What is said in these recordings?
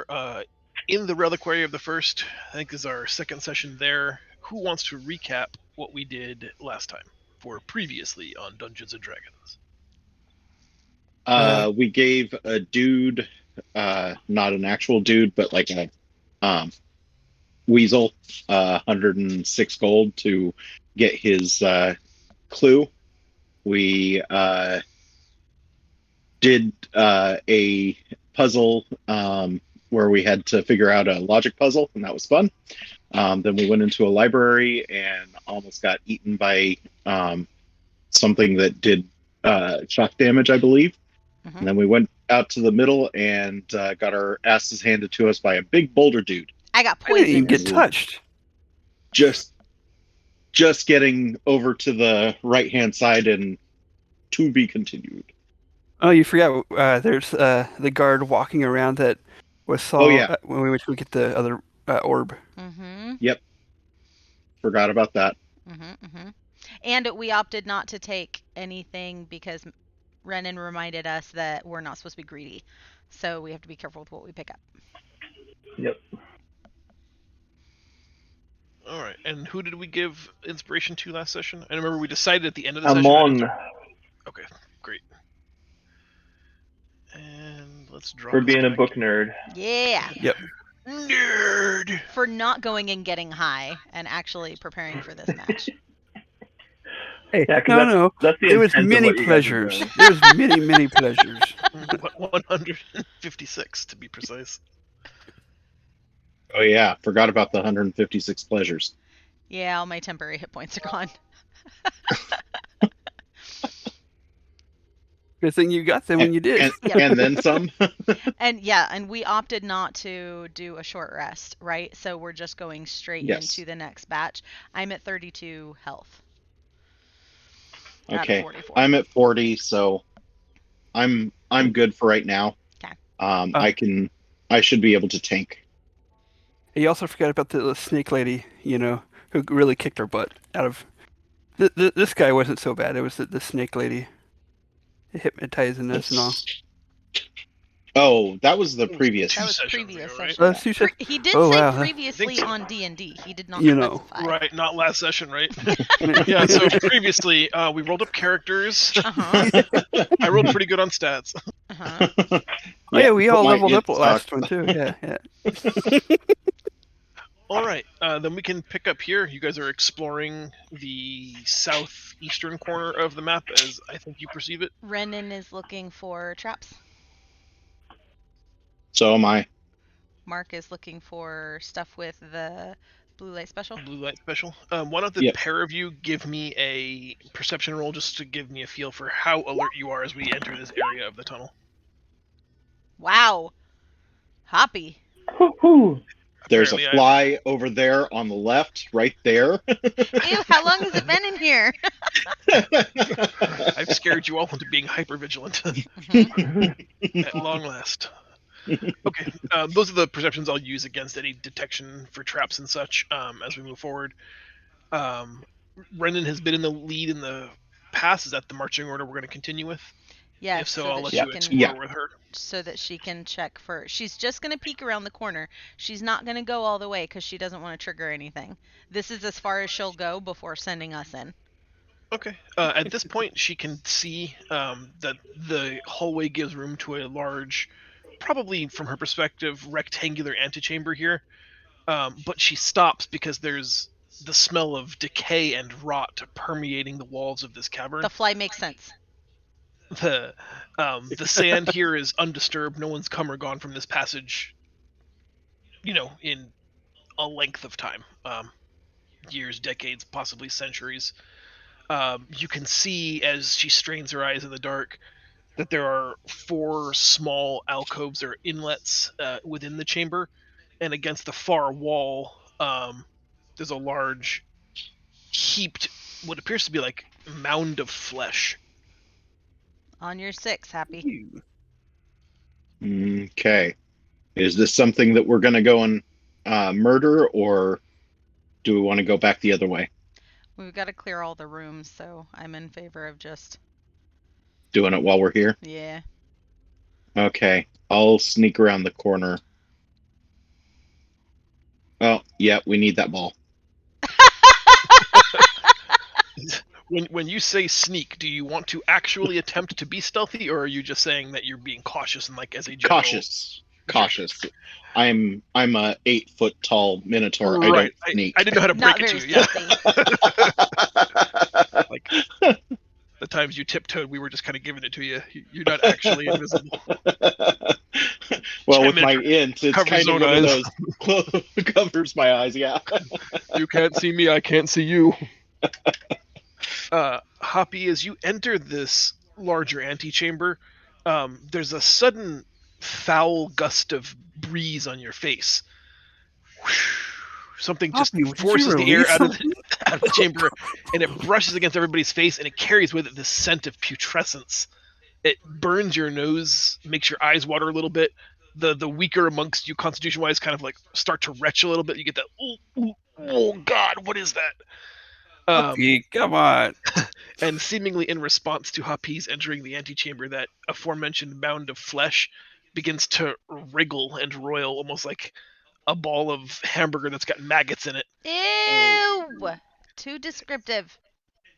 are in the Reliquary of the First. I think this is our second session there. Who wants to recap what we did last time for previously on Dungeons and Dragons? We gave a dude, not an actual dude, but like a weasel, 106 gold to get his clue. We did a puzzle where we had to figure out a logic puzzle, and that was fun. Then we went into a library and almost got eaten by something that did shock damage, I believe. Mm-hmm. And then we went out to the middle and got our asses handed to us by a big boulder dude. I got I didn't even poisoned. get touched. Just getting over to the right-hand side and to be continued. Oh, you forgot. There's the guard walking around that was saw Oh, yeah. when we went to get the other orb. Mm-hmm. Yep. Forgot about that. Mm-hmm. Mm-hmm. And we opted not to take anything because Renan reminded us that we're not supposed to be greedy. So we have to be careful with what we pick up. Yep. All right, and who did we give inspiration to last session? I remember we decided at the end of the session. Amon. Okay, great. And let's draw. For this being a back book in. nerd. Yeah. Yep. Nerd. For not going and getting high and actually preparing for this match. Hey, Yeah, 'cause no. That's the There was intent of many what you guys are pleasures. doing. There was many pleasures. 156 to be precise. Oh, yeah. Forgot about the 156 pleasures. Yeah, all my temporary hit points are gone. Good thing you got them when you did. And then some. And we opted not to do a short rest, right? So we're just going straight Yes. into the next batch. I'm at 32 health. Not Okay. 44. I'm at 40, so I'm good for right now. Okay. I should be able to tank. You also forgot about the snake lady, who really kicked our butt out of. This guy wasn't so bad. It was the snake lady hypnotizing us and all. Oh, that was the previous. That was sessions previous ago, right? session. That's two sessions. He did Oh, say wow. previously so. on D&D. He did not You know. specify. Right, not last session, right? Yeah, so previously, we rolled up characters. Uh-huh. I rolled pretty good on stats. Uh-huh. Oh, yeah, we all my leveled up int last sucked. one, too. Yeah. All right, then we can pick up here. You guys are exploring the southeastern corner of the map, as I think you perceive it. Renan is looking for traps. So am I. Mark is looking for stuff with the blue light special. Blue light special. Why don't the Yep. pair of you give me a perception roll just to give me a feel for how alert you are as we enter this area of the tunnel. Wow. Hoppy. Woo-hoo. There's Apparently a fly over there on the left, right there. Ew, how long has it been in here? I've scared you all into being hyper-vigilant Mhm. at long last. Okay, those are the perceptions I'll use against any detection for traps and such as we move forward. Renan has been in the lead in the past. Is that the marching order we're going to continue with? Yes, If so, so I'll that let she you can explore Yeah. with her. so that she can check for. She's just going to peek around the corner. She's not going to go all the way because she doesn't want to trigger anything. This is as far as she'll go before sending us in. Okay. At this point, she can see that the hallway gives room to a large, probably from her perspective, rectangular antechamber here. But she stops because there's the smell of decay and rot permeating the walls of this cavern. The fly makes sense. The sand here is undisturbed. No one's come or gone from this passage, in a length of time. Years, decades, possibly centuries. You can see as she strains her eyes in the dark that there are 4 small alcoves or inlets within the chamber, and against the far wall, there's a large, heaped, what appears to be like mound of flesh. On your 6, Happy. Okay. Is this something that we're going to go and murder, or do we want to go back the other way? We've got to clear all the rooms, so I'm in favor of just, Doing it while we're here? yeah. Okay. I'll sneak around the corner Oh, yeah, we need that ball. When you say sneak, do you want to actually attempt to be stealthy, or are you just saying that you're being cautious and like as a general? Cautious. Sure, Cautious. I'm a 8 foot tall minotaur. I Right. don't sneak. I didn't know how to Not break it very to you. Yeah. stealthy. Like the times you tiptoed, we were just kind of giving it to you. You're not actually invisible. Well, Giant with my miniature int, it's covers his kind of own one of eyes. those covers my eyes. Yeah. You can't see me, I can't see you. Hoppy, as you enter this larger antechamber, there's a sudden foul gust of breeze on your face. Something just Hoppy, did you forces the air release out of something? out of the chamber, and it brushes against everybody's face, and it carries with it this scent of putrescence. It burns your nose, makes your eyes water a little bit. The weaker amongst you, constitution wise, kind of like start to retch a little bit. You get that, oh god, what is that? Hoppy, come on. And seemingly in response to Hapi's entering the antechamber, that aforementioned mound of flesh begins to wriggle and roil, almost like a ball of hamburger that's got maggots in it. Ew! Too descriptive.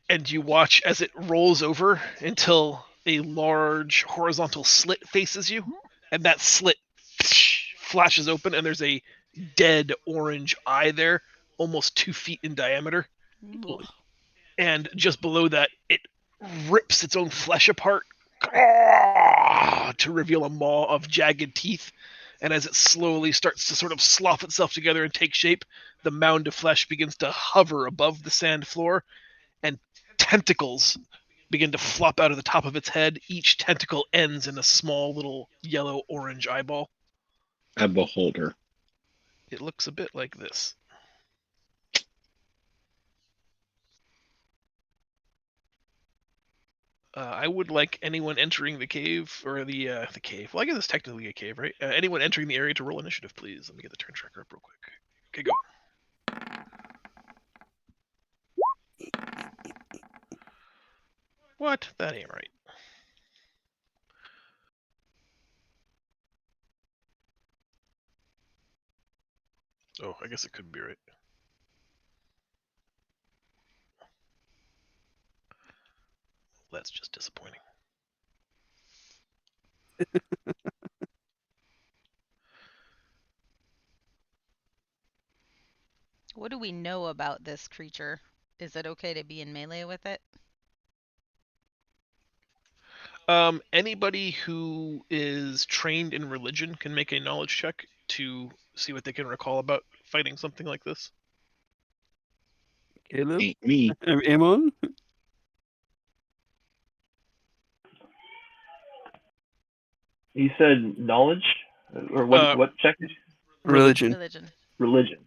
And you watch as it rolls over until a large horizontal slit faces you, and that slit flashes open, and there's a dead orange eye there, almost 2 feet in diameter. Ugh. And just below that, it rips its own flesh apart to reveal a maw of jagged teeth. And as it slowly starts to sort of slough itself together and take shape, the mound of flesh begins to hover above the sand floor, and tentacles begin to flop out of the top of its head. Each tentacle ends in a small little yellow orange eyeball. A beholder. It looks a bit like this. I would like anyone entering the cave, or the cave. Well, I guess it's technically a cave, right? Anyone entering the area to roll initiative, please. Let me get the turn tracker up real quick. Okay, go. What? That ain't right. Oh, I guess it could be right. That's just disappointing. What do we know about this creature? Is it okay to be in melee with it? Anybody who is trained in religion can make a knowledge check to see what they can recall about fighting something like this. Caleb? Ain't me. Amon? You said knowledge, or what? Uh, What check? Did you? Religion. Religion. Religion.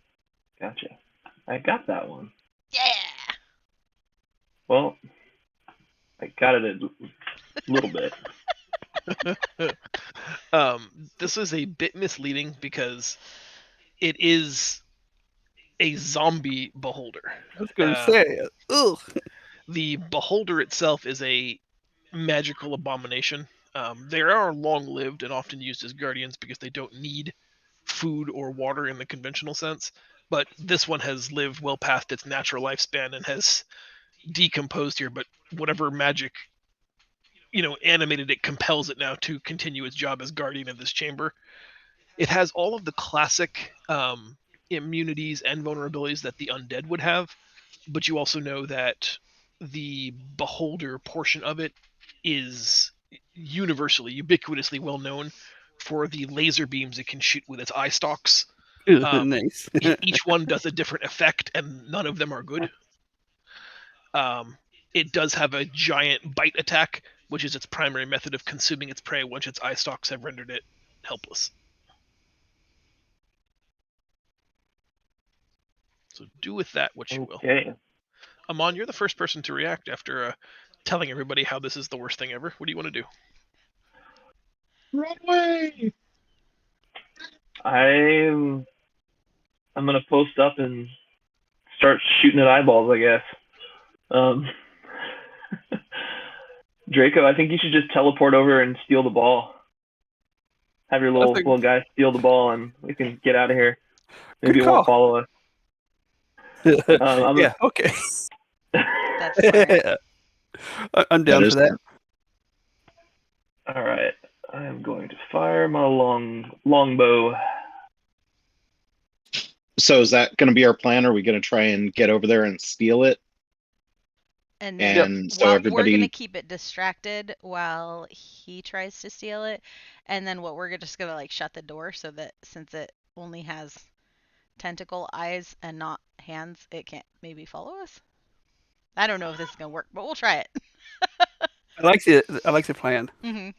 Gotcha. I got that one. Yeah! Well, I got it a little bit. This is a bit misleading because it is a zombie beholder. I was going to say, ugh. The beholder itself is a magical abomination. They are long-lived and often used as guardians because they don't need food or water in the conventional sense. But this one has lived well past its natural lifespan and has decomposed here. But whatever magic, animated it, compels it now to continue its job as guardian of this chamber. It has all of the classic immunities and vulnerabilities that the undead would have, but you also know that the beholder portion of it is universally, ubiquitously well known for the laser beams it can shoot with its eye stalks. Nice. Each one does a different effect, and none of them are good. It does have a giant bite attack, which is its primary method of consuming its prey once its eye stalks have rendered it helpless. So do with that what you will. Okay. Amon, you're the first person to react after telling everybody how this is the worst thing ever. What do you want to do? Run away! I'm gonna post up and start shooting at eyeballs, I guess. Um, Draco, I think you should just teleport over and steal the ball. Have your little think- little guy steal the ball, and we can get out of here. Maybe it call. won't follow us. Yeah. Okay. That's smart. I'm down for that. All right. I am going to fire my longbow. So is that going to be our plan? Are we going to try and get over there and steal it? And then And so we're everybody, gonna keep it distracted while he tries to steal it, and then we're just gonna like shut the door so that since it only has tentacle eyes and not hands, it can't maybe follow us. I don't know if this is gonna work, but we'll try it. I like the plan. Mm-hmm.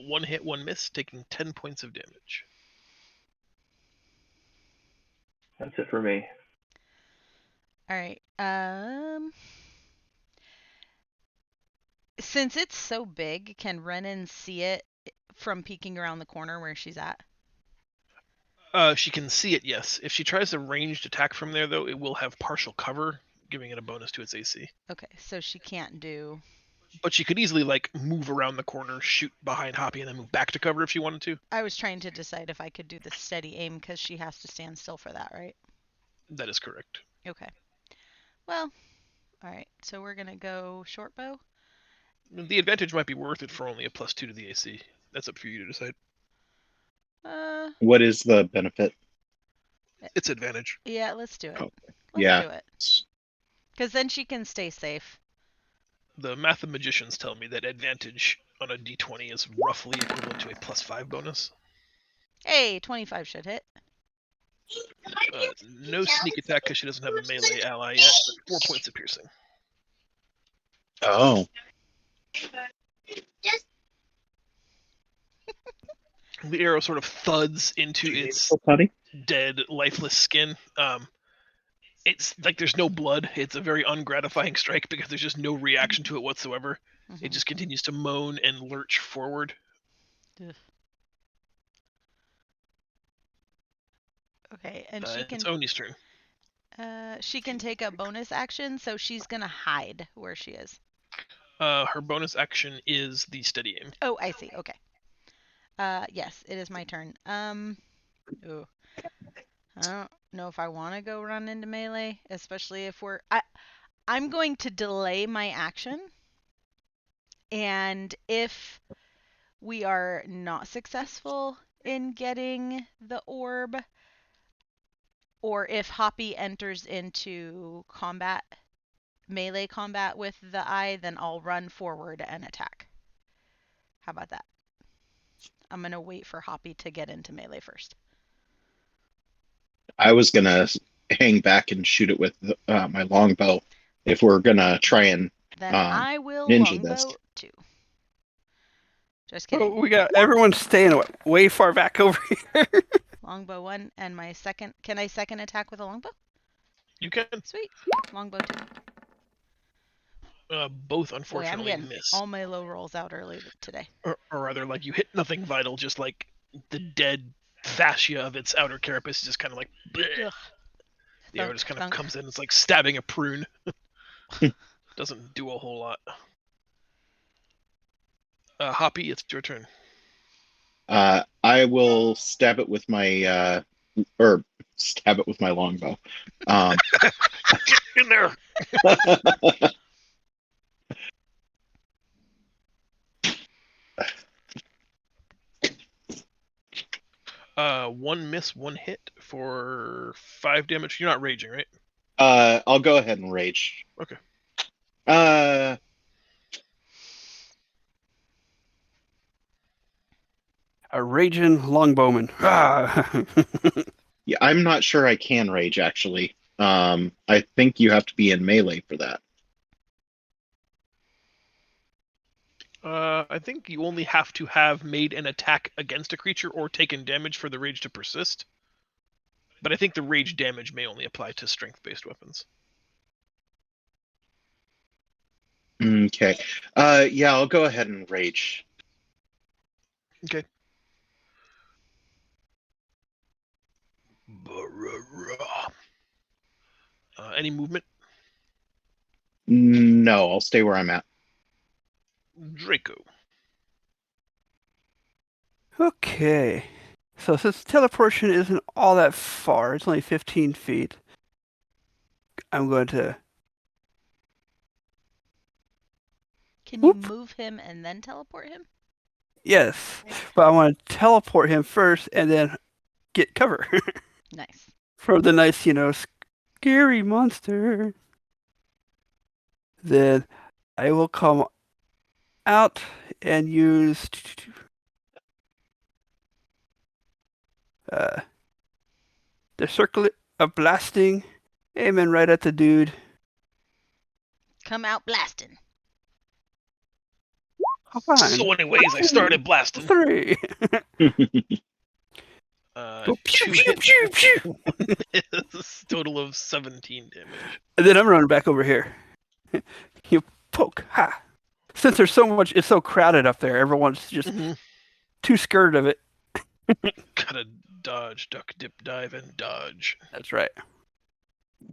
One hit, one miss, taking 10 points of damage. That's it for me. All right. Since it's so big, can Renan see it from peeking around the corner where she's at? She can see it, yes. If she tries a ranged attack from there, though, it will have partial cover, giving it a bonus to its AC. Okay, so she can't do. But she could easily, like, move around the corner, shoot behind Hoppy, and then move back to cover if she wanted to. I was trying to decide if I could do the steady aim because she has to stand still for that, right? That is correct. Okay. Well, all right. So we're gonna go short bow. The advantage might be worth it for only a +2 to the AC. That's up for you to decide. what is the benefit? It's advantage. Yeah, let's do it. Oh, Let's yeah. do it. Because then she can stay safe. The mathematicians tell me that advantage on a d20 is roughly equivalent to a +5 bonus. Hey, 25 should hit. No sneak attack because she doesn't have a melee ally yet, but 4 points of piercing. Oh. The arrow sort of thuds into its dead, lifeless skin. It's like there's no blood. It's a very ungratifying strike because there's just no reaction to it whatsoever. Mm-hmm. It just continues to moan and lurch forward. Ugh. Okay, and she can. It's Oni's turn. She can take a bonus action, so she's gonna hide where she is. Her bonus action is the steady aim. Oh, I see. Okay. Yes, it is my turn. Ooh. I don't know if I want to go run into melee, especially if I'm going to delay my action. And if we are not successful in getting the orb, or if Hoppy enters into melee combat with the eye, then I'll run forward and attack. How about that? I'm going to wait for Hoppy to get into melee first. I was going to hang back and shoot it with my longbow if we're going to try and Then I will ninja longbow this. too. Just kidding. Oh, we got everyone staying way far back over here. Longbow 1 and my second. Can I second attack with a longbow? You can. Sweet. Longbow 2. Both unfortunately I'm getting miss. all my low rolls out early today. Or rather, like you hit nothing vital, just like the dead fascia of its outer carapace just kind of like. Bleh. The arrow just kind of comes in. It's like stabbing a prune. Doesn't do a whole lot. Hoppy, it's your turn. I will stab it with my longbow. In there. One miss, one hit for 5 damage. You're not raging, right? I'll go ahead and rage. Okay. A raging longbowman. Yeah, I'm not sure I can rage actually. I think you have to be in melee for that. I think you only have to have made an attack against a creature or taken damage for the rage to persist. But I think the rage damage may only apply to strength-based weapons. Okay. Yeah, I'll go ahead and rage. Okay. Any movement? No, I'll stay where I'm at. Draco. Okay. So since teleportation isn't all that far. It's only 15 feet. I'm going to. Can you Whoop. move him and then teleport him? Yes, but I want to teleport him first and then get cover Nice. from the nice, scary monster. Then I will come out and use the circlet of blasting, aiming right at the dude. Come out blasting. Oh, fine. So anyways, I started blasting. 3. Go pew, 2 pew, hits pew, pew. is total of 17 damage. And then I'm running back over here. You poke, ha. Since there's so much, it's so crowded up there. Everyone's just too scared of it. Gotta dodge, duck, dip, dive, and dodge. That's right.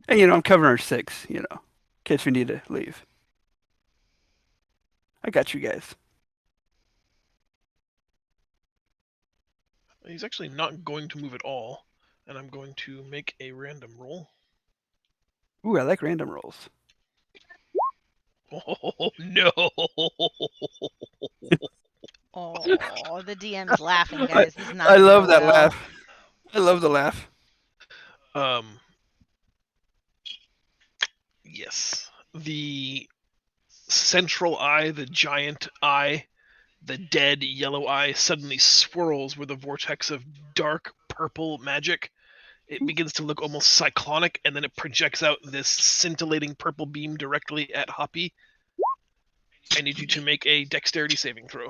And I'm covering 6, in case we need to leave. I got you guys. He's actually not going to move at all, and I'm going to make a random roll. Ooh, I like random rolls. Oh no! Oh, the DM's laughing, guys. This is not I love gonna that go well. laugh. I love the laugh. Yes. The central eye, the giant eye, the dead yellow eye suddenly swirls with a vortex of dark purple magic. It begins to look almost cyclonic, and then it projects out this scintillating purple beam directly at Hoppy. I need you to make a dexterity saving throw.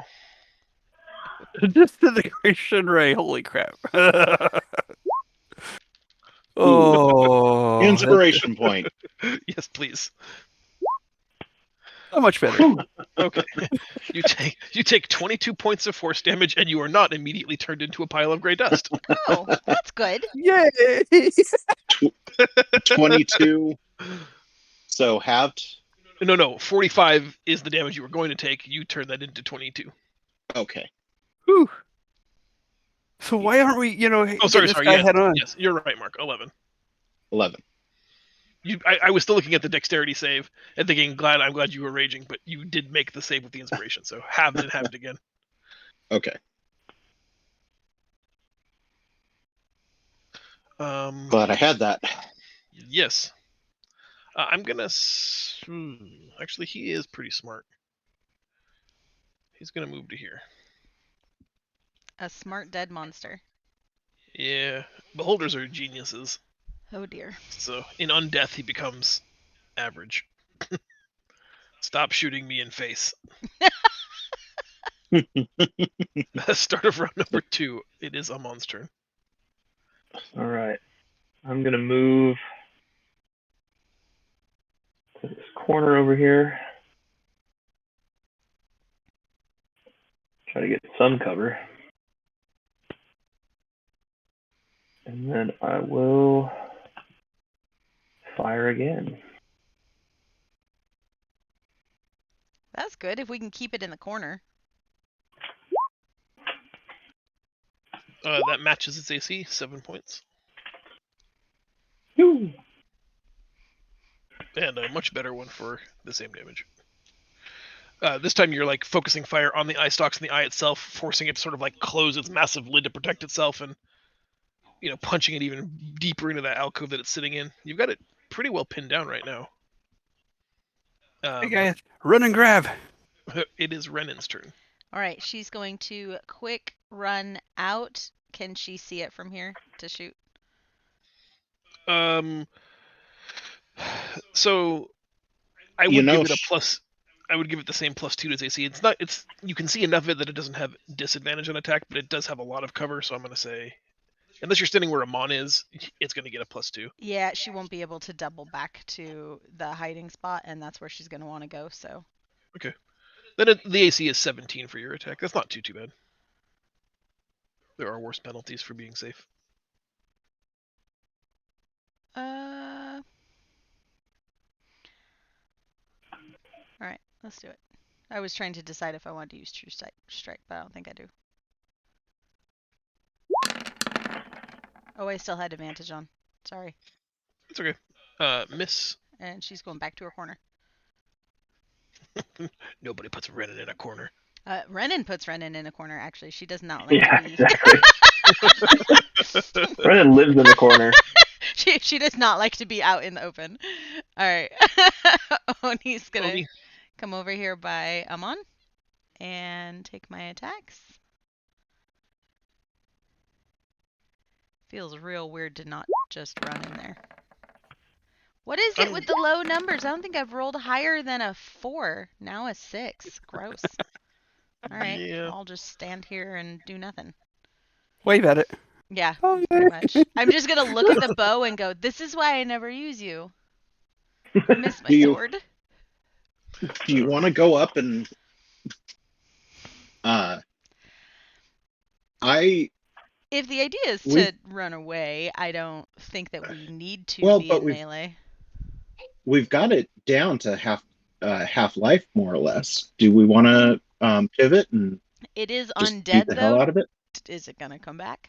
Disintegration ray. Holy crap. Oh. Inspiration point. Yes, please. So much better. Okay. You take 22 points of force damage, and you are not immediately turned into a pile of gray dust. Oh, that's good. Yay! 22. So halved. No. 45 is the damage you were going to take. You turn that into 22. Okay. Whew. So why aren't we, Oh, sorry. Yes, head on? Yes, you're right, Mark. 11. 11. I was still looking at the dexterity save and thinking, I'm glad you were raging, but you did make the save with the inspiration, so halved it again. Okay. Glad I had that. Yes. I'm gonna. Actually, he is pretty smart. He's gonna move to here. A smart dead monster. Yeah, beholders are geniuses. Oh dear. So in undeath, he becomes average. Stop shooting me in face. Start of round number 2. It is Amon's turn. All right. I'm going to move to this corner over here. Try to get some cover. And then I will fire again. That's good if we can keep it in the corner. That matches its AC, 7 points. Woo. And a much better one for the same damage. This time you're like focusing fire on the eye stalks and the eye itself, forcing it to sort of like close its massive lid to protect itself, and punching it even deeper into that alcove that it's sitting in. You've got it pretty well pinned down right now. Hey guys, run and grab. It is Renan's turn. All right, she's going to quick run out. Can she see it from here to shoot? So I would give it a plus. I would give it the same +2 to its AC. It's not. It's you can see enough of it that it doesn't have disadvantage on attack, but it does have a lot of cover. So I'm going to say, unless you're standing where Amon is, it's going to get a +2. Yeah, she won't be able to double back to the hiding spot, and that's where she's going to want to go. So. Okay. Then the AC is 17 for your attack. That's not too bad. There are worse penalties for being safe. All right, let's do it. I was trying to decide if I wanted to use True Strike, but I don't think I do. Oh, I still had advantage on. Sorry. It's okay. Miss. And she's going back to her corner. Nobody puts Renan in a corner. Renan puts Renan in a corner, actually. She does not like Yeah, to be... exactly. Brennan lives in the corner. she does not like to be out in the open. Alright. Oni's gonna Oni. come over here by Amon and take my attacks. Feels real weird to not just run in there. What is it with the low numbers? I don't think I've rolled higher than a 4. Now a 6. Gross. Alright, Yeah. I'll just stand here and do nothing. Wave at it. Yeah, Oh, pretty much. I'm just gonna look at the bow and go, this is why I never use you. I miss my Do you- sword. Do you want to go up and If the idea is We- to run away, I don't think that we need to Well, be but in we've- melee. we've got it down to half life more or less. Do we want to pivot and It is just beat undead the hell though. out of it? Is it gonna come back?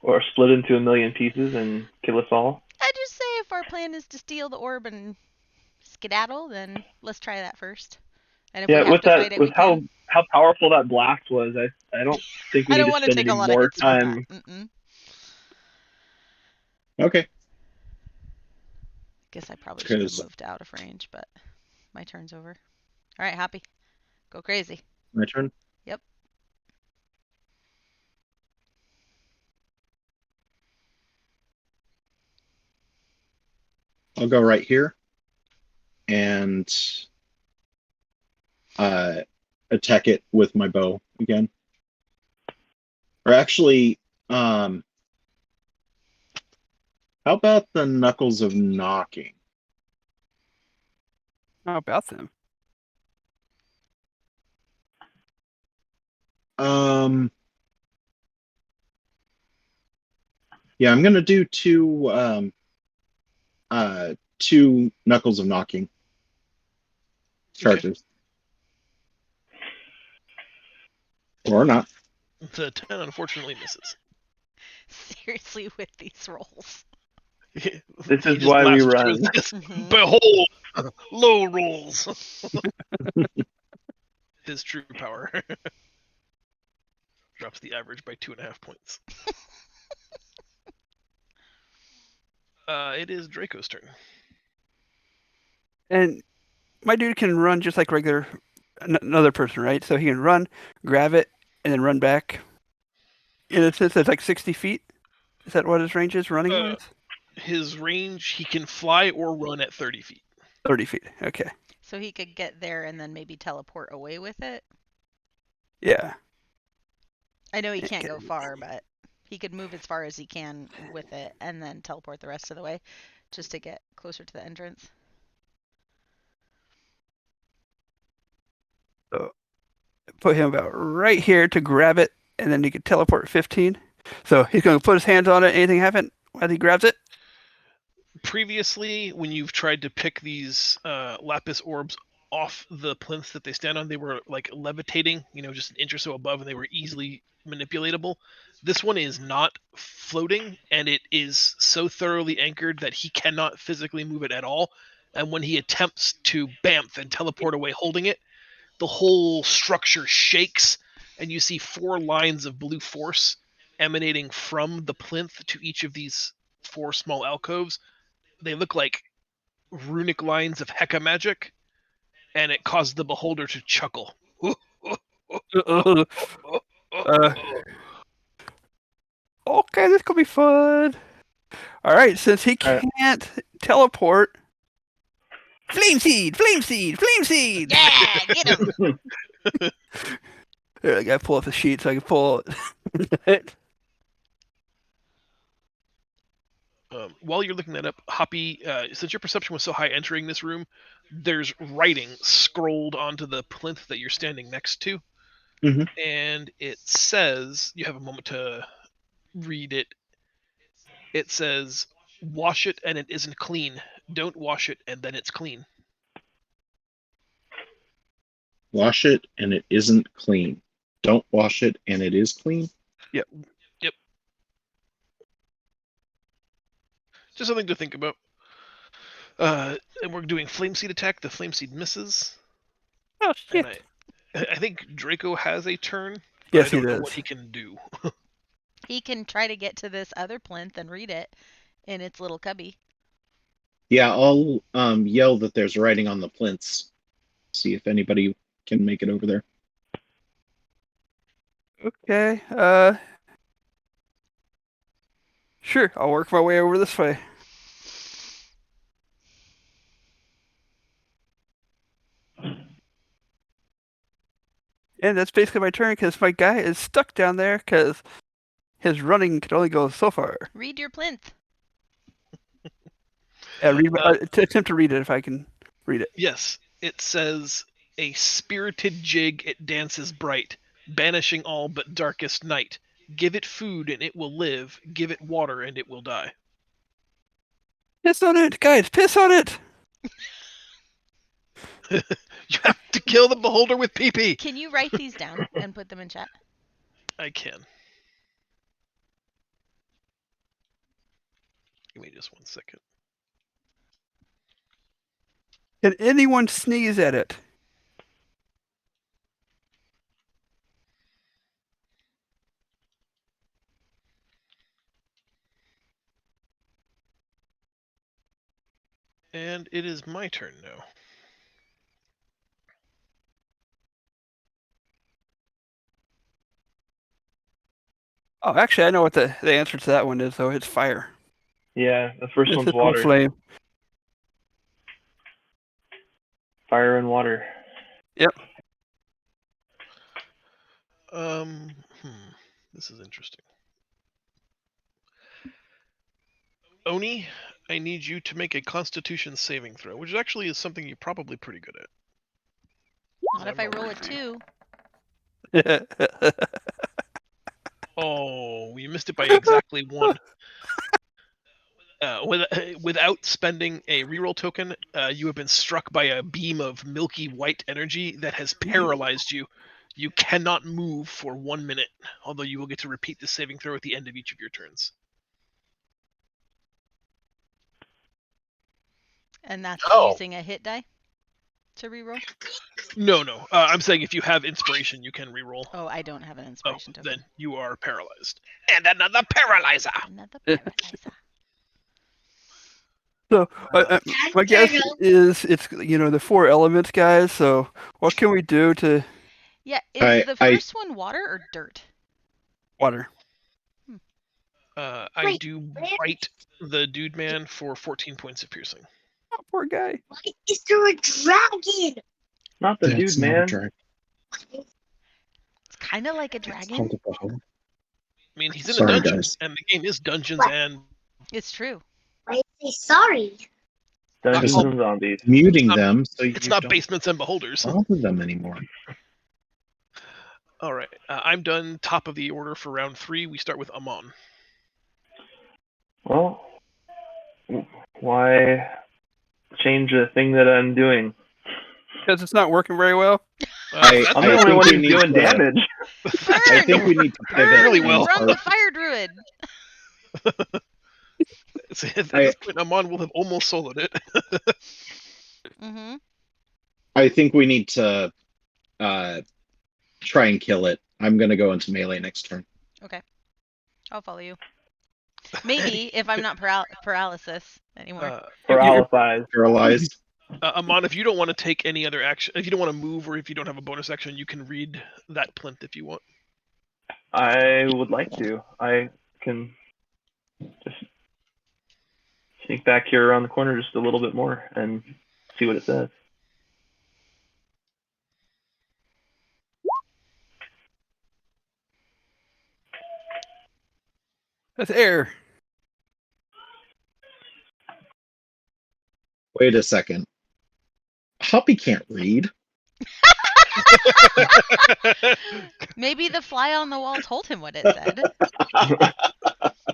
Or split into a million pieces and kill us all. I just say if our plan is to steal the orb and skedaddle, then let's try that first. And if we Yeah, have with to fight that, it, we with can. how powerful that blast was, I don't think we I need don't to want to spend take a any lot of more hits from time. that. Mm-mm. Okay. Guess I probably should have Because- moved out of range, but my turn's over. All right, Happy. Go crazy. My turn? Yep. I'll go right here and attack it with my bow again. Or actually, how about the Knuckles of Knocking? How about them? Yeah, I'm gonna do two Knuckles of Knocking charges. Or not. The 10 unfortunately misses. Seriously, with these rolls. This He is just why we laughs run. through this. Mhm. Behold, low rolls. His true power. Drops the average by 2.5 points. It is Draco's turn. And my dude can run just like regular another person, right? So he can run, grab it, and then run back. In a sense, it's like 60 feet. Is that what his range is running wise? His range, he can fly or run at 30 feet. 30 feet. Okay. So he could get there and then maybe teleport away with it. Yeah. I know he can't go far, but he could move as far as he can with it and then teleport the rest of the way just to get closer to the entrance. So put him about right here to grab it, and then he could teleport 15. So he's going to put his hands on it. Anything happen while he grabs it? Previously, when you've tried to pick these lapis orbs off the plinth that they stand on, they were like levitating, just an inch or so above, and they were easily manipulatable. This one is not floating, and it is so thoroughly anchored that he cannot physically move it at all. And when he attempts to bamf and teleport away holding it, the whole structure shakes, and you see 4 lines of blue force emanating from the plinth to each of these 4 small alcoves. They look like runic lines of Heka magic, and it caused the beholder to chuckle. Okay, this could be fun. All right, since he can't teleport, flame seed, flame seed, flame seed. Yeah, get him! Here, I gotta pull up the sheet so I can pull it. While you're looking that up, Hoppy, since your perception was so high entering this room, there's writing scrolled onto the plinth that you're standing next to. Mhm. And it says, you have a moment to read it. It says, wash it and it isn't clean. Don't wash it and then it's clean. Wash it and it isn't clean. Don't wash it and it is clean. Yep. Just something to think about. And we're doing flame seed attack. The flame seed misses. Oh And shit! I think Draco has a turn, but Yes, I he don't know does. what he can do. He can try to get to this other plinth and read it in its little cubby. Yeah, I'll yell that there's writing on the plinths. See if anybody can make it over there. Okay. Sure. I'll work my way over this way. And that's basically my turn because my guy is stuck down there because his running can only go so far. Read your plinth. To attempt to read it if I can read it. Yes, it says, a spirited jig it dances bright, banishing all but darkest night. Give it food and it will live, give it water and it will die. Piss on it, guys! Piss on it! You have to kill the beholder with pee-pee! Can you write these down and put them in chat? I can. Give me just 1 second. Can anyone sneeze at it? And it is my turn now. Oh, actually, I know what the answer to that one is, though. It's fire. Yeah, the first It's one's a cool water. flame. Fire and water. Yep. This is interesting. Oni, I need you to make a Constitution saving throw, which actually is something you're probably pretty good at. Not if I roll a 2. Oh, you missed it by exactly 1. Without spending a reroll token, you have been struck by a beam of milky white energy that has paralyzed you. You cannot move for 1 minute, although you will get to repeat the saving throw at the end of each of your turns. And that's using a hit die to reroll? No. I'm saying if you have inspiration, you can reroll. Oh, I don't have an Oh, inspiration token. then you are paralyzed. And another paralyzer! Another paralyzer. So, my guess is it's the 4 elements, guys. So, what can we do to Yeah, is the first one water or dirt? water? I do bite the dude man for 14 points of piercing. Oh, poor guy. Why is there a dragon? Not the That's dude, not a man. dragon. It's kind of like a It's dragon. called a beholder. I mean, he's in Sorry, a dungeon, guys. and the game is Dungeons What? and... It's true. Why say sorry? Dungeons Not- and Zombies. Muting not- them so It's you not don't Basements and Beholders. bother them anymore. All right, I'm done. Top of the order for round 3. We start with Amon. Well, why change the thing that I'm doing? Because it's not working very well. That's I'm I the only think one we who's need doing to- damage. I think we need to pivot. Burn really well. from the fire druid. At this point, Amon will have almost soloed it. Mm-hmm. I think we need to try and kill it. I'm gonna go into melee next turn. Okay. I'll follow you. Maybe if I'm not paralysis anymore. Paralyzed. Paralyzed. Amon, if you don't want to take any other action, if you don't want to move, or if you don't have a bonus action, you can read that plinth if you want. I would like to. I can just sneak back here around the corner just a little bit more and see what it says. That's air. Wait a second. Hoppy can't read. Maybe the fly on the wall told him what it said.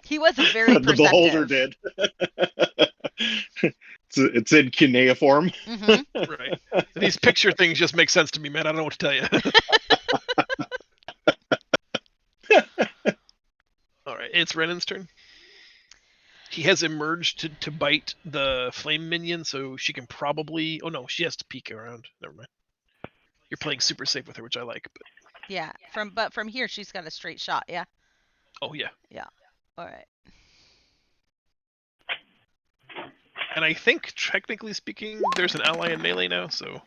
He wasn't very The perceptive. beholder did. It's in cuneiform. Mm-hmm. Right. These picture things just make sense to me, man. I don't know what to tell you. All right, it's Renan's turn. He has emerged to bite the flame minion, so she can probably. Oh no, she has to peek around. Never mind. You're playing super safe with her, which I like. But Yeah. From here, she's got a straight shot. Yeah. oh yeah. Yeah. All right. And I think, technically speaking, there's an ally in melee now, so.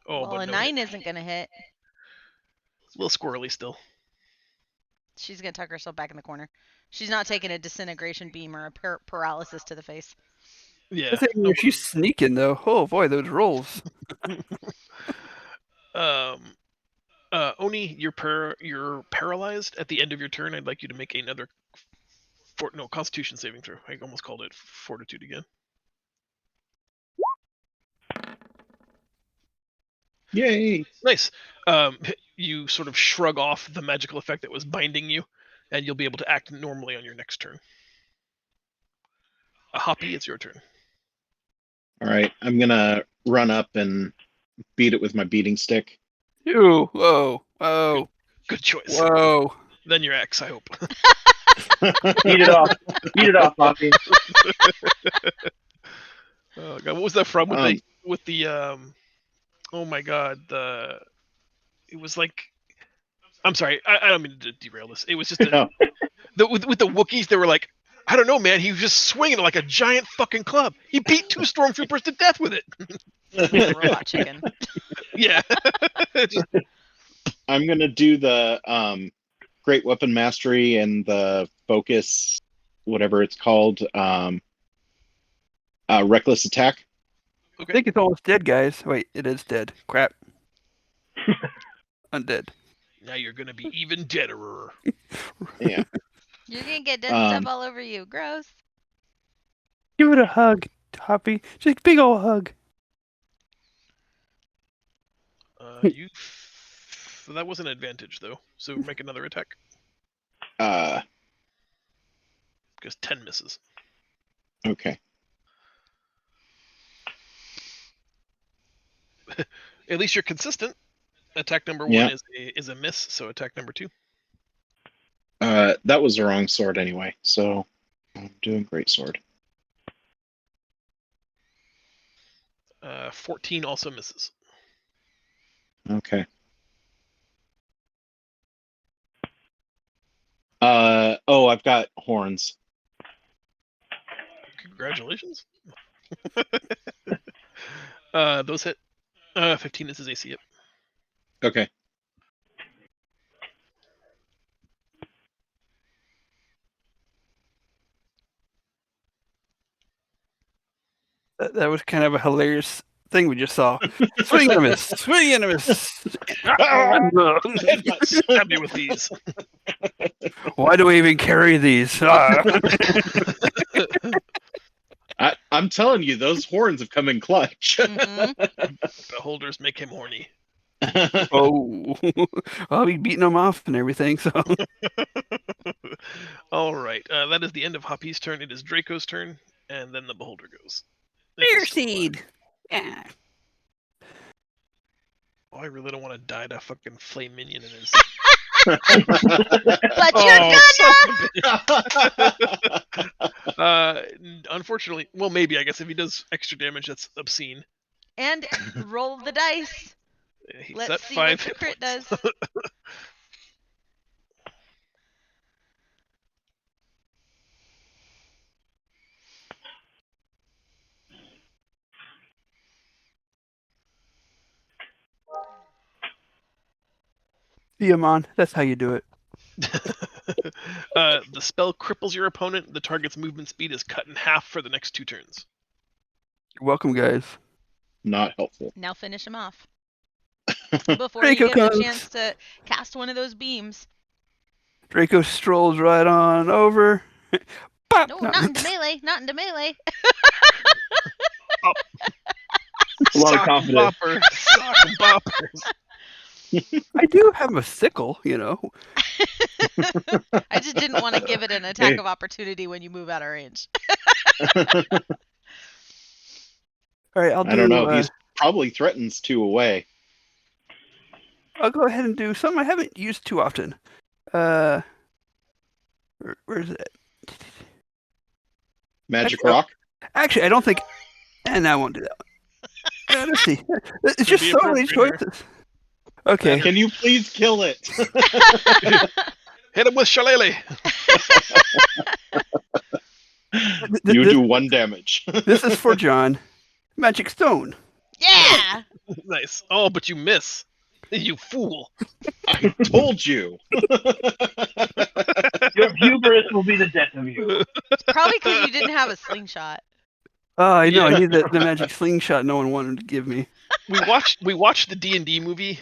Oh, well, but a no 9 hit. isn't gonna hit. A little squirrely still. She's gonna tuck herself back in the corner. She's not taking a disintegration beam or a paralysis to the face. Yeah. The thing No, is, she's sneaking though. Oh boy, those rolls. Oni, you're paralyzed at the end of your turn. I'd like you to make another Constitution saving throw. I almost called it Fortitude again. Yay! Nice. You sort of shrug off the magical effect that was binding you, and you'll be able to act normally on your next turn. Hoppy, it's your turn. All right, I'm gonna run up and beat it with my beating stick. Ew! Whoa! Whoa! Good choice. Whoa! Then your axe, I hope. Beat it off. Beat it off, Poppy. Oh God, what was that from? With the oh my God, it was like. I'm sorry, I don't mean to derail this. It was just with the Wookiees, they were like, I don't know, man. He was just swinging like a giant fucking club. He beat 2 stormtroopers to death with it. Robot chicken. Yeah. I'm gonna do the Great Weapon Mastery and the Focus, whatever it's called, Reckless Attack. I think it's almost dead, guys. Wait, it is dead. Crap. Undead. Now you're gonna be even deaderer. Yeah. You're gonna get dead stuff all over you. Gross. Give it a hug, Hoppy. Just a big old hug. That was an advantage though. So make another attack. Because 10 misses. Okay. At least you're consistent. Attack number 1 is a miss, so attack number 2. That was the wrong sword anyway, so I'm doing great sword. 14 also misses. Okay. I've got horns. Congratulations. Those hit. 15 is his AC. Yep. Okay. That was kind of a hilarious thing we just saw. Swing and a miss. Swing and a miss. Stab me with these. Why do we even carry these? I'm telling you, those horns have come in clutch. Mm-hmm. Beholders make him horny. Oh, I'll be beating them off and everything. So, all right, that is the end of Hoppy's turn. It is Draco's turn, and then the beholder goes. Bear seed. Yeah. Oh, I really don't want to die to fucking flame minion in his. But you're gonna. Unfortunately, well, maybe I guess if he does extra damage, that's obscene. And roll the dice. Let's see what the crit does. Diamond, that's how you do it. The spell cripples your opponent. The target's movement speed is cut in half for the next 2 turns. You're welcome, guys. Not helpful. Now finish him off. Before you give him a chance to cast one of those beams. Draco strolls right on over. Bop! No, not into melee. Not into melee. A lot of confidence. Sock boppers. I do have a sickle, you know. I just didn't want to give it an attack of opportunity when you move out of range. All right, I don't know. He's probably threatens 2 away. I'll go ahead and do something I haven't used too often. Where's it? Magic Actually, rock. Actually, I don't think. And I won't do that one. Let's see. It's Could just be so many appropriate choices. Okay. Can you please kill it? Hit him with shillelagh. You This, do 1 damage. this is for John. Magic stone. Yeah. Nice. Oh, but you miss. You fool. I told you. Your hubris will be the death of you. It's probably because you didn't have a slingshot. Oh, I know. Yeah. I need the magic slingshot no one wanted to give me. We watched the D&D movie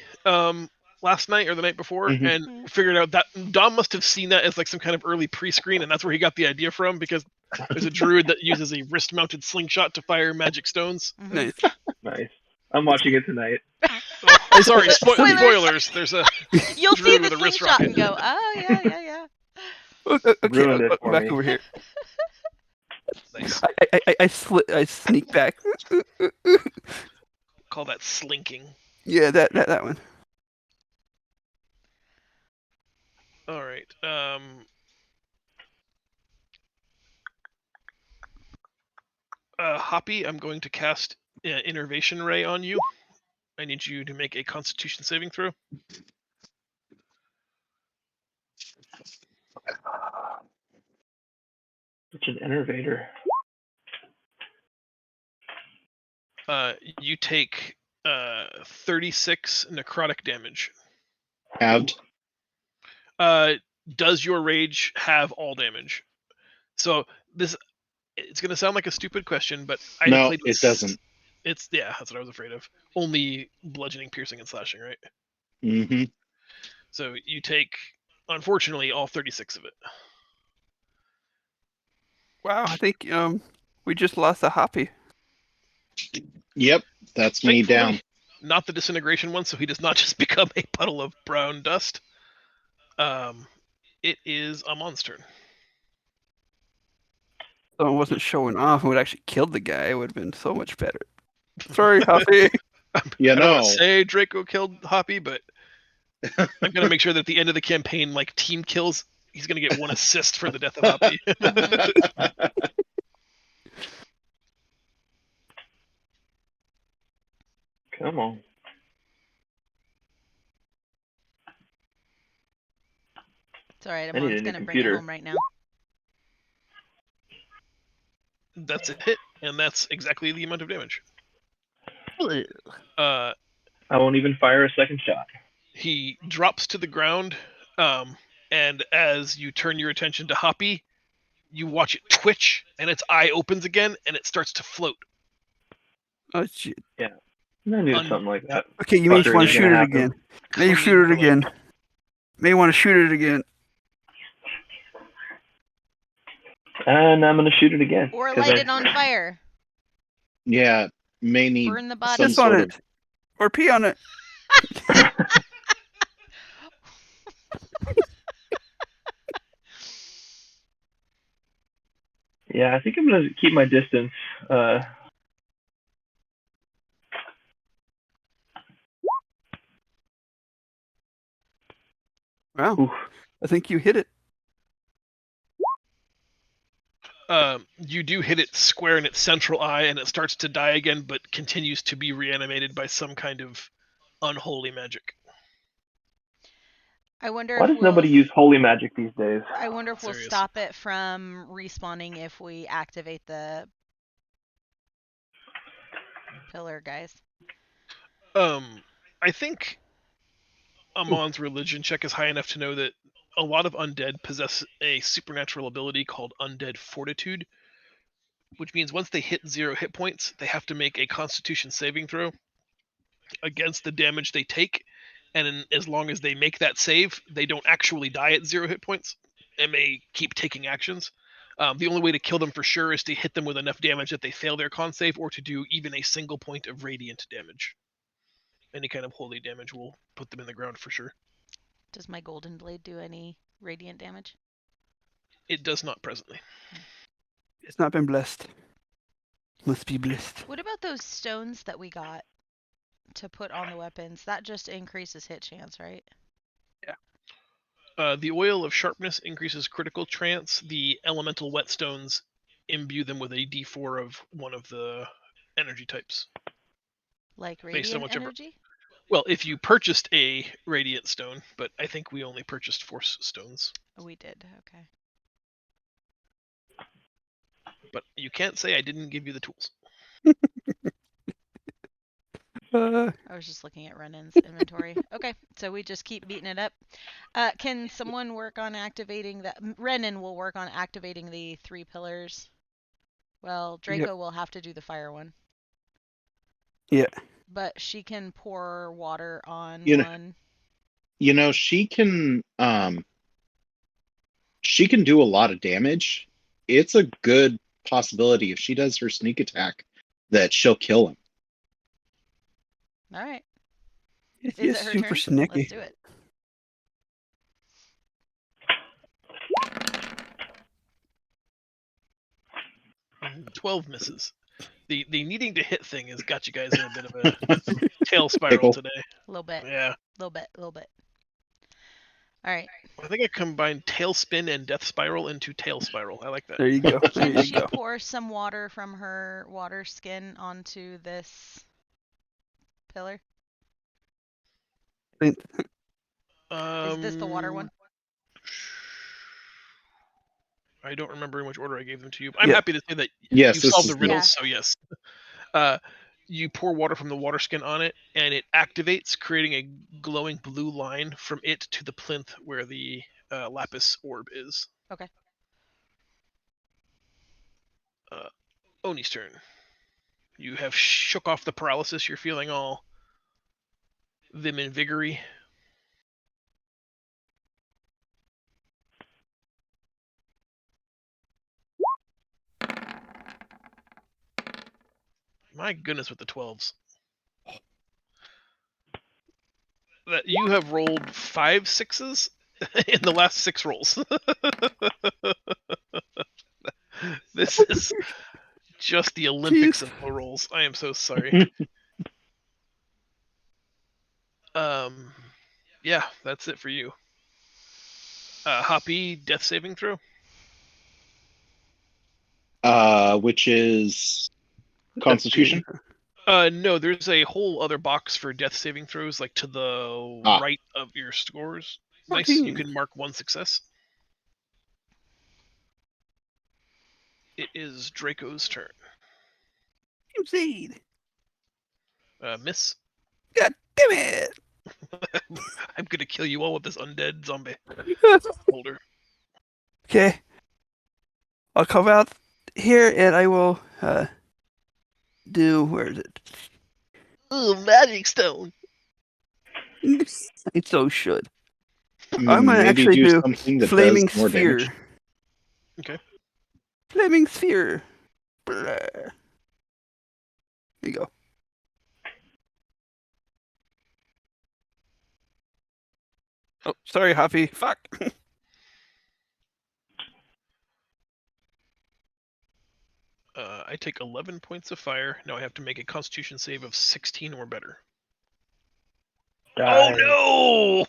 last night or the night before, Mhm. and figured out that Dom must have seen that as like some kind of early pre-screen, and that's where he got the idea from, because there's a druid that uses a wrist-mounted slingshot to fire magic stones. Mhm. Nice. Nice. I'm watching it tonight. Oh, sorry, Spoilers. spoilers. There's a You'll see druid the with a wrist slingshot rocket. and go, oh, yeah. Okay, Ruined it I'll for back me. over here. Nice. I sneak back. Call that slinking. Yeah, that one. All right. Hoppy, I'm going to cast Innervation Ray on you. I need you to make a Constitution saving throw. Such an innovator. You take 36 necrotic damage. Halved. Does your rage have all damage? So it's gonna sound like a stupid question, but I No, played with it doesn't. It's that's what I was afraid of. Only bludgeoning, piercing, and slashing, right? Mm-hmm. So you take, unfortunately, all 36 of it. Wow, I think we just lost a Hoppy. Yep, that's me Thankfully, down. not the disintegration one, so he does not just become a puddle of brown dust. It is Amon's turn. Someone wasn't showing off and would actually killed the guy. It would have been so much better. Sorry, Hoppy. Yeah, I don't want no. to say Draco killed Hoppy, but I'm gonna make sure that at the end of the campaign, like team kills, he's gonna get 1 assist for the death of Hoppy. Come on. It's alright, I need a Amon's new gonna bring it computer. home right now. That's a hit, and that's exactly the amount of damage. I won't even fire a second shot. He drops to the ground, and as you turn your attention to Hoppy, you watch it twitch, and its eye opens again, and it starts to float. Oh shit. I knew something like that. Okay, you may Fucker want to is shoot gonna it happen. again. May you Clinging shoot it to, like, again. May want to shoot it again. And I'm gonna shoot it again. Or 'cause light I- it on fire. Yeah, may need Burn the some body. Piss on sort it. of. Or pee on it. Yeah, I think I'm gonna keep my distance. Wow. Oof. I think you hit it. You do hit it square in its central eye, and it starts to die again, but continues to be reanimated by some kind of unholy magic. I wonder Why if does nobody use holy magic these days? I wonder if we'll Serious. stop it from respawning if we activate the pillar guys. I think Amon's religion check is high enough to know that a lot of undead possess a supernatural ability called undead fortitude, which means once they hit 0 hit points, they have to make a Constitution saving throw against the damage they take, and as long as they make that save, they don't actually die at 0 hit points and may keep taking actions. The only way to kill them for sure is to hit them with enough damage that they fail their con save, or to do even a single point of radiant damage. Any kind of holy damage will put them in the ground for sure. Does my golden blade do any radiant damage? It does not presently. It's not been blessed. Must be blessed. What about those stones that we got to put on the weapons? That just increases hit chance, right? The oil of sharpness increases critical chance. The elemental whetstones imbue them with a D4 of one of the energy types. Like Based on radiant whichever. energy? Well, if you purchased a radiant stone, but I think we only purchased force stones. Oh, we did. Okay. But you can't say I didn't give you the tools. I was just looking at Renan's inventory. Okay, so we just keep beating it up. Can someone work on activating that? Renan will work on activating the 3 pillars. Well, Draco will have to do the fire one. Yeah. But she can pour water on one. You know, she can do a lot of damage. It's a good possibility if she does her sneak attack that she'll kill him. All right. It's Is just it her super turn? sneaky. Let's do it. Mm, 12 misses. The needing to hit thing has got you guys in a bit of a tail spiral Pickle. today. A little bit. Yeah. Little bit. All right. I think I combined tailspin and death spiral into tail spiral. I like that. There you go. There Can you she go. pour some water from her water skin onto this pillar? Is this the water one? I don't remember in which order I gave them to you. I'm Yeah. happy to say that Yes, you've this solved is the riddles, so yes. You pour water from the water skin on it, and it activates, creating a glowing blue line from it to the plinth where the lapis orb is. Okay. Oni's turn. You have shook off the paralysis. You're feeling all vim and vigory. My goodness, with the 12s. That you have rolled 5 6s in the last 6 rolls. This is just the Olympics of low rolls. I am so sorry. Yeah, that's it for you. Hoppy, death saving throw. Which is Constitution. No, there's a whole other box for death saving throws, like to the right of your scores. Nice. 14. You can mark 1 success. It is Draco's turn. Succeed. Miss. God damn it! I'm gonna kill you all with this undead zombie holder. Okay. I'll come out here and I will do, where is it? Ooh, magic stone. It so should. I'm gonna Maybe actually do something that flaming does more sphere. damage. Okay. Flaming sphere. Blah. There you go. Oh, sorry, Hoppy. Fuck. I take 11 points of fire. Now I have to make a Constitution save of 16 or better. Oh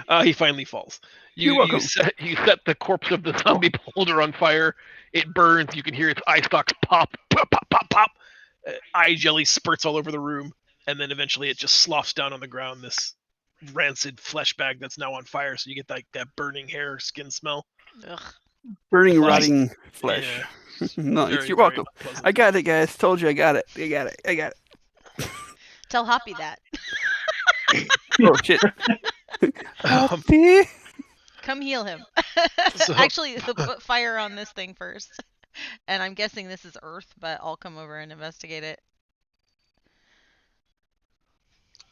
no! He finally falls. You're welcome. You set the corpse of the zombie beholder on fire. It burns. You can hear its eye stalks pop, pop, pop, pop, pop. Eye jelly spurts all over the room, and then eventually it just sloughs down on the ground. This rancid flesh bag that's now on fire. So you get that burning hair, skin smell. Ugh. Burning, Plus- rotting flesh. Yeah. Nice. Very, You're very welcome. unpleasant. I got it, guys. Told you I got it. I got it. Tell Hoppy that. Oh, shit. Hoppy. Come heal him. So- Actually, put fire on this thing first. And I'm guessing this is Earth, but I'll come over and investigate it.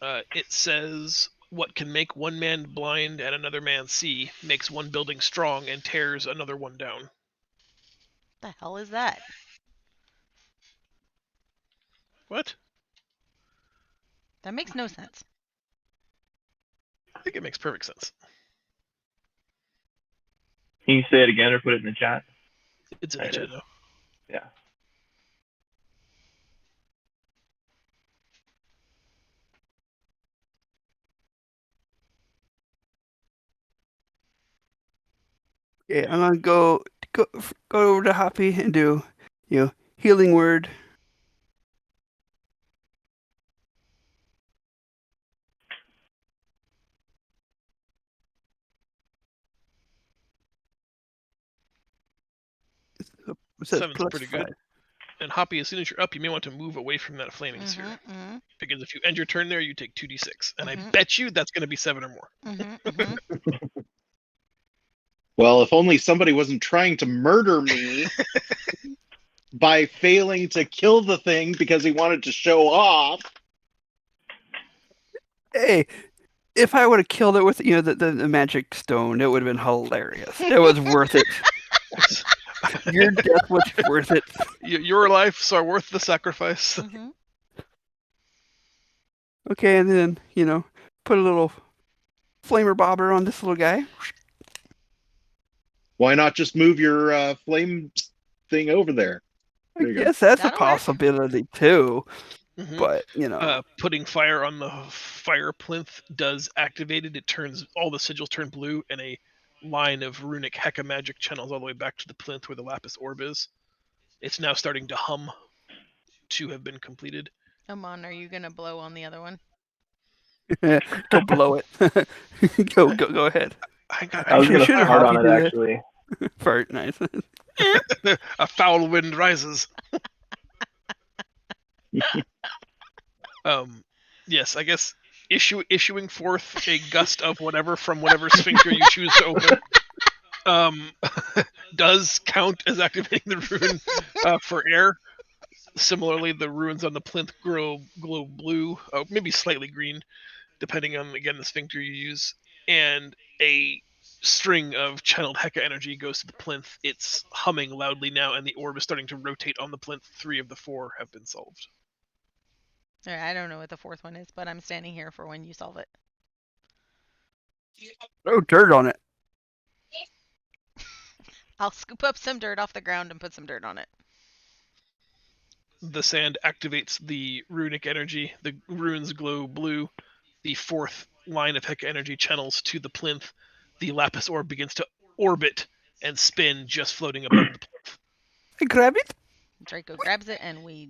It says, what can make one man blind and another man see, makes one building strong and tears another one down. The hell is that? What? That makes no sense. I think it makes perfect sense. Can you say it again or put it in the chat? It's in the chat now. Yeah. Okay, I'm gonna go go over to Hoppy and do, healing word. It says 7's pretty +5. good. And Hoppy, as soon as you're up, you may want to move away from that flaming sphere. Because if you end your turn there, you take 2d6. And I bet you that's going to be 7 or more. Well, if only somebody wasn't trying to murder me by failing to kill the thing because he wanted to show off. Hey, if I would have killed it with the magic stone, it would have been hilarious. It was worth it. Your death was worth it. Your lives are worth the sacrifice. Okay, and then, put a little flamer bobber on this little guy. Why not just move your flame thing over there? I guess that's That'll a possibility too. But, putting fire on the fire plinth does activate it. It turns, all the sigils turn blue, and a line of runic Heka magic channels all the way back to the plinth where the lapis orb is. It's now starting to hum. 2 have been completed. Amon, are you gonna blow on the other one? go blow it. go ahead. I was going to should've fart Hoppy on do it, that. actually. Fart, nice. A foul wind rises. Yes, I guess issuing forth a gust of whatever from whatever sphincter you choose to open does count as activating the rune for air. Similarly, the runes on the plinth glow blue, maybe slightly green, depending on, again, the sphincter you use. And a string of channeled Heka energy goes to the plinth. It's humming loudly now, and the orb is starting to rotate on the plinth. 3 of the 4 have been solved. All right, I don't know what the 4th one is, but I'm standing here for when you solve it. Throw dirt on it. I'll scoop up some dirt off the ground and put some dirt on it. The sand activates the runic energy. The runes glow blue. The 4th line of Heka energy channels to the plinth. The lapis orb begins to orbit and spin, just floating above the plinth. I grab it. Draco grabs it and we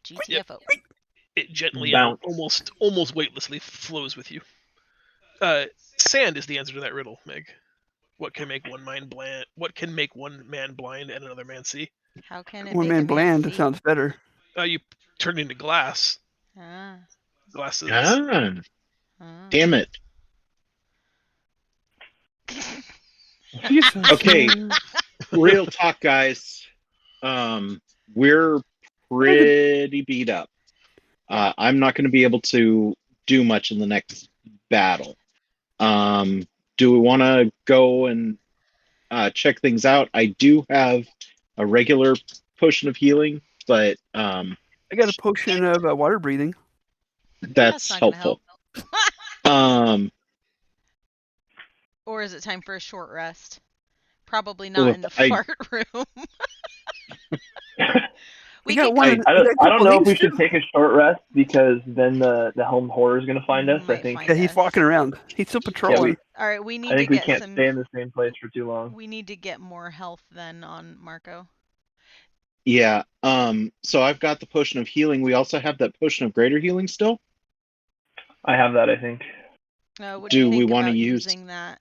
GTFO. It gently Bounce. and almost weightlessly flows with you. Sand is the answer to that riddle, Meg. What can make one man blind? What can make one man blind and another man see? How can it One make man a bland. man It see? sounds better. You turn into glass. Ah. Glasses. Damn it. Jesus. Okay, real talk, guys. We're pretty beat up. I'm not going to be able to do much in the next battle. Do we want to go and check things out? I do have a regular potion of healing, but I got a potion of water breathing. that's not gonna helpful. Or is it time for a short rest? Probably not in the fart room. We got could one. go. I don't know if we Police should take a short rest because then the helm horror is going to find us. I Might think. find Yeah, he's us. walking around. He's still patrolling. All right, we need I to think we get can't some. stay in the same place for too long. We need to get more health then on Marco. Yeah. So I've got the potion of healing. We also have that potion of greater healing still. I have that, I think. What Do you we think wanna about use- using that?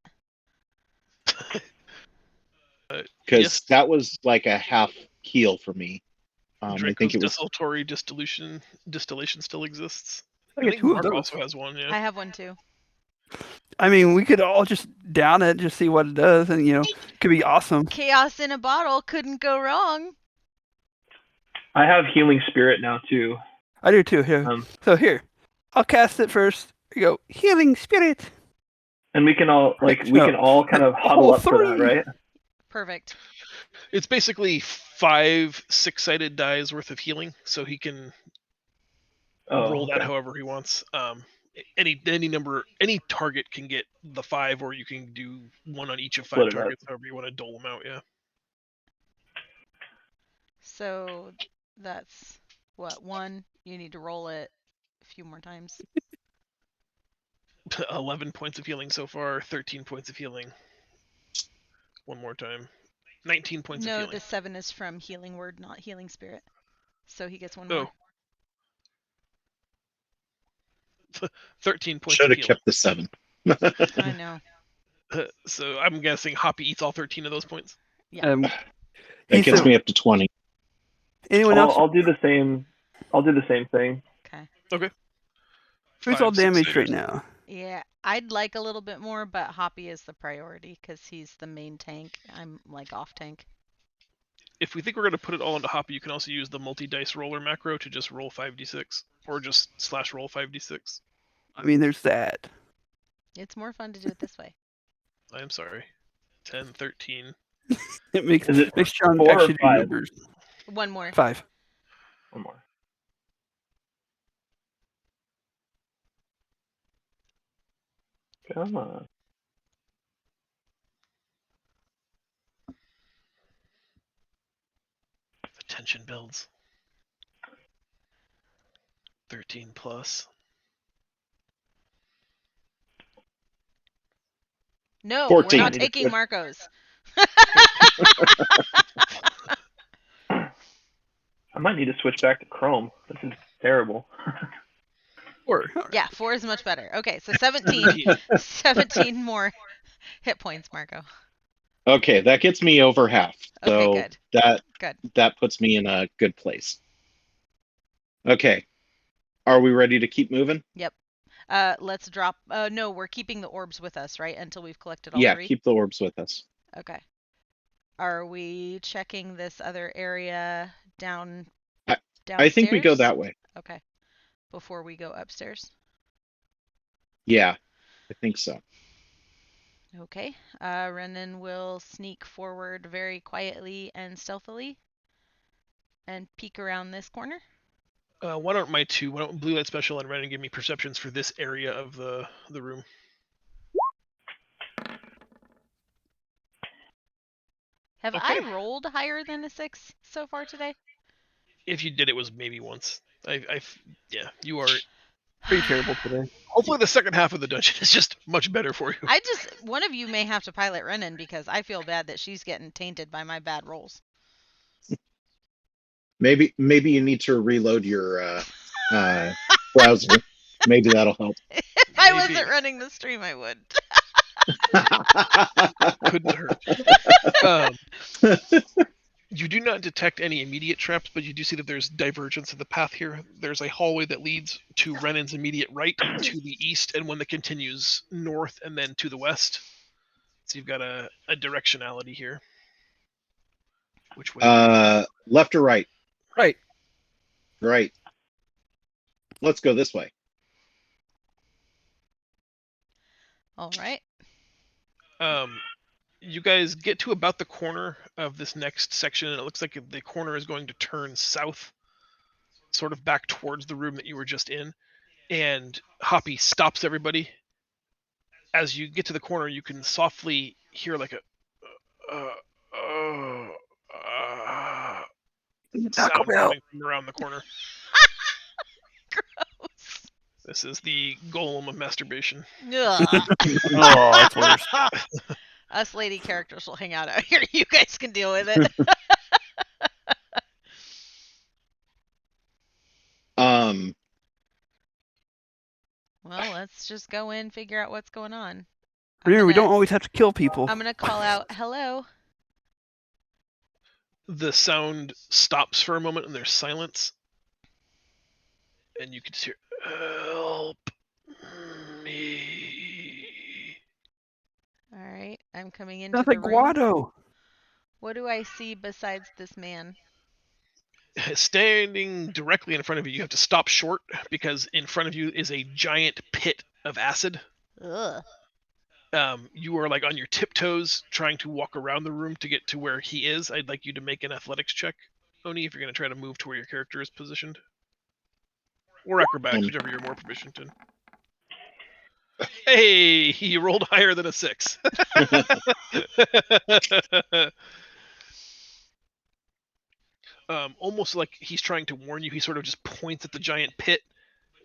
Because Yes. that was like a half heal for me. I Draco's think it was. desultory distillation still exists. I I got think 2 of Mark those. also has one. Yeah. I have one too. I mean, we could all just down it, just see what it does, and it could be awesome. Chaos in a bottle couldn't go wrong. I have healing spirit now too. I do too. Here. So here, I'll cast it first. Here you go. Healing spirit. And we can all kind of huddle whole up for that, 3. right? Perfect. It's basically 5 6-sided dice worth of healing, so he can roll that however he wants. Any target can get the 5, or you can do one on each of 5 targets, however you want to dole them out. Yeah. So that's what, 1? You need to roll it a few more times. 11 points of healing so far. 13 points of healing. One more time. 19 points of No, healing. the 7 is from healing word, not healing spirit. So he gets 1 Oh. more. 13 points Should of have healing. kept the 7. I know. So I'm guessing Hoppy eats all 13 of those points. Yeah. That He's gets the- me up to 20. Anyone else? I'll do the same. I'll do the same thing. Okay. Okay. Who's 5 all damaged success. right now? Yeah, I'd like a little bit more, but Hoppy is the priority because he's the main tank. I'm like off tank. If we think we're going to put it all into Hoppy, you can also use the multi-dice roller macro to just roll 5d6. Or just / roll 5d6. I mean, there's that. It's more fun to do it this way. I am sorry. 10, 13. It makes Is it Sean 4 or actually do 5? numbers. 1 more. 5. 1 more. Come on. The tension builds. 13 plus. No, 14. we're not taking Marco's. I might need to switch back to Chrome. This is terrible. 4. Yeah, 4 is much better. Okay, so 17. 17 more hit points, Marco. Okay, that gets me over half. So Okay, good. Good. that puts me in a good place. Okay. Are we ready to keep moving? Yep. Let's drop. No, we're keeping the orbs with us, right? Until we've collected all Yeah, 3. keep the orbs with us. Okay. Are we checking this other area downstairs? I think we go that way. Okay. Before we go upstairs. Yeah, I think so. Okay. Renan will sneak forward very quietly and stealthily and peek around this corner. Why don't Blue Light Special and Renan give me perceptions for this area of the room? Have Okay. I rolled higher than a 6 so far today? If you did, it was maybe once. Yeah, you are. Pretty terrible today. Hopefully, the second half of the dungeon is just much better for you. One of you may have to pilot Renan because I feel bad that she's getting tainted by my bad rolls. Maybe you need to reload your browser. Maybe that'll help. If I Maybe. wasn't running the stream, I would. Couldn't hurt. You do not detect any immediate traps, but you do see that there's divergence of the path here. There's a hallway that leads to Renan's immediate right, to the east, and one that continues north and then to the west. So you've got a directionality here. Which way? Left or right? Right. Right. Let's go this way. All right. You guys get to about the corner of this next section, and it looks like the corner is going to turn south, sort of back towards the room that you were just in. And Hoppy stops everybody. As you get to the corner, you can softly hear like a sound coming from around the corner. Gross. This is the golem of masturbation. Ugh. Oh, that's worse. Us lady characters will hang out here. You guys can deal with it. Well, let's just go in, figure out what's going on. Remember, we don't always have to kill people. I'm gonna call out, hello. The sound stops for a moment, and there's silence. And you can just hear, "Help me." All right, I'm coming into Sounds the like room. Guado. What do I see besides this man? Standing directly in front of you, you have to stop short because in front of you is a giant pit of acid. Ugh. You are like on your tiptoes trying to walk around the room to get to where he is. I'd like you to make an athletics check, Oni, if you're going to try to move to where your character is positioned. Or acrobatics, whichever you're more proficient in. Hey, he rolled higher than a 6. Almost like he's trying to warn you. He sort of just points at the giant pit,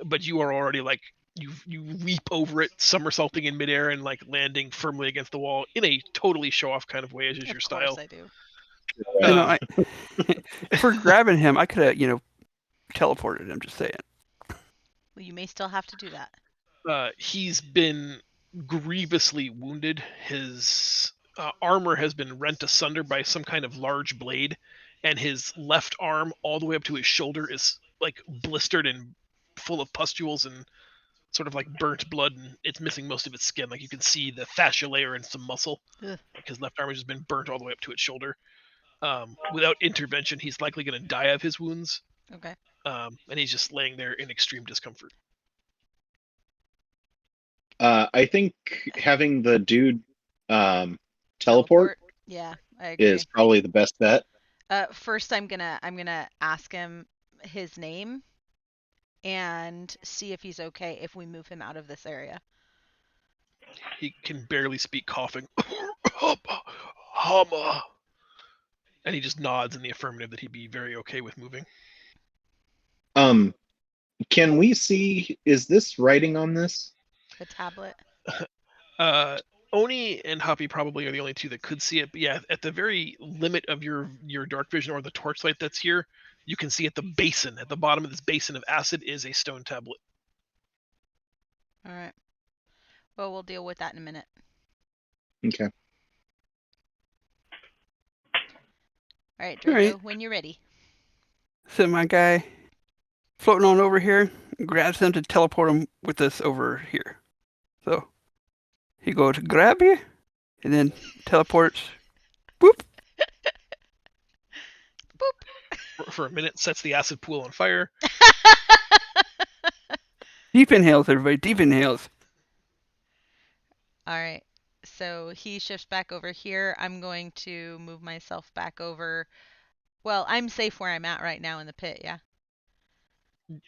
but you are already like you leap over it, somersaulting in midair and like landing firmly against the wall in a totally show-off kind of way, as is your style. Of course I do. You know, if we're grabbing him, I could have, teleported him. Just saying. Well, you may still have to do that. He's been grievously wounded. His armor has been rent asunder by some kind of large blade, and his left arm, all the way up to his shoulder, is like blistered and full of pustules and sort of like burnt blood, and it's missing most of its skin. Like you can see the fascia layer and some muscle. Ugh. Like his left arm has just been burnt all the way up to its shoulder. Without intervention, he's likely going to die of his wounds. Okay. And he's just laying there in extreme discomfort. I think having the dude teleport Yeah, I agree. is probably the best bet. First, I'm gonna ask him his name and see if he's okay if we move him out of this area. He can barely speak, coughing. Hama. And he just nods in the affirmative that he'd be very okay with moving. Can we see, is this writing on this? The tablet. Oni and Hoppy probably are the only two that could see it, but yeah, at the very limit of your dark vision or the torchlight that's here, you can see at the basin, at the bottom of this basin of acid, is a stone tablet. All right. Well, we'll deal with that in a minute. Okay. All right, Draco, Alright. when you're ready. So my guy floating on over here grabs him to teleport him with us over here. So he go to grab you and then teleports. Boop. Boop. For a minute, sets the acid pool on fire. Deep inhales, everybody. Deep inhales. All right. So he shifts back over here. I'm going to move myself back over. Well, I'm safe where I'm at right now in the pit, yeah?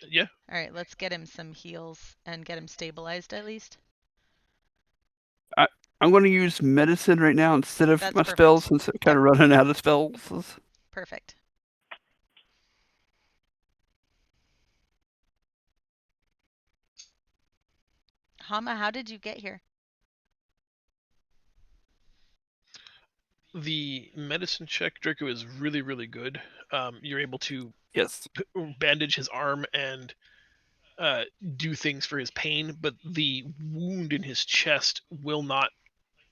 Yeah. All right, let's get him some heals and get him stabilized at least. I'm going to use medicine right now instead of That's my perfect. spells since I'm kind of running out of spells. Perfect. Hama, how did you get here? The medicine check, Draco, is really, really good. You're able to Yes. bandage his arm and do things for his pain, but the wound in his chest will not,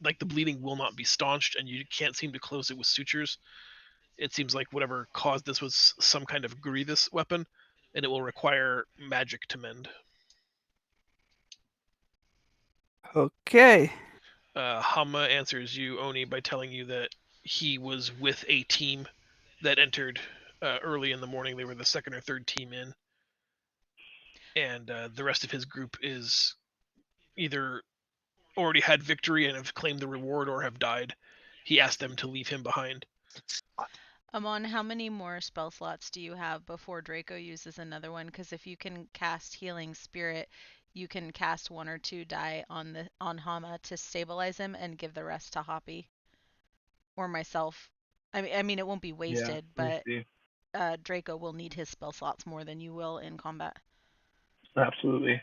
like the bleeding will not be staunched, and you can't seem to close it with sutures. It seems like whatever caused this was some kind of grievous weapon, and it will require magic to mend. Okay. Hama answers you, Oni, by telling you that he was with a team that entered early in the morning. They were the second or third team in. And the rest of his group is either already had victory and have claimed the reward or have died. He asked them to leave him behind. Amon, how many more spell slots do you have before Draco uses another one? Because if you can cast Healing Spirit, you can cast 1 or 2 die on Hama to stabilize him and give the rest to Hoppy or myself. I mean it won't be wasted, but Draco will need his spell slots more than you will in combat. Absolutely.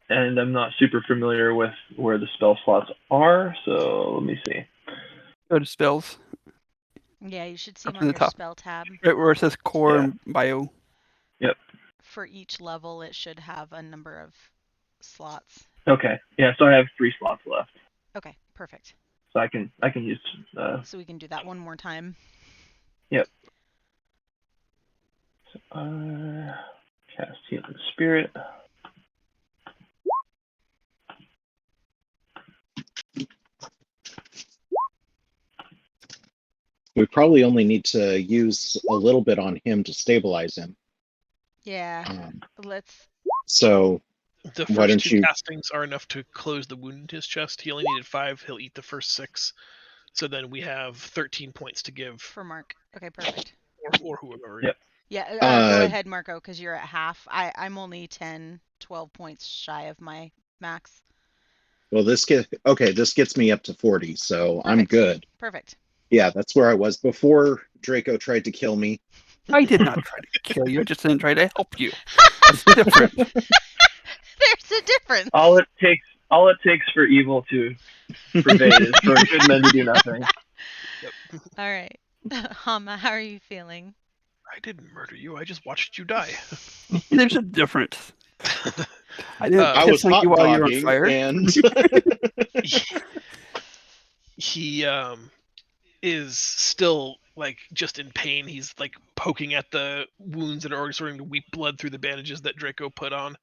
And I'm not super familiar with where the spell slots are, so let me see. Go to spells. Yeah, you should see Up them in on the your top. spell tab. Right where it says core Yeah. and bio. Yep. For each level, it should have a number of slots. Okay. Yeah, so I have 3 slots left. Okay, perfect. So I can use So we can do that one more time. Yep. So, cast Healing Spirit. We probably only need to use a little bit on him to stabilize him. Yeah. Let's. So The why first don't 2 you? castings are enough to close the wound in his chest. He only needed 5. He'll eat the first 6. So then we have 13 points to give. For Mark. Okay, perfect. Or whoever. Yep. Yeah, go ahead, Marco, because you're at half. I'm only 10, 12 points shy of my max. Well, this gets me up to 40, so I'm Perfect. good. Perfect. Yeah, that's where I was before Draco tried to kill me. I did not try to kill you. I just didn't try to help you. That's different. There's a difference. All it takes for evil to pervade is for good men to do nothing. Yep. All right. Hama, how are you feeling? I didn't murder you. I just watched you die. There's a difference. I didn't I piss was on hot you while you were on dogging, fire. and he is still like just in pain. He's like poking at the wounds that are already starting to weep blood through the bandages that Draco put on.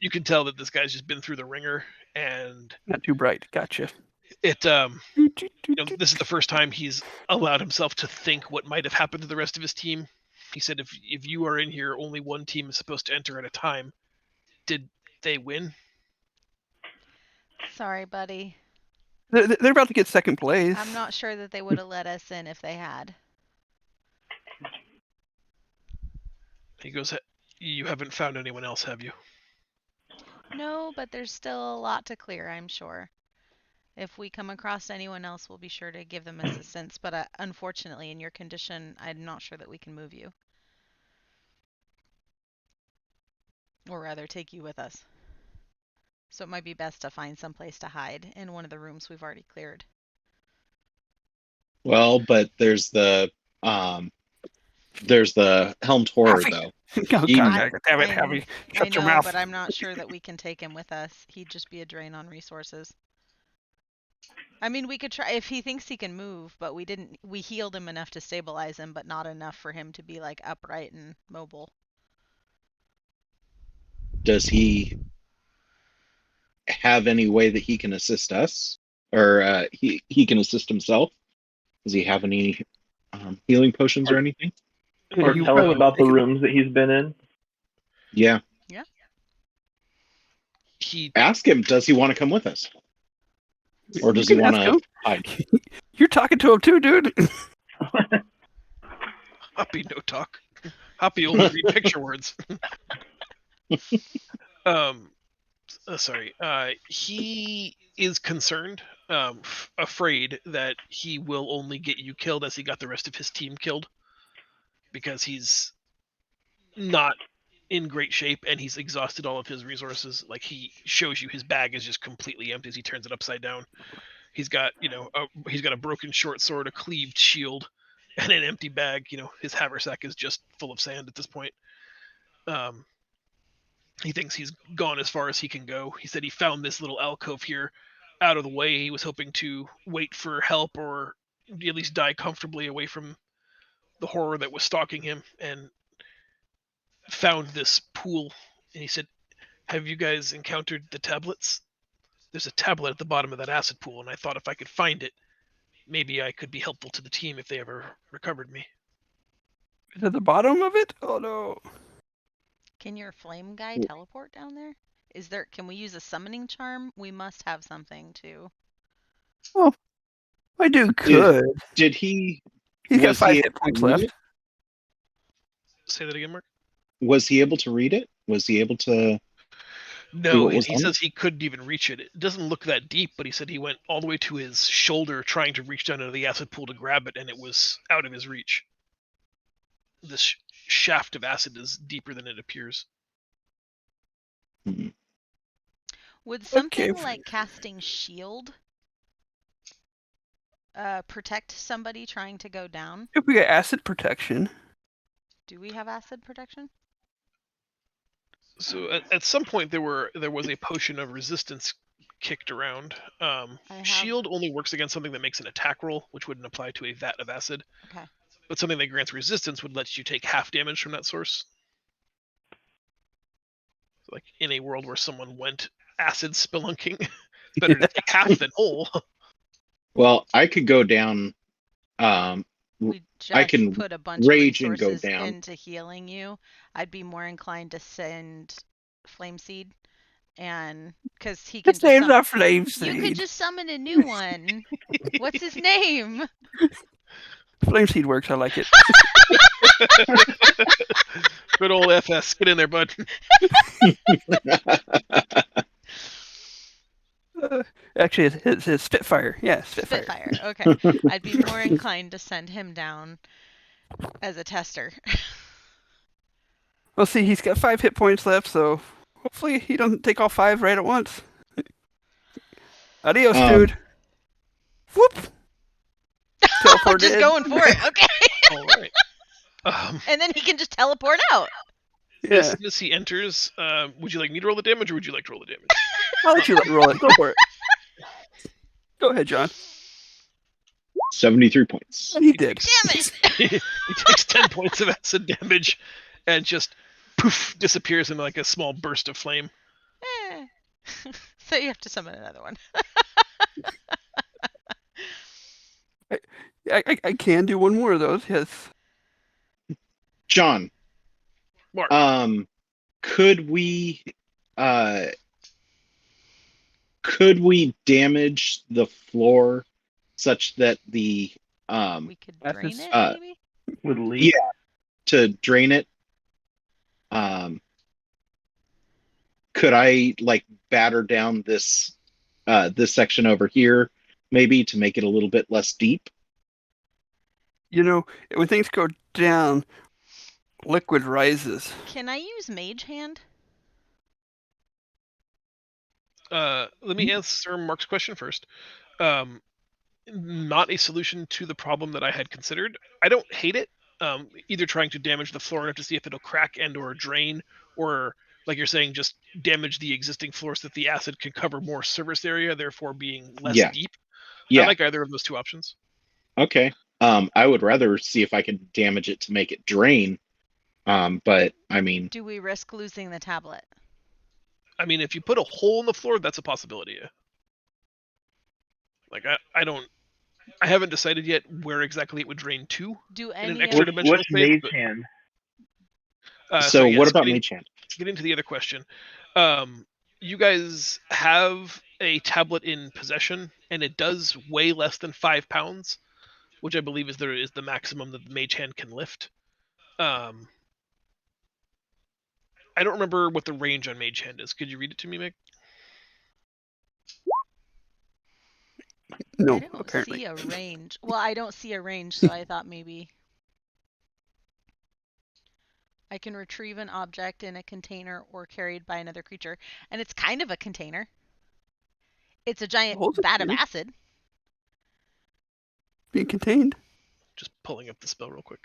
You can tell that this guy's just been through the ringer, and Not too bright. Gotcha. it this is the first time he's allowed himself to think what might have happened to the rest of his team. He said, if you are in here, only one team is supposed to enter at a time. Did they win? Sorry, buddy. They're about to get second place. I'm not sure that they would have let us in if they had. He goes, you haven't found anyone else, have you? No, but there's still a lot to clear, I'm sure. If we come across anyone else, we'll be sure to give them assistance. But unfortunately, in your condition, I'm not sure that we can move you. Or rather, take you with us. So it might be best to find someplace to hide in one of the rooms we've already cleared. well, but there's the helmed horror Happy. though. Oh, God, damn it, Happy. I Shut your know, mouth. but I'm not sure that we can take him with us. He'd just be a drain on resources. I mean, we could try if he thinks he can move, but we healed him enough to stabilize him, but not enough for him to be like upright and mobile. Does he have any way that he can assist us, or he can assist himself? Does he have any healing potions or anything? Or You tell us will about the take it. rooms that he's been in. Yeah. Yeah. He Ask him. Does he want to come with us, or does You he can want ask to him. hide? You're talking to him too, dude. Hoppy no talk. Hoppy only read picture words. Sorry. He is concerned, afraid that he will only get you killed as he got the rest of his team killed, because he's not in great shape and he's exhausted all of his resources. Like, he shows you his bag is just completely empty as he turns it upside down. He's got, he's got a broken short sword, a cleaved shield, and an empty bag. His haversack is just full of sand at this point. He thinks he's gone as far as he can go. He said he found this little alcove here out of the way. He was hoping to wait for help or at least die comfortably away from the horror that was stalking him, and found this pool. And he said, have you guys encountered the tablets? There's a tablet at the bottom of that acid pool, and I thought if I could find it, maybe I could be helpful to the team if they ever recovered me. Is at the bottom of it? Oh no. Can your flame guy teleport down there? Can we use a summoning charm? We must have something to. Oh, my dude could. Did he? He's got was 5 he hit points able to read left. Say that again, Mark? Was he able to read it? Was he able to? No, what was he on it? says he couldn't even reach it. It doesn't look that deep, but he said he went all the way to his shoulder trying to reach down into the acid pool to grab it, and it was out of his reach. This shaft of acid is deeper than it appears. Would something Okay. like casting shield protect somebody trying to go down? If we got acid protection. Do we have acid protection? So at some point there was a potion of resistance kicked around. Shield only works against something that makes an attack roll, which wouldn't apply to a vat of acid. Okay. But something that grants resistance would let you take half damage from that source. So, like, in a world where someone went acid spelunking, it's better to take half than whole. Well, I could go down. We just I can put a bunch rage of and go resources down. into healing you. I'd be more inclined to send Flame Seed, and because he can His just name's not Flame you could Seed. just summon a new one. What's his name? Flame Seed works. I like it. Good old FS. Get in there, bud. Actually, it's Spitfire. Yeah, Spitfire. Spitfire. Okay. I'd be more inclined to send him down as a tester. Well, see, he's got 5 hit points left, so hopefully he doesn't take all 5 right at once. Adios, dude. Whoop. Teleport Just in. going for it. Okay. All right. And then he can just teleport out. Yeah. As soon as he enters, would you like me to roll the damage, or would you like to roll the damage? I'll let you roll it. Go for it. Go ahead, John. 73 points. And he did. Damn it. He takes 10 points of acid damage and just poof disappears in like a small burst of flame. Eh. So you have to summon another one. I can do one more of those. Yes. John, Mark, could we damage the floor such that the We could That's drain just- it, maybe? Would leak. to drain it, could I like batter down this section over here maybe to make it a little bit less deep? You know, when things go down, liquid rises. Can I use Mage Hand? let me answer Mark's question first. Not a solution to the problem that I had considered. I don't hate it. Either trying to damage the floor enough to see if it'll crack and or drain, or like you're saying, just damage the existing floor so that the acid can cover more surface area, therefore being less Yeah. deep. Yeah. I like either of those two options. Okay. I would rather see if I can damage it to make it drain. But I mean, Do we risk losing the tablet? I mean, if you put a hole in the floor, that's a possibility. Yeah. Like I haven't decided yet where exactly it would drain to. Do an any extra of dimensional What's space, Mage but- Hand? so yes, what about getting, Mage Hand? getting to the other question. You guys have a tablet in possession, and it does weigh less than 5 pounds, which I believe is the maximum that the Mage Hand can lift. I don't remember what the range on Mage Hand is. Could you read it to me, Meg? No, I don't apparently. see a range. Well, I don't see a range, so I thought maybe I can retrieve an object in a container or carried by another creature. And it's kind of a container. It's a giant Holds a vat of few. acid. Being contained. Just pulling up the spell real quick.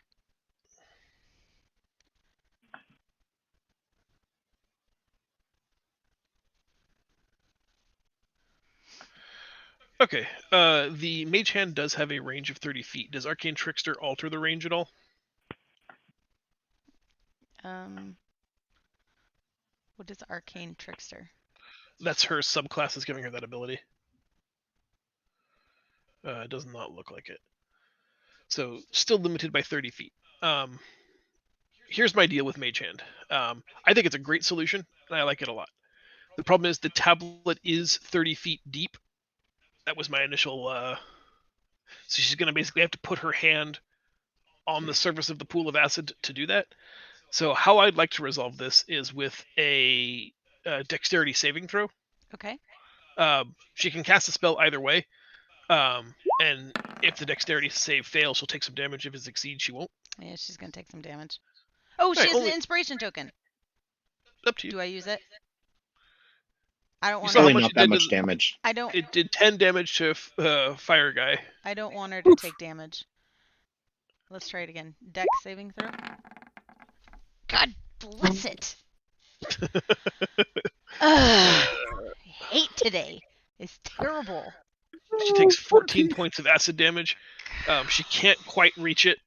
Okay, the Mage Hand does have a range of 30 feet. Does Arcane Trickster alter the range at all? What is Arcane Trickster? That's her subclass is giving her that ability. It does not look like it. So still limited by 30 feet. Here's my deal with Mage Hand. I think it's a great solution, and I like it a lot. The problem is the tablet is 30 feet deep. That was my initial. So she's going to basically have to put her hand on the surface of the pool of acid to do that. So how I'd like to resolve this is with a dexterity saving throw. Okay. She can cast a spell either way. And if the dexterity save fails, she'll take some damage. If it succeeds, she won't. Yeah, she's going to take some damage. Oh, she Right, has only- an inspiration token. Up to you. Do I use it? I don't You want saw how Really much not it that did much to damage. I don't It did 10 damage to Fire Guy. I don't want her to take damage. Let's try it again. Dex saving throw. God bless it. Ugh, I hate today. It's terrible. She takes 14 points of acid damage. She can't quite reach it,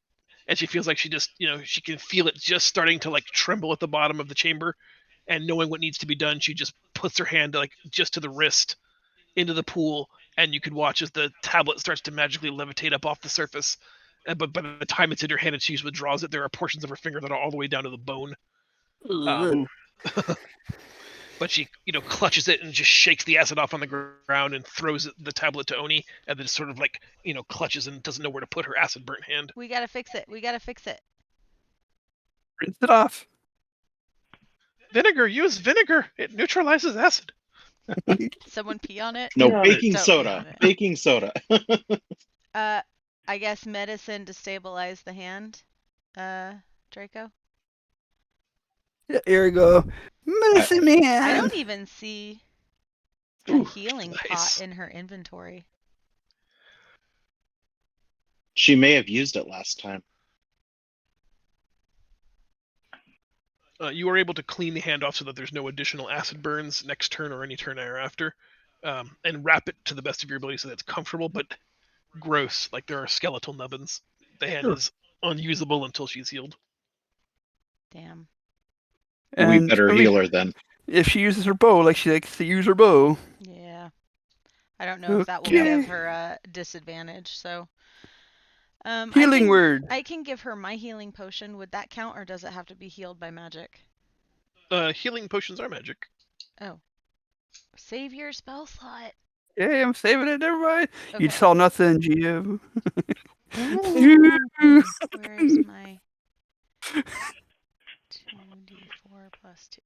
and she feels like she just, she can feel it just starting to like tremble at the bottom of the chamber. And knowing what needs to be done, she just puts her hand like just to the wrist into the pool, and you can watch as the tablet starts to magically levitate up off the surface. But by the time it's in her hand and she withdraws it, there are portions of her finger that are all the way down to the bone. But she, clutches it and just shakes the acid off on the ground and throws the tablet to Oni, and then sort of like, clutches and doesn't know where to put her acid burnt hand. We gotta fix it. We gotta fix it. Rinse it off. Vinegar, use vinegar. It neutralizes acid. Someone pee on it. No, Yeah, baking don't soda. have it. Baking soda. I guess medicine to stabilize the hand. Draco. Yeah, here we go. Medicine man. I don't even see a Ooh, healing nice. pot in her inventory. She may have used it last time. You are able to clean the hand off so that there's no additional acid burns next turn or any turn thereafter, and wrap it to the best of your ability so that it's comfortable but gross. Like there are skeletal nubbins. The hand Sure. is unusable until she's healed. Damn. We And better heal her then. if she uses her bow like she likes to use her bow. Yeah. I don't know if that will Okay. give her a disadvantage, so. Healing word. I can give her my healing potion. Would that count, or does it have to be healed by magic? Healing potions are magic. Oh. Save your spell slot. Yeah, I'm saving it. Never mind. You Okay. saw nothing, GM. Where's my 2d4 plus 2?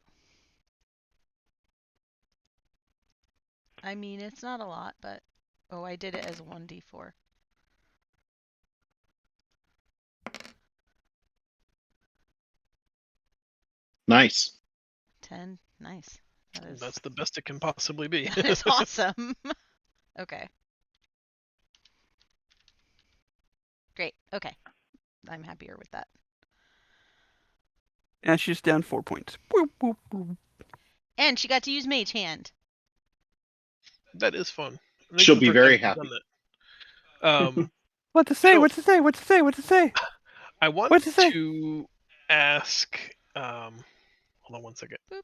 I mean, it's not a lot, but... Oh, I did it as 1d4. Nice. 10. Nice. That's the best it can possibly be. That is awesome. Okay. Great. Okay. I'm happier with that. And she's down 4 points. Boop, boop, boop. And she got to use Mage Hand. That is fun. She'll be very happy. What to say? So- What to say? What to say? What to say? I want What'd you say? to ask. Hold on one second. Boop.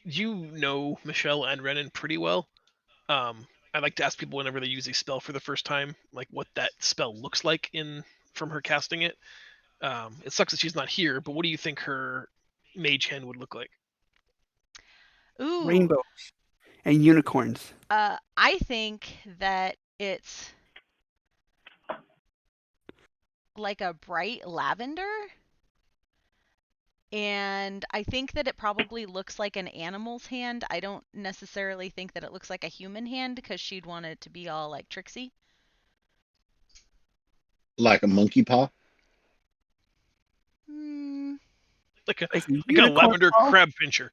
You know Michelle and Renan pretty well. I like to ask people whenever they use a spell for the first time, like what that spell looks like from her casting it. It sucks that she's not here, but what do you think her mage hand would look like? Ooh. Rainbows and unicorns. I think that it's like a bright lavender. And I think that it probably looks like an animal's hand. I don't necessarily think that it looks like a human hand because she'd want it to be all like tricksy. Like a monkey paw. Hmm. Like a unicorn lavender paw? crab pincher.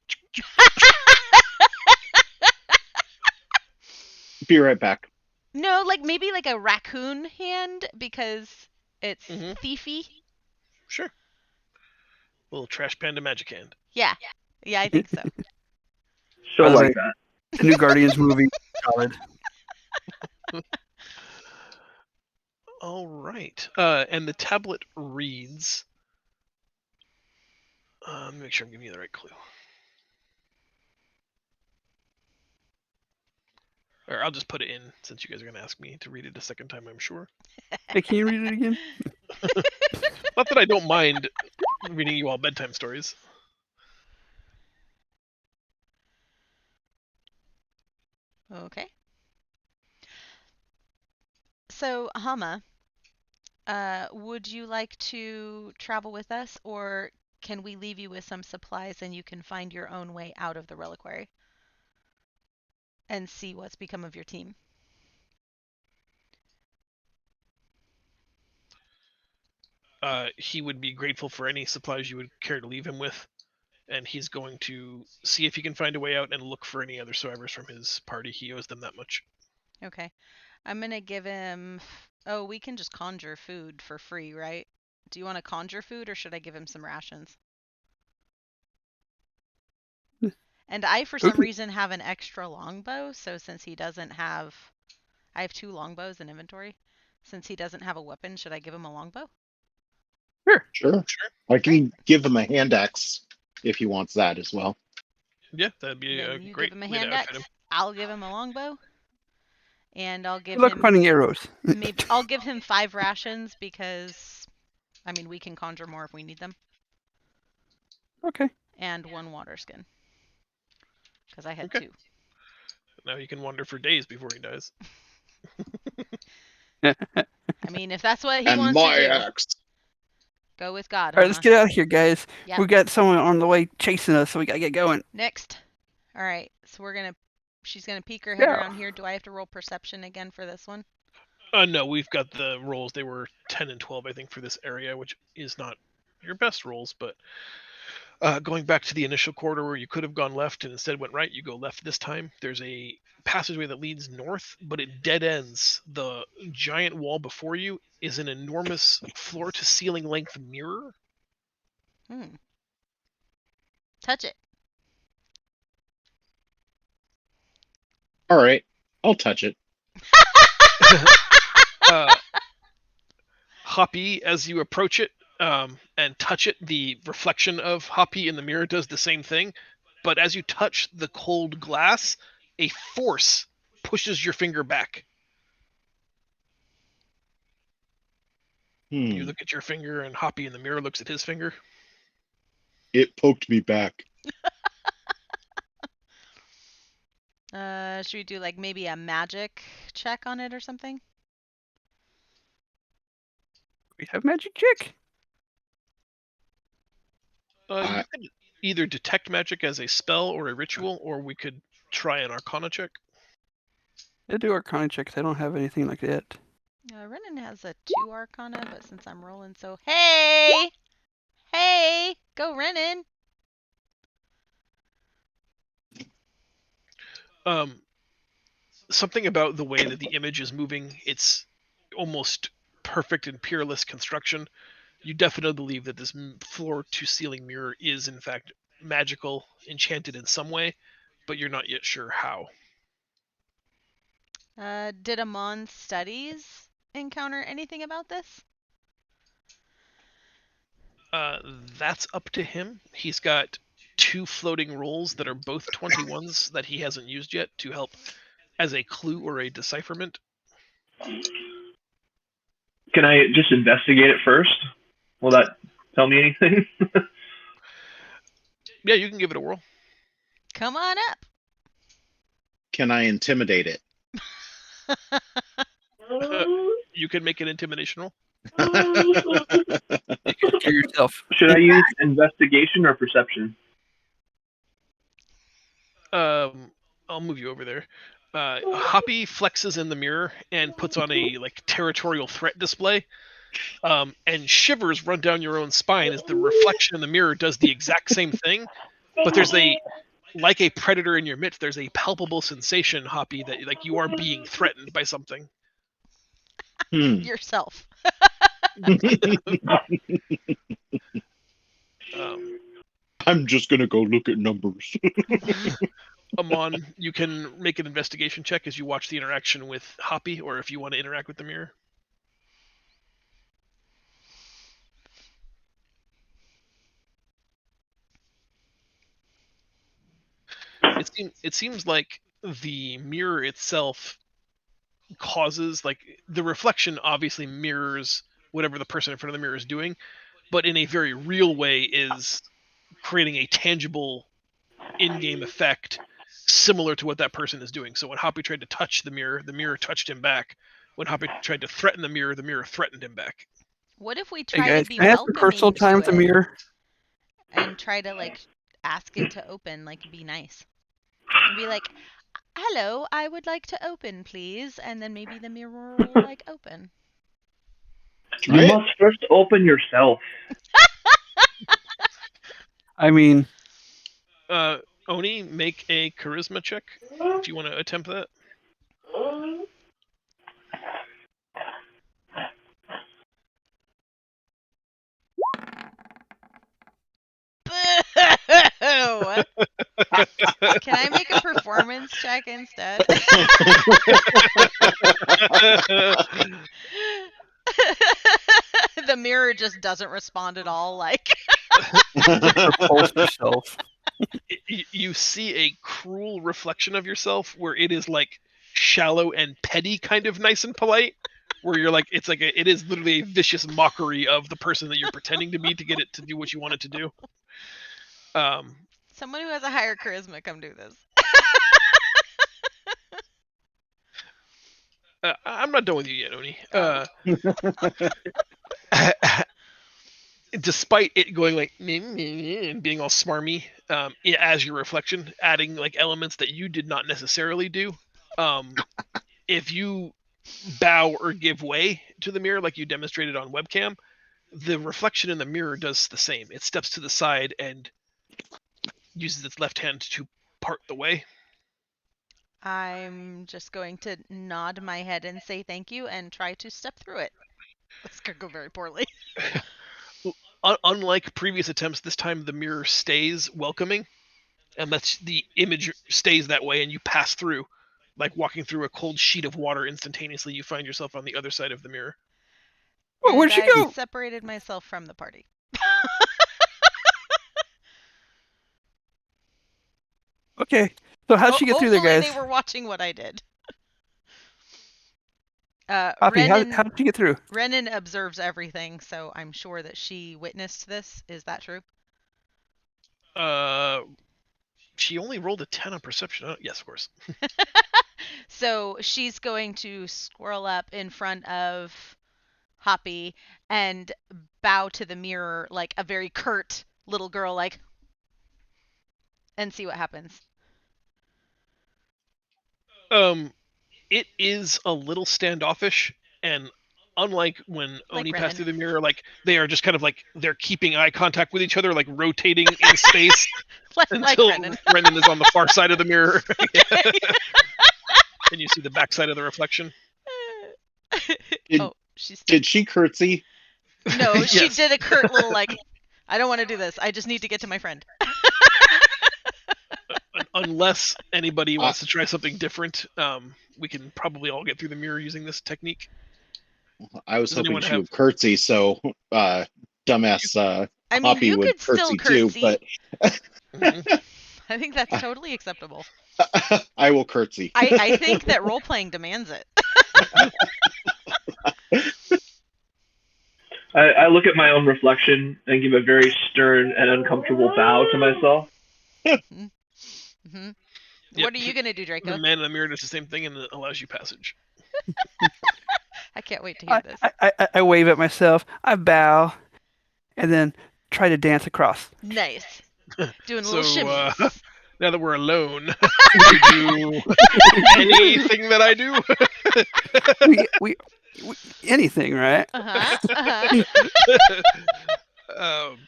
Be right back. No, like maybe like a raccoon hand because it's thiefy. Sure. Little trash panda magic hand. Yeah. Yeah, I think so. So By the like way, that. The new Guardians movie. Solid. All right. And the tablet reads. Let me make sure I'm giving you the right clue. Or I'll just put it in since you guys are going to ask me to read it a second time, I'm sure. Hey, can you read it again? Not that I don't mind reading you all bedtime stories. Okay. So, Hama, would you like to travel with us, or can we leave you with some supplies and you can find your own way out of the reliquary and see what's become of your team? He would be grateful for any supplies you would care to leave him with, and he's going to see if he can find a way out and look for any other survivors from his party. He owes them that much. Okay. I'm going to give him... Oh, we can just conjure food for free, right? Do you want to conjure food, or should I give him some rations? And I, for some reason, have an extra longbow, so since he doesn't have... I have 2 longbows in inventory. Since he doesn't have a weapon, should I give him a longbow? Sure. I can give him a hand axe if he wants that as well. Yeah, that'd be Then a you great give him a way to hand outfit axe. him. I'll give him a longbow. And I'll give Good luck him... finding arrows. Maybe I'll give him 5 rations because... I mean, we can conjure more if we need them. Okay. And 1 water skin. Because I had 2. Now he can wander for days before he dies. I mean, if that's what he And wants to my do, axe. go with God. All right, let's get out of here, guys. Yep. We got someone on the way chasing us, so we gotta get going. Next. All right. So she's gonna peek her head Yeah. around here. Do I have to roll perception again for this one? No, we've got the rolls. They were 10 and 12, I think, for this area, which is not your best rolls, but Going back to the initial corridor where you could have gone left and instead went right, you go left this time. There's a passageway that leads north, but it dead ends. The giant wall before you is an enormous floor to ceiling length mirror. Touch it. All right, I'll touch it. Hoppy, as you approach it and touch it, the reflection of Hoppy in the mirror does the same thing. But as you touch the cold glass, a force pushes your finger back. You look at your finger, and Hoppy in the mirror looks at his finger. It poked me back. Should we do like maybe a magic check on it or something? We have magic check. You could either detect magic as a spell or a ritual, or we could try an Arcana check. I'll do Arcana checks. I don't have anything like that. Renan has a 2 Arcana, but since I'm rolling so... Hey! Hey! Go Renan! Something about the way that the image is moving, it's almost perfect and peerless construction. You definitely believe that this floor to ceiling mirror is in fact magical, enchanted in some way, but you're not yet sure how. Did Amon's studies encounter anything about this? That's up to him. He's got 2 floating rolls that are both 21s that he hasn't used yet to help as a clue or a decipherment. Can I just investigate it first? Will that tell me anything? Yeah, you can give it a whirl. Come on up! Can I intimidate it? You can make an intimidation roll. You can scare yourself. Should I use investigation or perception? I'll move you over there. Hoppy flexes in the mirror and puts on a like territorial threat display. And shivers run down your own spine as the reflection in the mirror does the exact same thing. But there's like a predator in your midst, there's a palpable sensation, Hoppy, that like you are being threatened by something. Yourself. I'm just gonna go look at numbers. Amon, you can make an investigation check as you watch the interaction with Hoppy, or if you want to interact with the mirror. It seems like the mirror itself causes, like, the reflection obviously mirrors whatever the person in front of the mirror is doing, but in a very real way is creating a tangible in-game effect similar to what that person is doing. So when Hoppy tried to touch the mirror touched him back. When Hoppy tried to threaten the mirror threatened him back. What if we Hey try guys, to be can I have some personal welcoming time to with the it mirror? and try to like ask it to open, like be nice, and be like, "Hello, I would like to open, please," and then maybe the mirror will like open. You must first open yourself. I mean, Oni, make a charisma check if you want to attempt that. Boo! Can I make a performance check instead? The mirror just doesn't respond at all. Like, repulse yourself. You see a cruel reflection of yourself where it is like shallow and petty, kind of nice and polite. Where you're like, it is literally a vicious mockery of the person that you're pretending to be to get it to do what you want it to do. Someone who has a higher charisma, come do this. I'm not done with you yet, Oni. Despite it going like and being all smarmy as your reflection, adding like elements that you did not necessarily do, if you bow or give way to the mirror like you demonstrated on webcam, the reflection in the mirror does the same. It steps to the side and uses its left hand to part the way. I'm just going to nod my head and say thank you and try to step through it. This could go very poorly. Unlike previous attempts, this time the mirror stays welcoming, and that's the image stays that way, and you pass through, like walking through a cold sheet of water. Instantaneously, you find yourself on the other side of the mirror. Oh, where'd she I've go? separated myself from the party. Okay. So how'd she get through there, Hopefully guys? they were watching what I did. Hoppy, how Renan, did she get through? Renan observes everything, so I'm sure that she witnessed this. Is that true? She only rolled a 10 on perception. Yes, of course. So she's going to squirrel up in front of Hoppy and bow to the mirror like a very curt little girl, like, and see what happens. It is a little standoffish, and unlike when Like Oni Renan. passed through the mirror, like they are just kind of like they're keeping eye contact with each other, like rotating in space like until Renan. Renan is on the far side of the mirror. Okay. And you see the backside of the reflection. Oh, she's Did she curtsy? No, she Yes. did a curt little like, I don't want to do this. I just need to get to my friend. Unless anybody wants to try something different, we can probably all get through the mirror using this technique. I was Does hoping anyone she have- would curtsy, so dumbass I mean, Hoppy you would could still curtsy too, curtsy. Mhm. I think that's totally acceptable. but I will curtsy. I think that role playing demands it. I look at my own reflection and give a very stern and uncomfortable bow to myself. Mm-hmm. Yep. What are you gonna do, Draco? The man in the mirror does the same thing, and it allows you passage. I can't wait to hear this. I wave at myself. I bow, and then try to dance across. Nice. Doing So, little shimmies. now that we're alone, you do anything that I do. we anything, right? Uh-huh.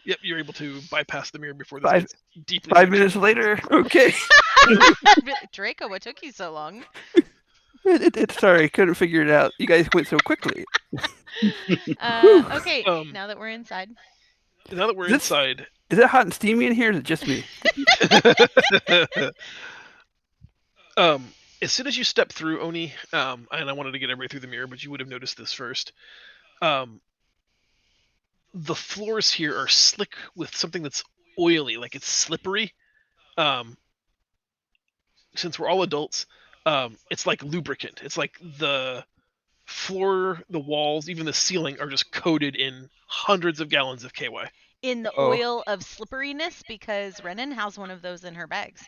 Yep, you're able to bypass the mirror before this Five- gets deeply. 5 sexual. minutes later, okay. Draco, what took you so long? Sorry, couldn't figure it out. You guys went so quickly. Okay, Um, now that we're inside. Now that we're This- inside, Is it hot and steamy in here? Or is it just me? as soon as you step through Oni, and I wanted to get everybody through the mirror, but you would have noticed this first. The floors here are slick with something that's oily, like it's slippery. Since we're all adults, it's like lubricant. It's like the floor, the walls, even the ceiling are just coated in hundreds of gallons of KY. In the Oh. oil of slipperiness, because Renan has one of those in her bags.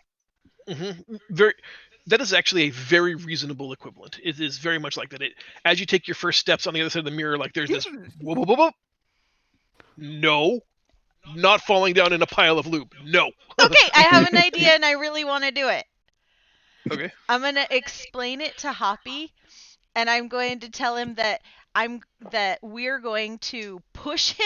That is actually a very reasonable equivalent. It is very much like that. As you take your first steps on the other side of the mirror, like there's this whoop, whoop, whoop, whoop. No, not falling down in a pile of lube. No. Okay, I have an idea and I really want to do it. Okay. I'm going to explain it to Hoppy, and I'm going to tell him that we're going to push him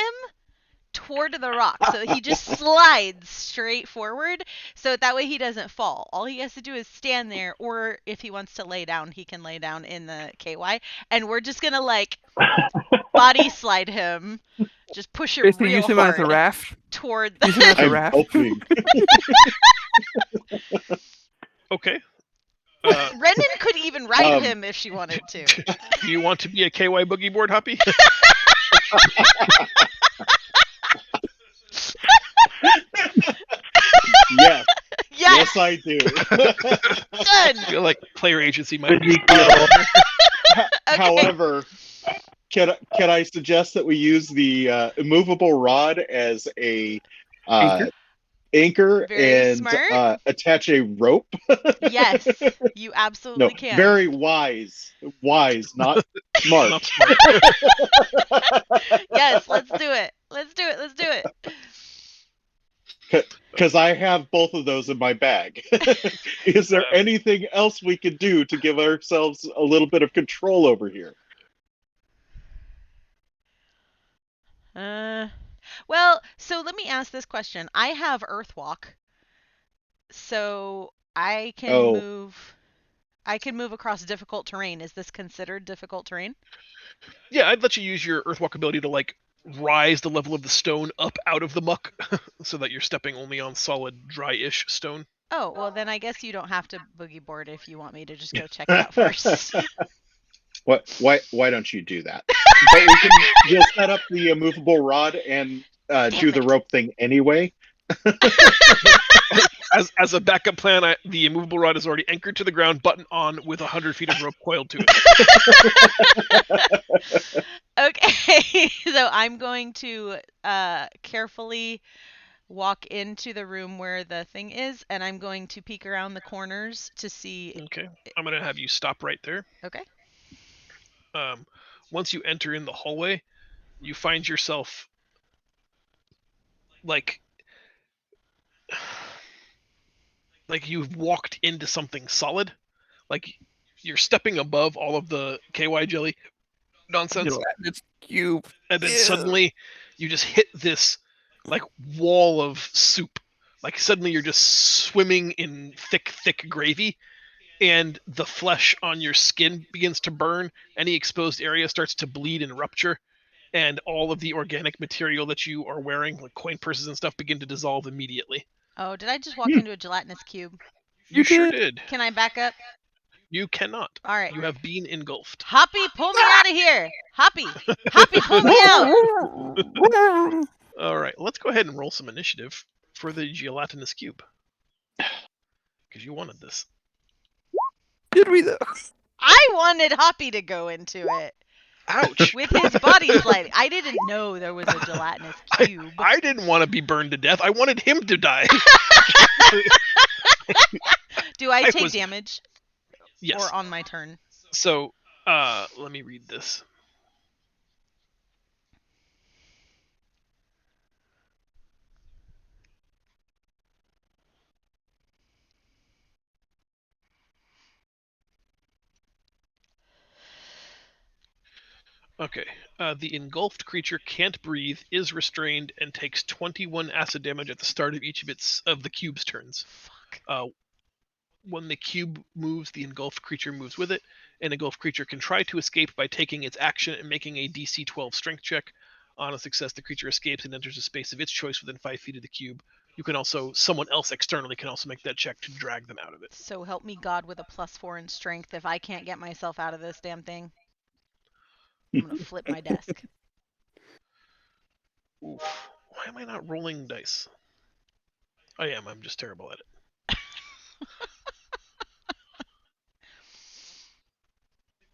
toward the rock so that he just slides straight forward, so that way he doesn't fall. All he has to do is stand there, or if he wants to lay down, he can lay down in the KY, and we're just gonna like body slide him, just push him Basically, real use him hard as a raft. toward Use him as a I'm raft. hoping. Okay. Renan could even ride Um, him if she wanted to. Do you want to be a KY boogie board, Hoppy? Yes, Yes, yes, I do. I done. feel like player agency might be. Ezekiel. However, can I suggest that we use the immovable rod as a anchor Very and smart. attach a rope? Yes, you absolutely No, can. very wise, not smart. Not smart. Yes, let's do it. Let's do it. Let's do it. Because I have both of those in my bag. Is there anything else we could do to give ourselves a little bit of control over here? Well, so let me ask this question. I have Earthwalk. So I can Oh. move. I can move across difficult terrain. Is this considered difficult terrain? Yeah, I'd let you use your Earthwalk ability to like rise the level of the stone up out of the muck, so that you're stepping only on solid, dry-ish stone. Oh, well then I guess you don't have to boogie board if you want me to just go check it out first. What? Why don't you do that? But you'll set up the movable rod and do the it. rope thing anyway. As a backup plan, the immovable rod is already anchored to the ground, button on, with 100 feet of rope coiled to it. Okay, so I'm going to carefully walk into the room where the thing is, and I'm going to peek around the corners to see. Okay, I'm gonna have you stop right there. Okay. Once you enter in the hallway, you find yourself like you've walked into something solid. Like you're stepping above all of the KY jelly nonsense, It's cube. and then Ew. suddenly you just hit this like wall of soup. Like suddenly you're just swimming in thick gravy, and the flesh on your skin begins to burn. Any exposed area starts to bleed and rupture, and all of the organic material that you are wearing, like coin purses and stuff, begin to dissolve immediately. Oh, did I just walk into a gelatinous cube? You sure did. Can I back up? You cannot. All right. You have been engulfed. Hoppy, pull me out of here. Hoppy, pull me out. All right, let's go ahead and roll some initiative for the gelatinous cube, because you wanted this. Did we though? I wanted Hoppy to go into it. Ouch! With his body sliding. I didn't know there was a gelatinous cube. I didn't want to be burned to death. I wanted him to die. Do I take damage? Yes. Or on my turn? So, let me read this. Okay. The engulfed creature can't breathe, is restrained, and takes 21 acid damage at the start of each of the cube's turns. Fuck. When the cube moves, the engulfed creature moves with it. An engulfed creature can try to escape by taking its action and making a DC 12 strength check. On a success, the creature escapes and enters a space of its choice within 5 feet of the cube. You can also, someone else externally can also make that check to drag them out of it. So help me God with a +4 in strength if I can't get myself out of this damn thing. I'm gonna flip my desk. Oof. Why am I not rolling dice? I am. I'm just terrible at it.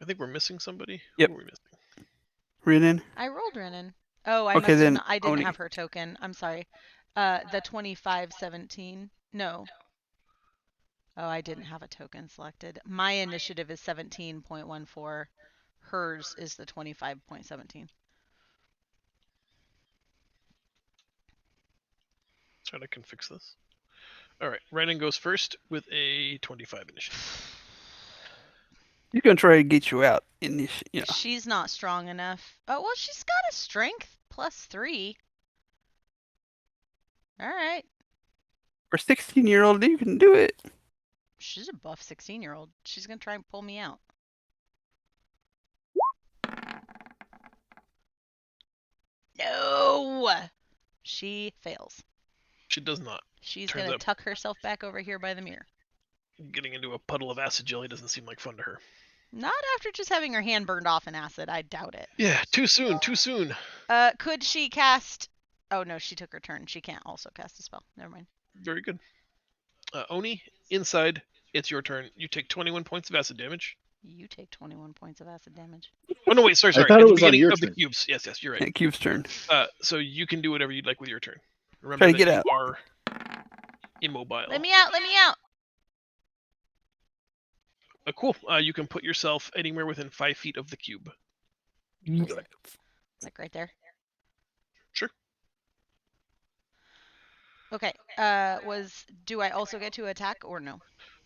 I think we're missing somebody. Yep. Who are we missing? Renan. I rolled Renan. Oh, I okay, then I didn't Oni. have her token. I'm sorry. The 2517. No. Oh, I didn't have a token selected. My initiative is 17.14. Hers is the 25.17. So I can fix this. All right, Renan goes first with a 25 initiative. He's gonna try to get you out in this. You know. She's not strong enough. Oh well, she's got a strength +3. All right. For a 16-year-old, you can do it. She's a buff 16-year-old. She's gonna try and pull me out. No! She fails. She does not. She's Turns gonna out tuck herself back over here by the mirror. getting into a puddle of acid jelly doesn't seem like fun to her. Not after just having her hand burned off in acid. I doubt it. Yeah, too soon. Too soon. Could she cast? Oh no, she took her turn. She can't also cast a spell. Never mind. Very good. Oni, inside. It's your turn. You take 21 points of acid damage. You take 21 points of acid damage. Oh no, wait, sorry. I thought At it the was on beginning your of the turn. cubes. Yes, you're Yeah, right. cube's turn. So you can do whatever you'd like with your turn. Remember Try to that get you out. are immobile. Let me out! Let me out! Cool. You can put yourself anywhere within 5 feet of the cube. Like right there. Sure. Okay. Do I also get to attack or no?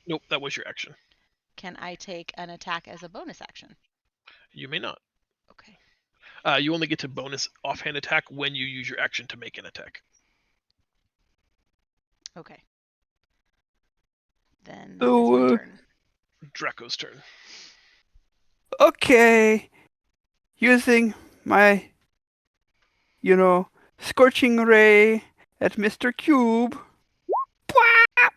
Nope, that was your action. Can I take an attack as a bonus action? You may not. Okay. You only get to bonus offhand attack when you use your action to make an attack. Okay. Then So, it is my turn. Draco's turn. Okay. Using my, scorching ray at Mr. Cube. Bwah!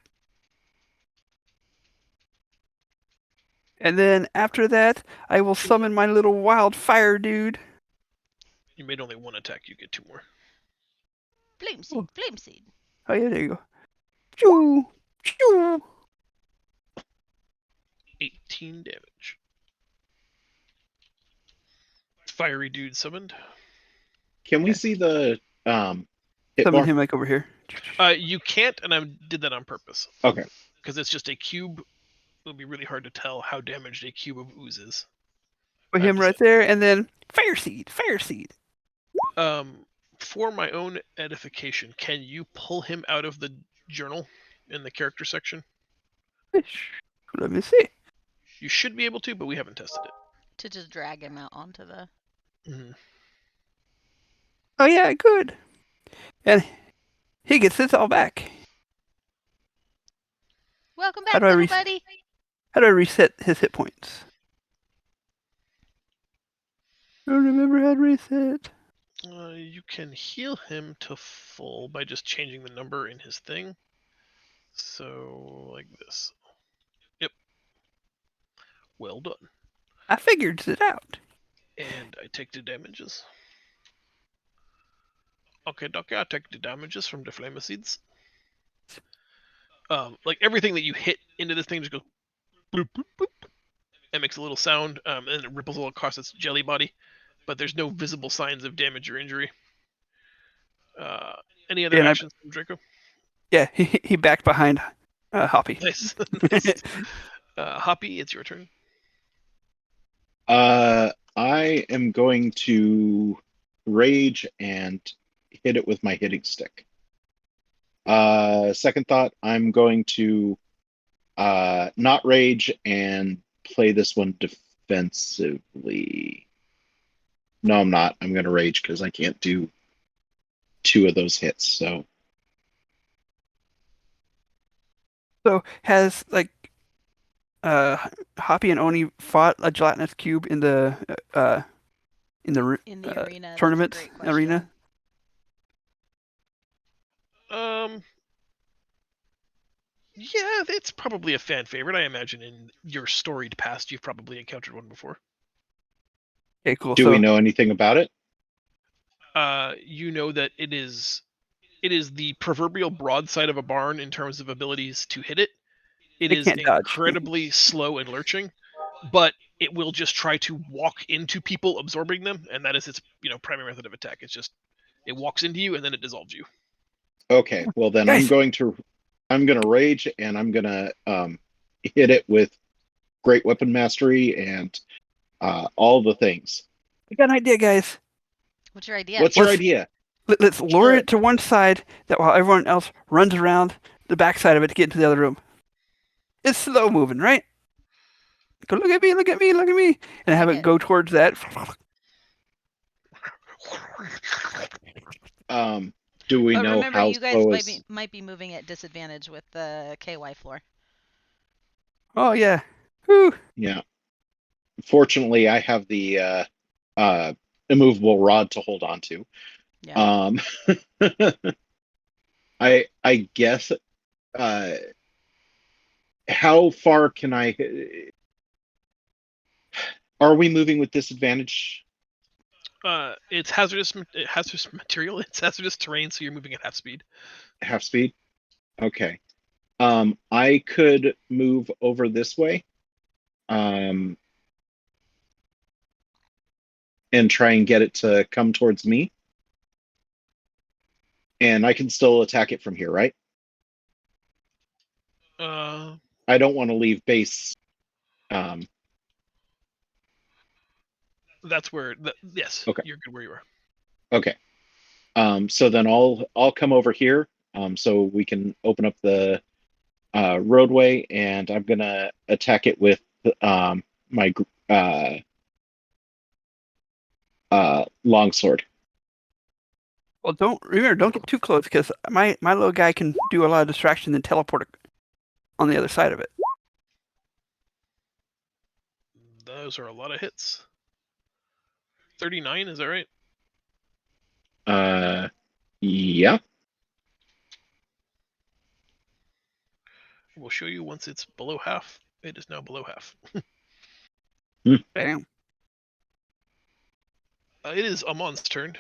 And then after that, I will summon my little wildfire dude. You made only one attack. You get 2 more. Flame seed, flame seed. Oh yeah, there you go. Choo! Choo! 18 damage. Fiery dude summoned. Can we Yes. see the hit Summon bar? him like over here. You can't, and I did that on purpose. Okay. Because it's just a cube. It would be really hard to tell how damaged a cube of ooze is. Put I have him to right say. there, and then fire seed, fire seed. For my own edification, can you pull him out of the journal in the character section? Let me see. You should be able to, but we haven't tested it. To just drag him out onto the. Mhm. Oh yeah, good. And he gets this all back. Welcome How back, do I little reset? buddy. How do I reset his hit points? I don't remember how to reset. You can heal him to full by just changing the number in his thing. So, like this. Yep. Well done. I figured it out. And I take the damages. Okay, I take the damages from the flame seeds. Like everything that you hit into this thing just goes bloop, bloop, bloop. It makes a little sound, and it ripples all across its jelly body, but there's no visible signs of damage or injury. Any other And actions from Draco? Yeah, he backed behind Hoppy. Nice. Nice. Hoppy, it's your turn. I am going to rage and hit it with my hitting stick. Second thought, I'm going to not rage and play this one defensively. No, I'm not. I'm going to rage because I can't do 2 of those hits. So has Hoppy and Oni fought a gelatinous cube in the In the arena. tournament That's a great question. arena? Yeah, it's probably a fan favorite. I imagine in your storied past, you've probably encountered one before. Okay, cool. do we know anything about it? You know that it is the proverbial broadside of a barn in terms of abilities to hit it. It It is can't dodge. incredibly slow and lurching, but it will just try to walk into people, absorbing them, and that is its primary method of attack. It's just it walks into you and then it dissolves you. Okay, well then Guys. I'm gonna rage and I'm gonna hit it with great weapon mastery and all the things. I got an idea, guys. What's your idea? What's your Let's- idea? Let's lure it to one side that while everyone else runs around the backside of it to get into the other room. It's slow moving, right? Go look at me, look at me, look at me, and have it go towards that. Do we But know remember, how you guys slow might be moving at disadvantage with the KY floor. Oh yeah. Whew. Yeah. Fortunately, I have the immovable rod to hold on to. Yeah. I guess. How far can I? Are we moving with disadvantage? It's hazardous material. It's hazardous terrain, so you're moving at half speed. Half speed. Okay. I could move over this way. And try and get it to come towards me. And I can still attack it from here, right? I don't want to leave base. That's where. Yes. Okay. You're good where you are. Okay. So then I'll come over here. So we can open up the roadway, and I'm gonna attack it with my longsword. Well, don't get too close because my little guy can do a lot of distraction and teleport on the other side of it. Those are a lot of hits. 39, is that right? Yeah. We'll show you once it's below half. It is now below half. Bam. It is Amon's turn.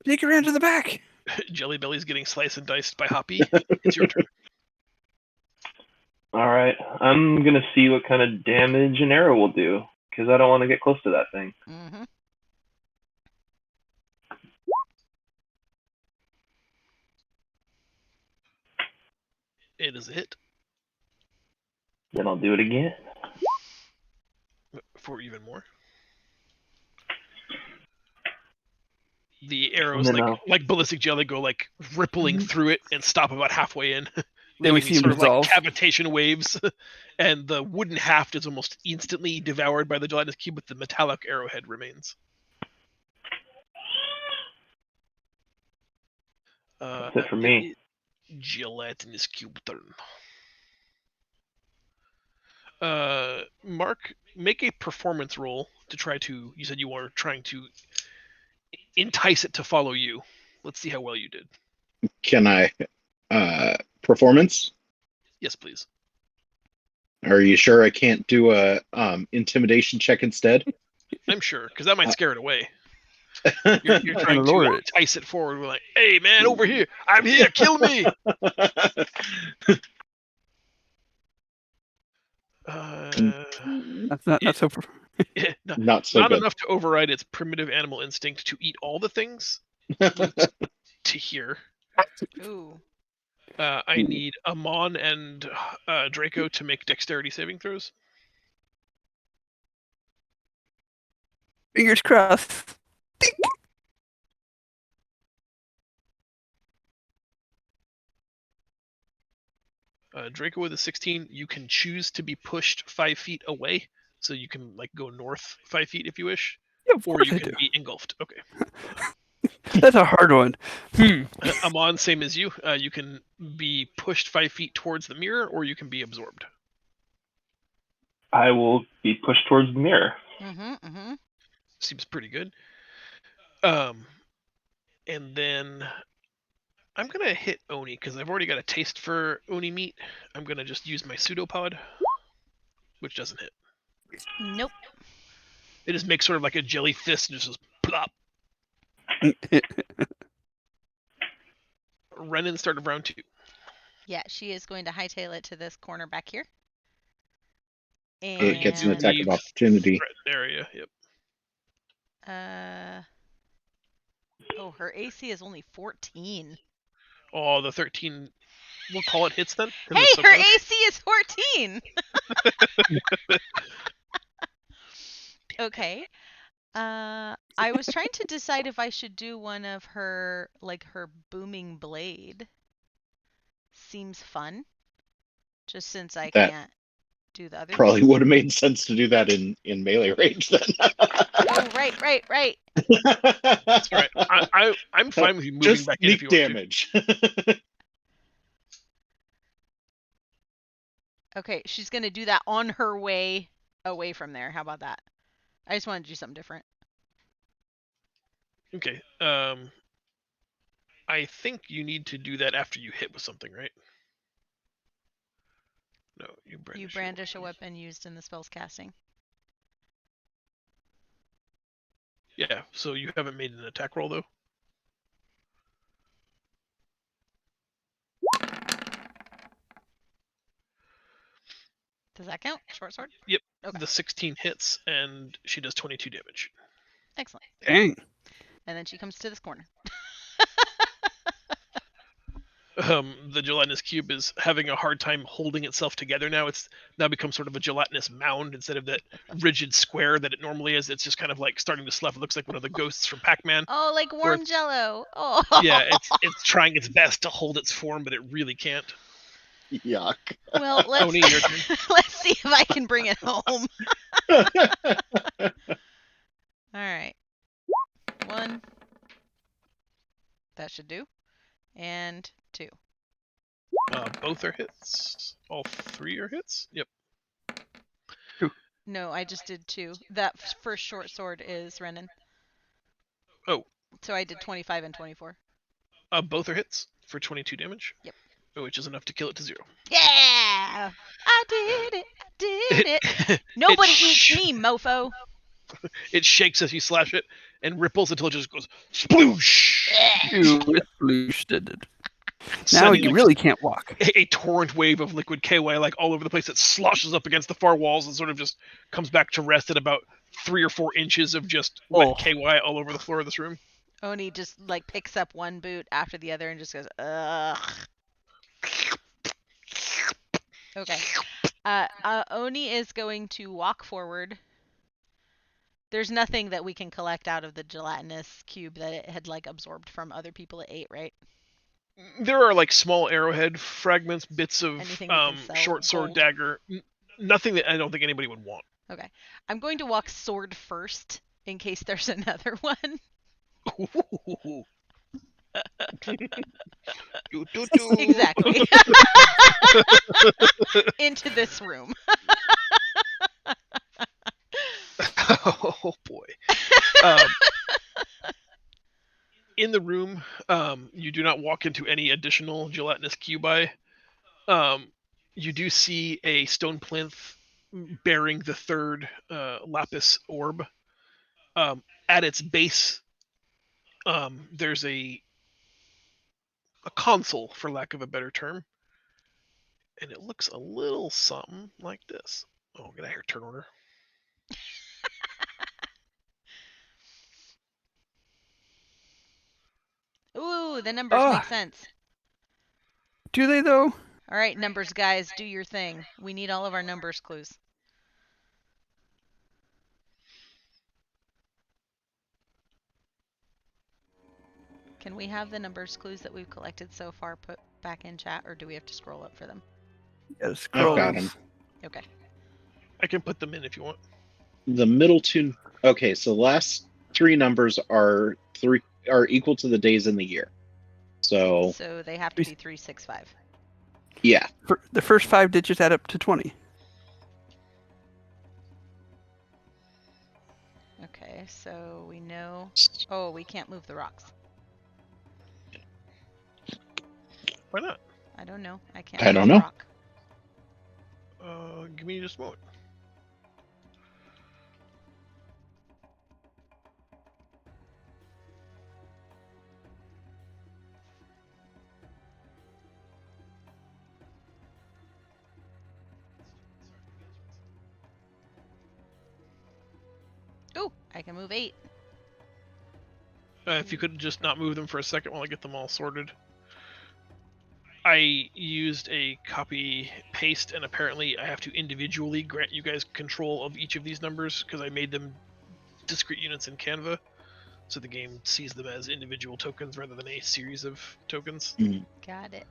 Take your hand to the back. Jelly Belly's getting sliced and diced by Hoppy. It's your turn. All right, I'm gonna see what kind of damage an arrow will do because I don't want to get close to that thing. Mm-hmm. It is a hit Then I'll do it again. for even more. The arrows, And then like ballistic jelly, go like rippling through it and stop about halfway in, Then we leaving see these him sort of like dissolve. cavitation waves. And the wooden haft is almost instantly devoured by the gelatinous cube, but the metallic arrowhead remains. That's it for me. Gelatinous cube turn. Mark, make a performance roll to try to. You said you were trying to entice it to follow you. Let's see how well you did. Can I performance? Yes, please. Are you sure I can't do a intimidation check instead? I'm sure, because that might scare it away. You're You're trying to lure it. entice it forward. We're like, hey, man, over here. I'm here. Kill me. That's not so. Not so Not good. enough to override its primitive animal instinct to eat all the things. To hear. Ooh. I need Amon and Draco to make dexterity saving throws. Fingers crossed. Draco with a 16, you can choose to be pushed 5 feet away, so you can like go north 5 feet if you wish, Yeah, of or course you I can do. be engulfed. Okay. That's a hard one. Amon, same as you. You can be pushed 5 feet towards the mirror, or you can be absorbed. I will be pushed towards the mirror. Mm-hmm. Mm-hmm. Seems pretty good. And then I'm gonna hit Oni because I've already got a taste for Oni meat. I'm gonna just use my pseudopod, which doesn't hit. Nope. It just makes sort of like a jelly fist and just goes plop. Renan started round 2. Yeah, she is going to hightail it to this corner back here. It gets an And attack of opportunity. Threat area. Yep. oh, her AC is only 14. Oh, the 13. We'll call it hits then. 'cause Hey, it's so her close. AC is 14. Okay. I was trying to decide if I should do one of her, like her booming blade. Seems fun. Just since I That can't do the other Probably thing. would have made sense to do that in melee range then. Oh, right. That's all right. I'm fine with you moving Just back in if sneak you want damage. Okay, she's gonna do that on her way away from there. How about that? I just want to do something different. to. Okay. I think you need to do that after you hit with something, right? No, you brandish. You brandish a weapon used in the spell's casting. Yeah. So you haven't made an attack roll though. Does that count? Short sword? Yep. Okay. The 16 hits and she does 22 damage. Excellent. Dang. And then she comes to this corner. The gelatinous cube is having a hard time holding itself together now. It's now become sort of a gelatinous mound instead of that rigid square that it normally is. It's just kind of like starting to slough. It looks like one of the ghosts from Pac-Man. Oh, like Where warm it's- jello. Oh. Yeah, it's trying its best to hold its form, but it really can't. Yuck. Well, let's Oni, your turn. let's see if I can bring it home. All right. 1. That should do. And 2. Both are hits. All 3 are hits. Yep. No, I just did 2. That first short sword is Renan. Oh. So I did 25 and 24. Both are hits for 22 damage. Yep. Which is enough to kill it to 0. Yeah! I did it! I did it! Nobody eats me, mofo! It shakes as you slash it and ripples until it just goes sploosh! You splooshed it. Now Sending, you like, really can't walk. a torrent wave of liquid KY like all over the place that sloshes up against the far walls and sort of just comes back to rest at about 3 or 4 inches of just wet KY all over the floor of this room. Oni just like picks up one boot after the other and just goes, ugh. Okay. Oni is going to walk forward. There's nothing that we can collect out of the gelatinous cube that it had like absorbed from other people it ate, right? There are like small arrowhead fragments, bits of Anything we can sell? short sword, Gold? dagger. Nothing that I don't think anybody would want. Okay. I'm going to walk sword first in case there's another one. Exactly. Into this room. Oh boy. In the room, you do not walk into any additional gelatinous cubi. You do see a stone plinth bearing the 3rd lapis orb. At its base, there's a console, for lack of a better term, and it looks a little something like this. Oh, get out here, turn order. Ooh, the numbers make sense. Do they though? All right, numbers guys, do your thing. We need all of our numbers clues. Can we have the numbers clues that we've collected so far put back in chat, or do we have to scroll up for them? Yeah, scrolls. I've got 'em. Okay. I can put them in if you want. The middle 2. Okay, so the last 3 numbers are equal to the days in the year. So they have to be 365. yeah. The first 5 digits add up to 20. Okay, so we know. Oh, we can't move the rocks. Why not? I don't know. I can't. I move don't the know. rock. Give me just a moment. Ooh, I can move 8. If you could just not move them for a second while I get them all sorted. I used a copy paste, and apparently I have to individually grant you guys control of each of these numbers because I made them discrete units in Canva, so the game sees them as individual tokens rather than a series of tokens. Got it.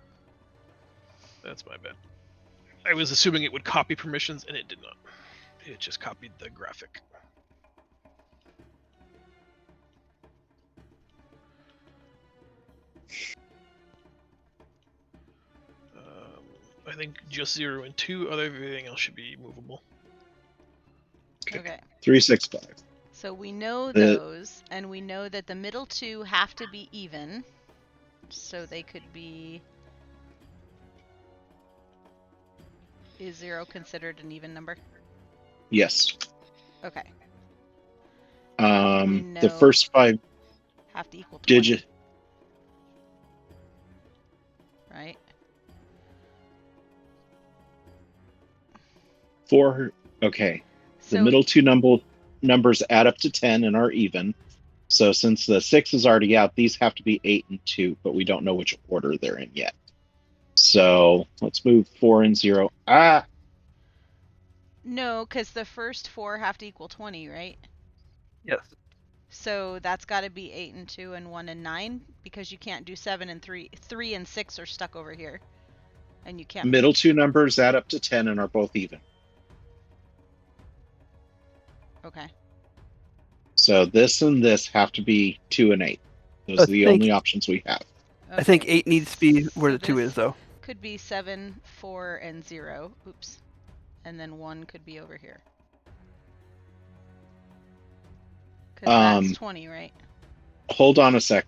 That's my bad. I was assuming it would copy permissions, and it did not. It just copied the graphic. I think just 0 and 2. Everything else should be movable. Okay. 365. So we know those, and we know that the middle 2 have to be even. So they could be. Is 0 considered an even number? Yes. Okay. The first 5 have to equal 20, digit. right? 4. Okay. The So middle 2 numbers add up to 10 and are even. So since the 6 is already out, these have to be 8 and 2, but we don't know which order they're in yet. So let's move 4 and 0. no, because the first 4 have to equal 20, right? Yes. So that's got to be 8 and 2 and 1 and 9, because you can't do 7 and 3. 3 and 6 are stuck over here, and you can't. Middle 2 numbers add up to 10 and are both even. Okay. So this and this have to be 2 and 8. Those are the only options we have. Okay. I think 8 needs to be where So the 2 this is, though. could be 7, 4, and 0. Oops. And then 1 could be over here. Because that's 20, right? Hold on a sec.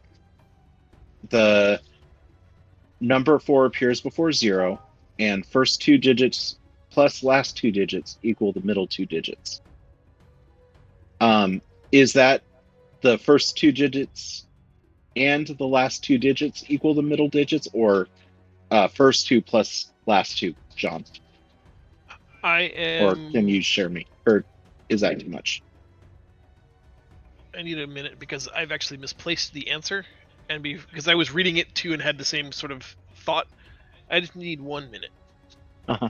The number 4 appears before 0, and first 2 digits plus last 2 digits equal the middle 2 digits. Is that the first 2 digits and the last 2 digits equal the middle digits, or first 2 plus last 2, John? Or can you share me? Or is that too much? I need a minute because I've actually misplaced the answer, and because I was reading it too and had the same sort of thought. I just need 1 minute. Uh-huh.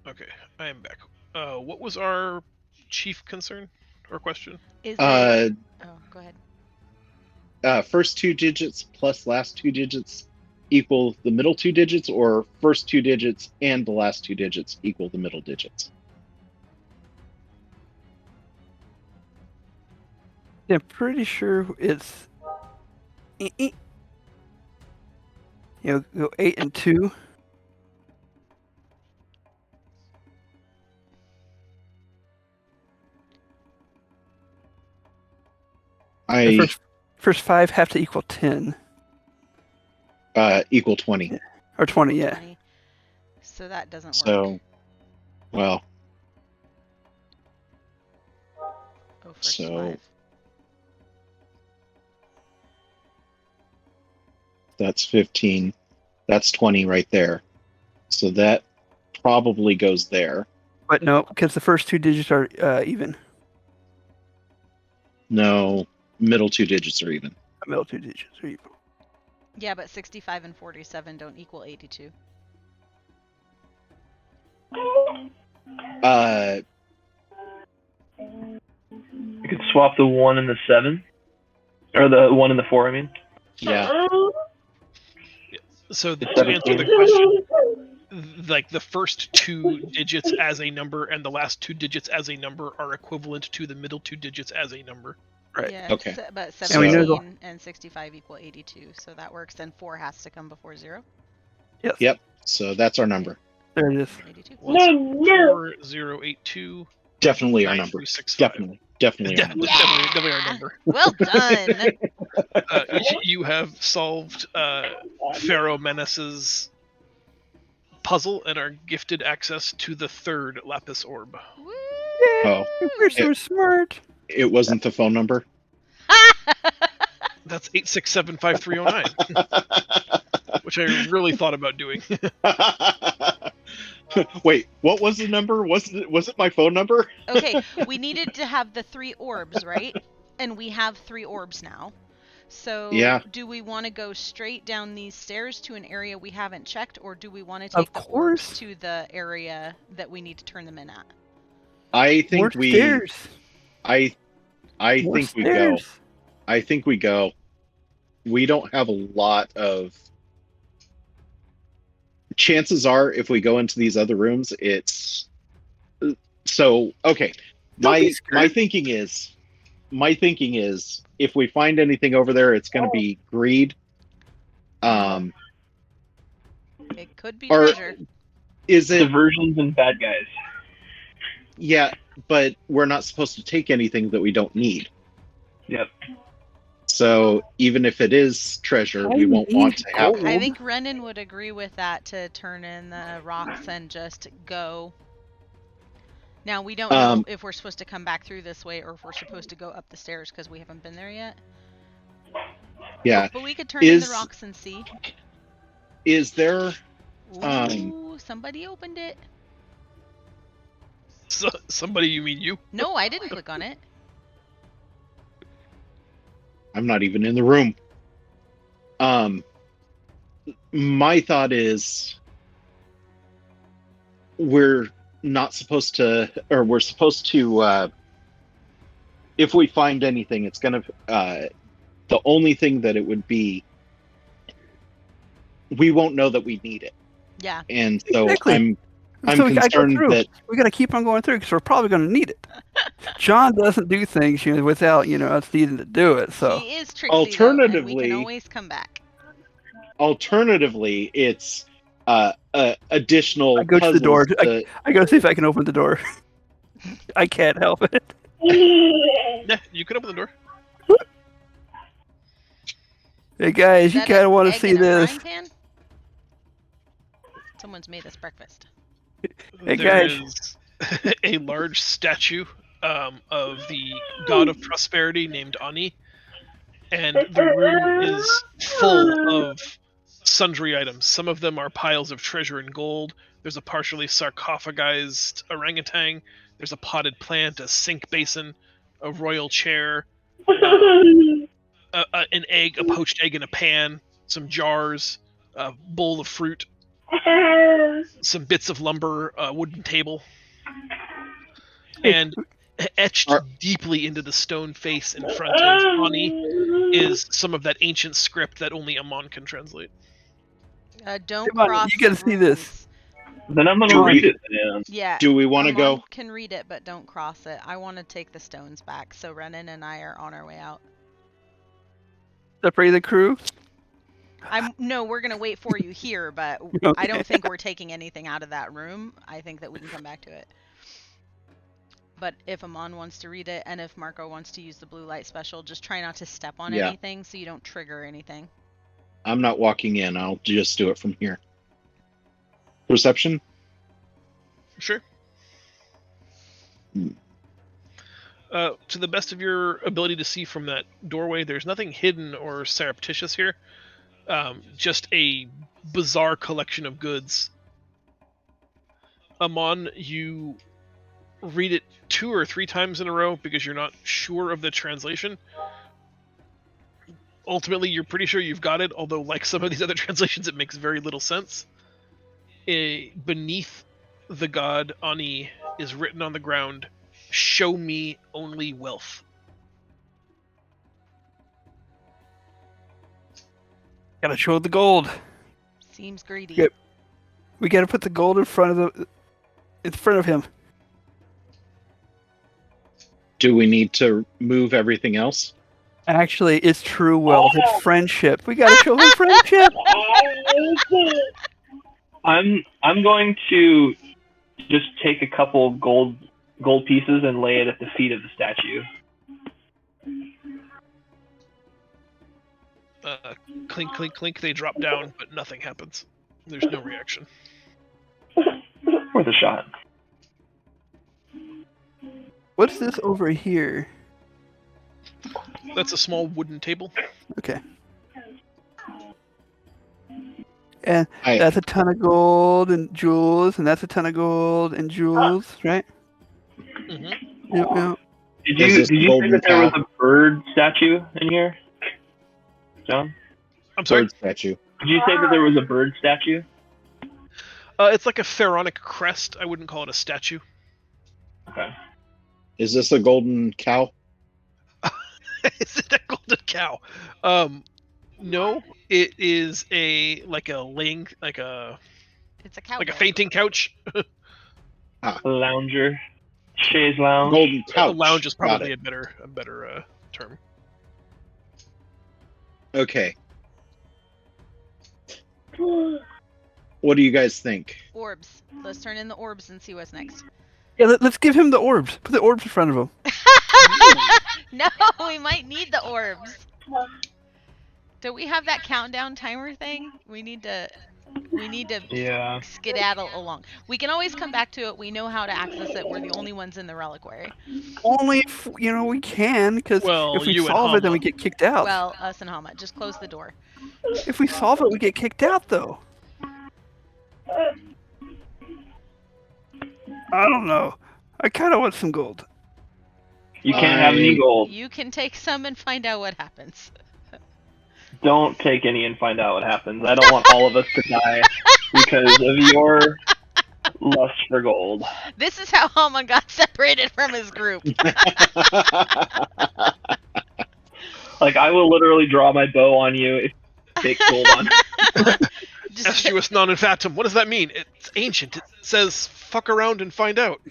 Okay, I am back. What was our chief concern or question? Is it... Oh, go ahead. First 2 digits plus last 2 digits equal the middle 2 digits, or first 2 digits and the last 2 digits equal the middle digits? Yeah, I'm pretty sure it's. You know, go 8 and 2. The first 5 have to equal 10. Equal 20. Or 20, yeah. 20. So that doesn't work. So, well. Oh, first So 5. that's 15. That's 20 right there. So that probably goes there. But no, because the first 2 digits are even. No, middle 2 digits are even. The middle 2 digits are even. Yeah, but 65 and 47 don't equal 82. You could swap the 1 and the 7, or the 1 and the 4. I mean. Yeah. So to answer the question, like the first 2 digits as a number and the last 2 digits as a number are equivalent to the middle 2 digits as a number. Right. Yeah. Okay. But So- 17 and 65 equal 82, so that works. Then 4 has to come before 0. Yes. Yep. So that's our number. There it is. 82. 4082. Definitely our number. 9365. Definitely our number. Definitely our number. Well done. You have solved Pharaoh Menace's puzzle and are gifted access to the 3rd Lapis Orb. Woo! Oh. We're so smart. It wasn't the phone number? That's 8675309, which I really thought about doing. Wait, what was the number? Was it my phone number? Okay, we needed to have the 3 orbs, right? And we have 3 orbs now. So Yeah. do we want to go straight down these stairs to an area we haven't checked, or do we want to Of take the course. orbs to the area that we need to turn them in at? I think More stairs. I More think we go. stairs. I think we go. We don't have a lot of. Chances are, if we go into these other rooms, it's. So okay, Don't be my scared. thinking is, if we find anything over there, it's going to be greed. It could be Or- treasure. Is it? Diversions and bad guys. Yeah, but we're not supposed to take anything that we don't need. Yep. So even if it is treasure, we won't want to have it. I think Renan would agree with that, to turn in the rocks and just go. Now, we don't know if we're supposed to come back through this way or if we're supposed to go up the stairs because we haven't been there yet. Yeah. But we could turn in the rocks and see. Is there... Ooh, somebody opened it. Somebody, you mean you? No, I didn't click on it. I'm not even in the room. My thought is we're not supposed to, or we're supposed to, if we find anything, it's going to, the only thing that it would be, we won't know that we need it. Yeah. And so Exactly. I'm So we gotta go concerned through. that We got to keep on going through because we're probably going to need it. John doesn't do things without us needing to do it. So He is tricksy, though, and we Alternatively- can always come back. alternatively, it's additional I go to the puzzles door. to- I go see if I can open the door. I can't help it. Yeah, you can open the door. Hey guys, Is you that kind an of want to egg see in a this? frying pan? Someone's made us breakfast. Hey, There guys. is a large statue of the god of prosperity named Ani, and the room is full of sundry items. Some of them are piles of treasure and gold. There's a partially sarcophagized orangutan. There's a potted plant, a sink basin, a royal chair, an egg, a poached egg in a pan, some jars, a bowl of fruit, some bits of lumber, a wooden table, and etched deeply into the stone face in front of Ani is some of that ancient script that only Amon can translate. Don't Come on, cross you gotta the see this. runes. Then I'm gonna Do read we- it then. Yeah. Do we want to Amon go? can read it, but don't cross it. I want to take the stones back, so Renan and I are on our way out. Separate the crew. No, we're gonna wait for you here, but I don't think we're taking anything out of that room. I think that we can come back to it. But if Amon wants to read it, and if Marco wants to use the blue light special, just try not to step on Yeah. anything so you don't trigger anything. I'm not walking in. I'll just do it from here. Perception? Sure. Hmm. To the best of your ability to see from that doorway, there's nothing hidden or surreptitious here. Just a bizarre collection of goods. Amon, you read it 2 or 3 times in a row because you're not sure of the translation. Ultimately, you're pretty sure you've got it, although like some of these other translations, it makes very little sense. Beneath the god Ani is written on the ground, "Show me only wealth." Gotta show the gold. Seems greedy. Yep. We gotta put the gold in front of him. Do we need to move everything else? Actually, it's true wealth. It's friendship. We gotta show him friendship. I'm going to just take a couple gold pieces and lay it at the feet of the statue. Clink, clink, clink, they drop down, but nothing happens. There's no reaction. Worth a shot. What's this over here? That's a small wooden table. Okay. And I- that's a ton of gold and jewels, and that's a ton of gold and jewels, right? Mm-hmm. Yep. Did Is you this say golden that there was cow? a bird statue in here, John? I'm sorry. Bird statue. Did you say that there was a bird statue? It's like a pharaonic crest. I wouldn't call it a statue. Okay. Is this a golden cow? Is it a golden cow? No. It is a It's a cow. like a fainting couch. A lounger. Chaise lounge. Golden couch. A lounge is Got probably it. a better term. Okay. What do you guys think? Orbs. Let's turn in the orbs and see what's next. Yeah, let's give him the orbs. Put the orbs in front of him. No, we might need the orbs. Do we have that countdown timer thing? We need to Yeah. skedaddle along. We can always come back to it. We know how to access it. We're the only ones in the reliquary. Only if we can, because Well, if we you and solve it, then we Hama. get kicked out. Well, us and Hama, just close the door. If we solve it, we get kicked out, though. I don't know. I kind of want some gold. You can't have any gold. You can take some and find out what happens. Don't take any and find out what happens. I don't want all of us to die because of your lust for gold. This is how Hama got separated from his group. Like, I will literally draw my bow on you if you take gold on. Estuus non infatum. What does that mean? It's ancient. It says fuck around and find out.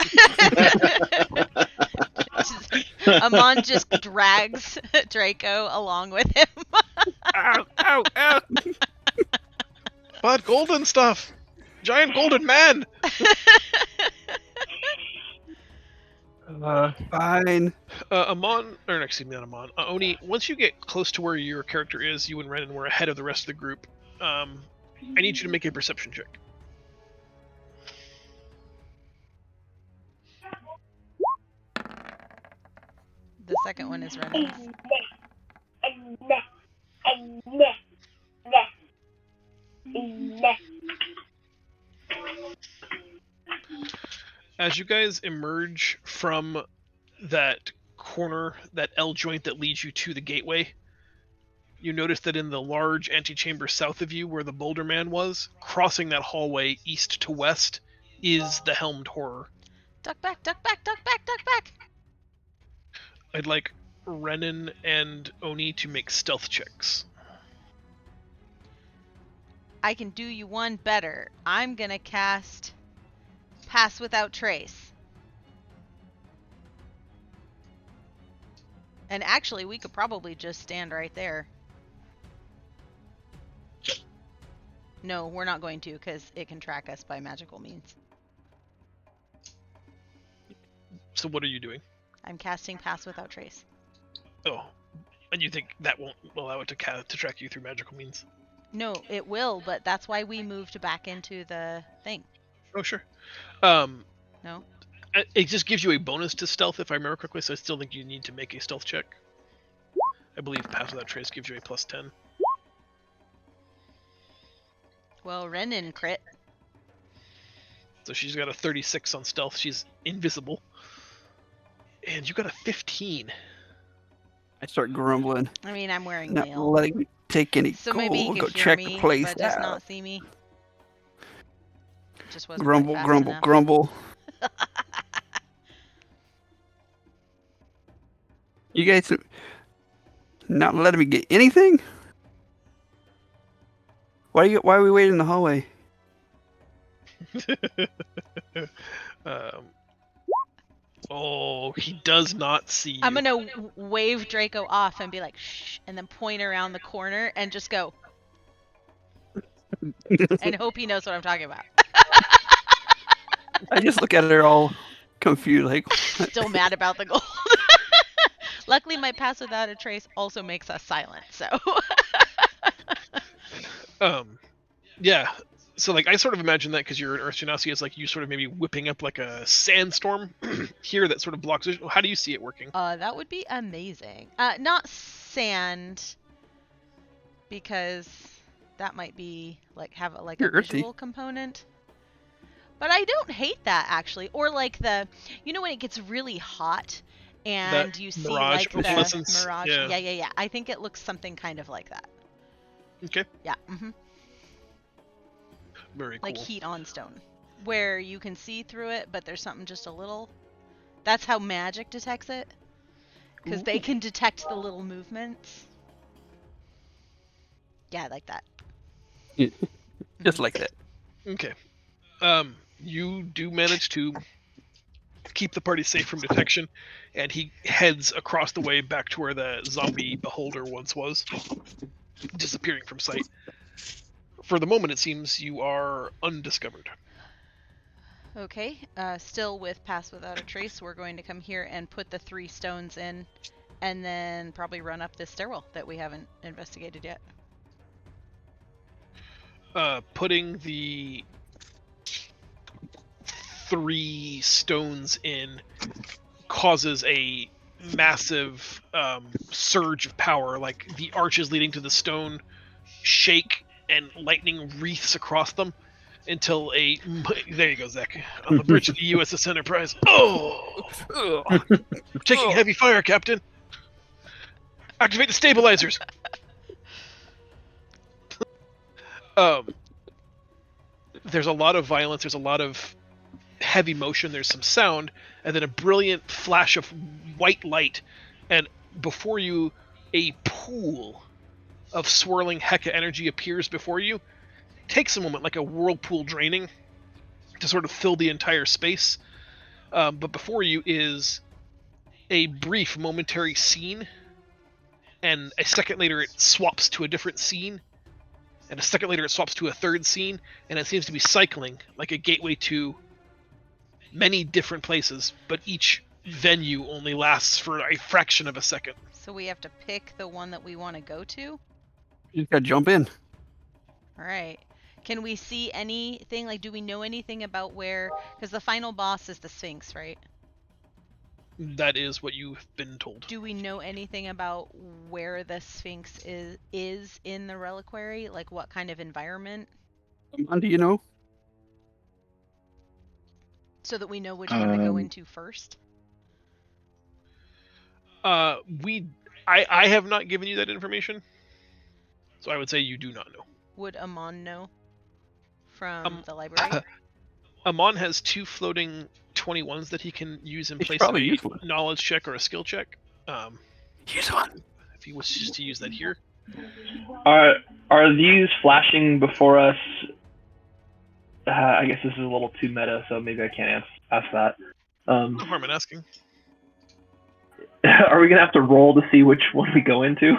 Amon just drags Draco along with him. Ow, ow, ow. But golden stuff. Giant golden man. Fine. Amon, or excuse me, not Amon. Oni, once you get close to where your character is, you and Renan were ahead of the rest of the group. I need you to make a perception check. The second one is Renan's. As you guys emerge from that corner, that L joint that leads you to the gateway, you notice that in the large antechamber south of you, where the Boulder Man was, crossing that hallway east to west, is the Helmed Horror. Duck back, duck back, duck back, duck back. I'd like Renan and Oni to make stealth checks. I can do you one better. I'm gonna cast Pass Without Trace. And actually, we could probably just stand right there. No, we're not going to, because it can track us by magical means. So what are you doing? I'm casting Pass Without Trace. Oh, and you think that won't allow it to track you through magical means? No, it will, but that's why we moved back into the thing. Oh, sure. No? It just gives you a bonus to stealth, if I remember correctly, so I still think you need to make a stealth check. I believe Pass Without Trace gives you a plus 10. Well, Renan crit. So she's got a 36 on stealth. She's invisible. And you got a 15. I start grumbling. I mean, I'm wearing Not mail. letting me take any So gold. maybe you Go can hear check me, the place but just out. not see me. Just wasn't Grumble, fast grumble, enough. grumble. You guys not letting me get anything? Why are we waiting in the hallway? Oh, he does not see you. I'm gonna wave Draco off and be like, shh, and then point around the corner and just go. And hope he knows what I'm talking about. I just look at her all confused, like. Still mad about the gold. Luckily, my Pass Without a Trace also makes us silent, so. Yeah. So, like, I sort of imagine that because you're an Earth Genasi, it's like you sort of maybe whipping up like a sandstorm here that sort of blocks vision. How do you see it working? That would be amazing. Not sand, because that might be like have a You're earthy. visual component. But I don't hate that actually. Or like when it gets really hot and That you see mirage like the fluorescence, mirage. yeah. Yeah. I think it looks something kind of like that. Okay. Yeah. Very cool. Like heat on stone, where you can see through it, but there's something just a little. That's how magic detects it, because they can detect the little movements. Yeah, I like that. Just like that. Okay. You do manage to keep the party safe from detection, and he heads across the way back to where the zombie beholder once was, disappearing from sight. For the moment, it seems you are undiscovered. Okay, still with Pass Without a Trace, we're going to come here and put the 3 stones in and then probably run up this stairwell that we haven't investigated yet. Putting the 3 stones in causes a massive surge of power. Like the arches leading to the stone shake and lightning wreaths across them until there you go, Zach, on the bridge of the USS Enterprise. Oh, Ugh. we're taking heavy fire, Captain. Activate the stabilizers. There's a lot of violence. There's a lot of heavy motion. There's some sound, and then a brilliant flash of white light, and before you, a pool of swirling Heka energy appears before you. Takes a moment, like a whirlpool draining, to sort of fill the entire space. But before you is a brief, momentary scene, and a second later it swaps to a different scene, and a second later it swaps to a third scene, and it seems to be cycling, like a gateway to many different places, but each venue only lasts for a fraction of a second. So we have to pick the one that we want to go to? You just gotta jump in. All right. Can we see anything? Like, do we know anything about where... Because the final boss is the Sphinx, right? That is what you've been told. Do we know anything about where the Sphinx is in the Reliquary? Like, what kind of environment? Do you know? So that we know which one to go into first? I have not given you that information, so I would say you do not know. Would Amon know from the library? Amon has 2 floating 21s that he can use in He should place of probably a use one. knowledge check or a skill check. Use one. If he wishes to use that here. Are these flashing before us? I guess this is a little too meta, so maybe I can't ask that. No harm in asking. Are we gonna have to roll to see which one we go into?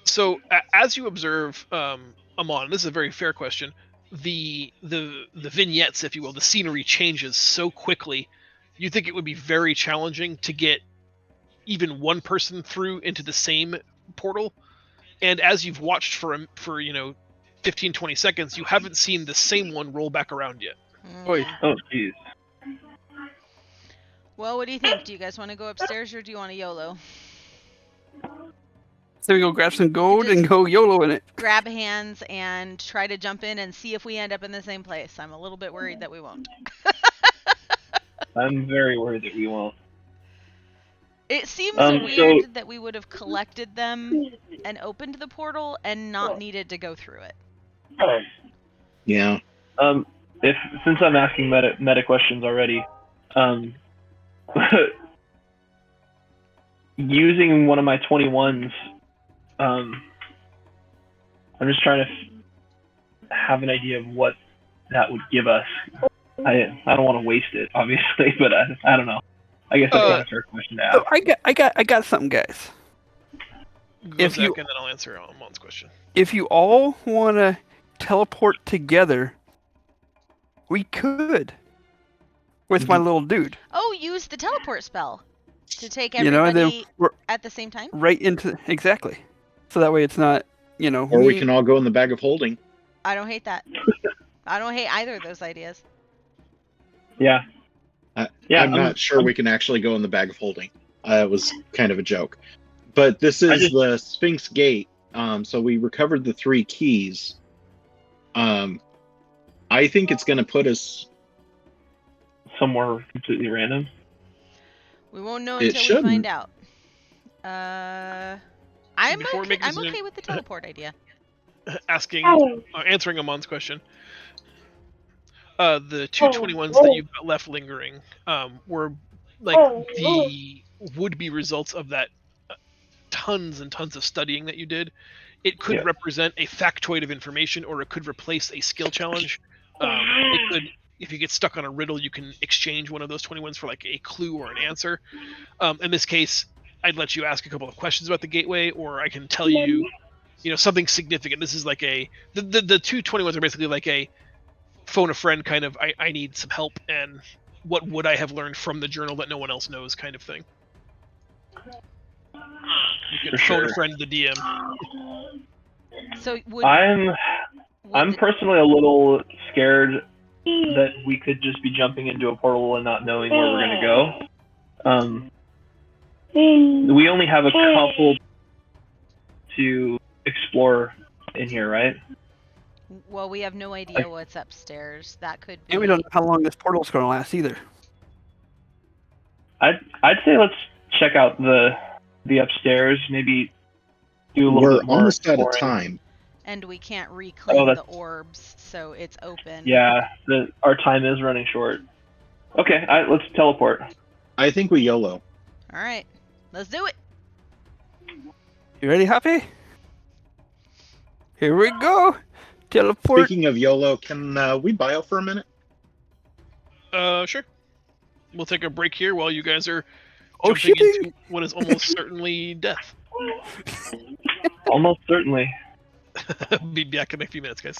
So as you observe, Amon, this is a very fair question. The vignettes, if you will, the scenery changes so quickly. You think it would be very challenging to get even one person through into the same portal. And as you've watched for 15, 20 seconds, you haven't seen the same one roll back around yet. Oi. Oh, jeez. Well, what do you think? Do you guys want to go upstairs or do you want to YOLO? So we go grab some gold and go YOLO in it. Grab hands and try to jump in and see if we end up in the same place. I'm a little bit worried that we won't. I'm very worried that we won't. It seems So- weird that we would have collected them and opened the portal and not needed to go through it. Yeah. Since I'm asking meta questions already, using one of my 21s, I'm just trying to have an idea of what that would give us. I don't want to waste it, obviously, but I don't know. I guess that's not a fair question to ask. Oh, I got something, guys. Go If Zach, you- and then I'll answer Amon's question. If you all want to teleport together, we could. With my little dude. Oh, use the teleport spell to take You know, and everybody then we're at the same time? right into... Exactly. So that way it's not, Or we can all go in the bag of holding. I don't hate that. I don't hate either of those ideas. Yeah. Yeah, I'm not sure we can actually go in the bag of holding. It was kind of a joke. But this is the Sphinx Gate. So we recovered the 3 keys. I think it's going to put us somewhere completely random. We won't know It until we find shouldn't. out. I'm Before making this okay with the teleport idea. Answering Amon's question. The 2 21s that you've got left lingering were like the would-be results of that tons and tons of studying that you did. It could represent a factoid of information, or it could replace a skill challenge. It could, if you get stuck on a riddle, you can exchange one of those 21s for like a clue or an answer. In this case, I'd let you ask a couple of questions about the gateway, or I can tell you, something significant. This is like the 2 21s are basically like a phone a friend kind of, I need some help, and what would I have learned from the journal that no one else knows kind of thing. You can For phone a sure. friend the DM. So would I'm the- personally a little scared that we could just be jumping into a portal and not knowing where we're gonna go. We only have a couple to explore in here, right? well, we have no idea what's upstairs. That could be. And we don't know how long this portal's going to last either. I'd say let's check out the upstairs. Maybe do a little We're bit more almost out of exploring. time. And we can't reclaim that's- the orbs, so it's open. Yeah, our time is running short. Okay, let's teleport. I think we YOLO. All right, let's do it. You ready, Happy? Here we go. Teleport. Speaking of YOLO, can we bio for a minute? Sure. We'll take a break here while you guys are Oh, jumping shipping. into what is almost certainly death. Almost certainly. Be back in a few minutes, guys.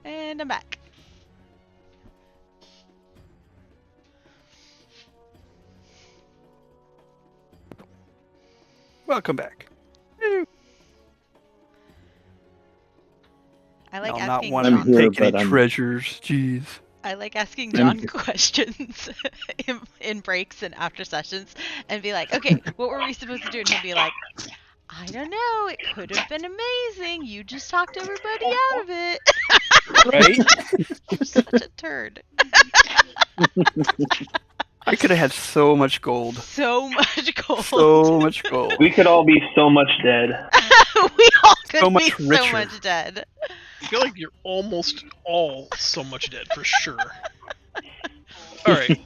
And I'm back. Welcome back. I like I'll not asking want I'm to John. here, take any but I'm- treasures. Jeez. I like asking I'm John here. questions in breaks and after sessions, and be like, "Okay, what were we supposed to do?" And he'd be like, "I don't know. It could have been amazing. You just talked everybody out of it." Right? You're such a turd. I could have had so much gold. So much gold. So much gold. We could all be so much dead. We all could So be much so richer. much dead. I feel like you're almost all so much dead for sure. All right.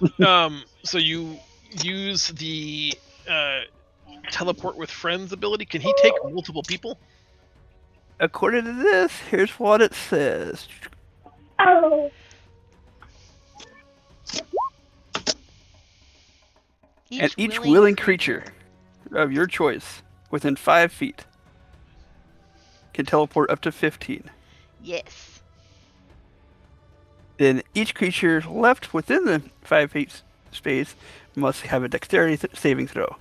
So you use the teleport with friends ability. Can he take multiple people? According to this, here's what it says. And each willing creature of your choice within 5 feet can teleport up to 15. Yes. Then each creature left within the 5 feet space must have a dexterity saving throw.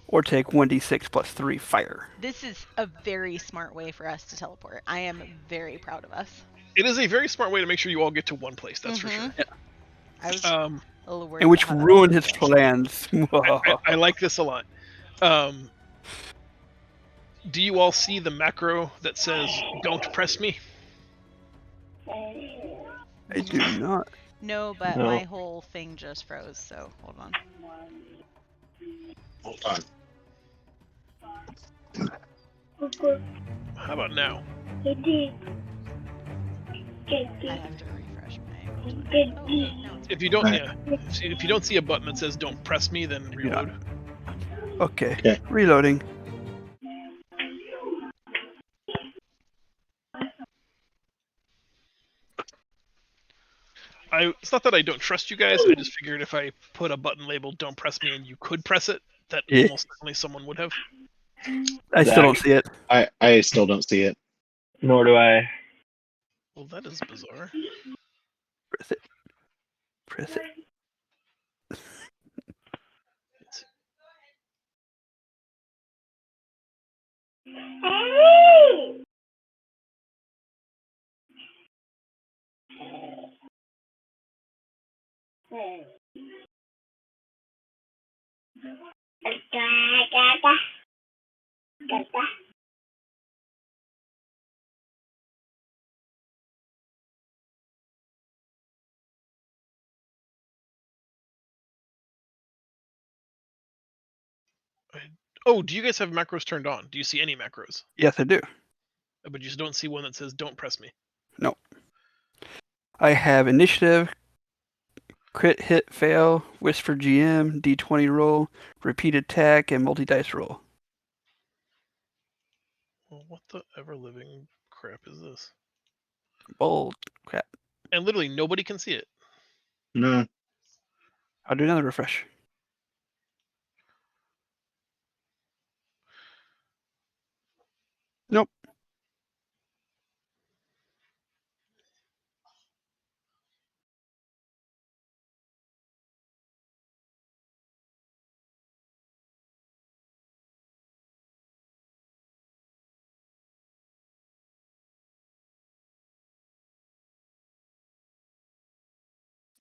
Or take 1d6 plus 3 fire. This is a very smart way for us to teleport. I am very proud of us. It is a very smart way to make sure you all get to one place. That's for sure. Yeah. I was a little worried. And which about how that ruined was his gonna go. plans. I like this a lot. Do you all see the macro that says "Don't press me"? I do not. No, but No. my whole thing just froze, so hold on. Hold on. How about now? I have to refresh my. No, If you don't, if you don't see a button that says "Don't press me," then reload. Okay. Okay. Reloading. It's not that I don't trust you guys. I just figured if I put a button labeled "Don't press me" and you could press it, that Yeah. almost certainly someone would have. I still don't see it. I still don't see it. Nor do I. Well, that is bizarre. Press it. Press it. Oh, do you guys have macros turned on? Do you see any macros? Yes, I do. But you just don't see one that says "Don't press me." No. I have initiative, crit hit fail, whisper GM, d20 roll, repeat attack, and multi-dice roll. Well, what the ever living crap is this? Bull crap. And literally nobody can see it. No. I'll do another refresh. Nope.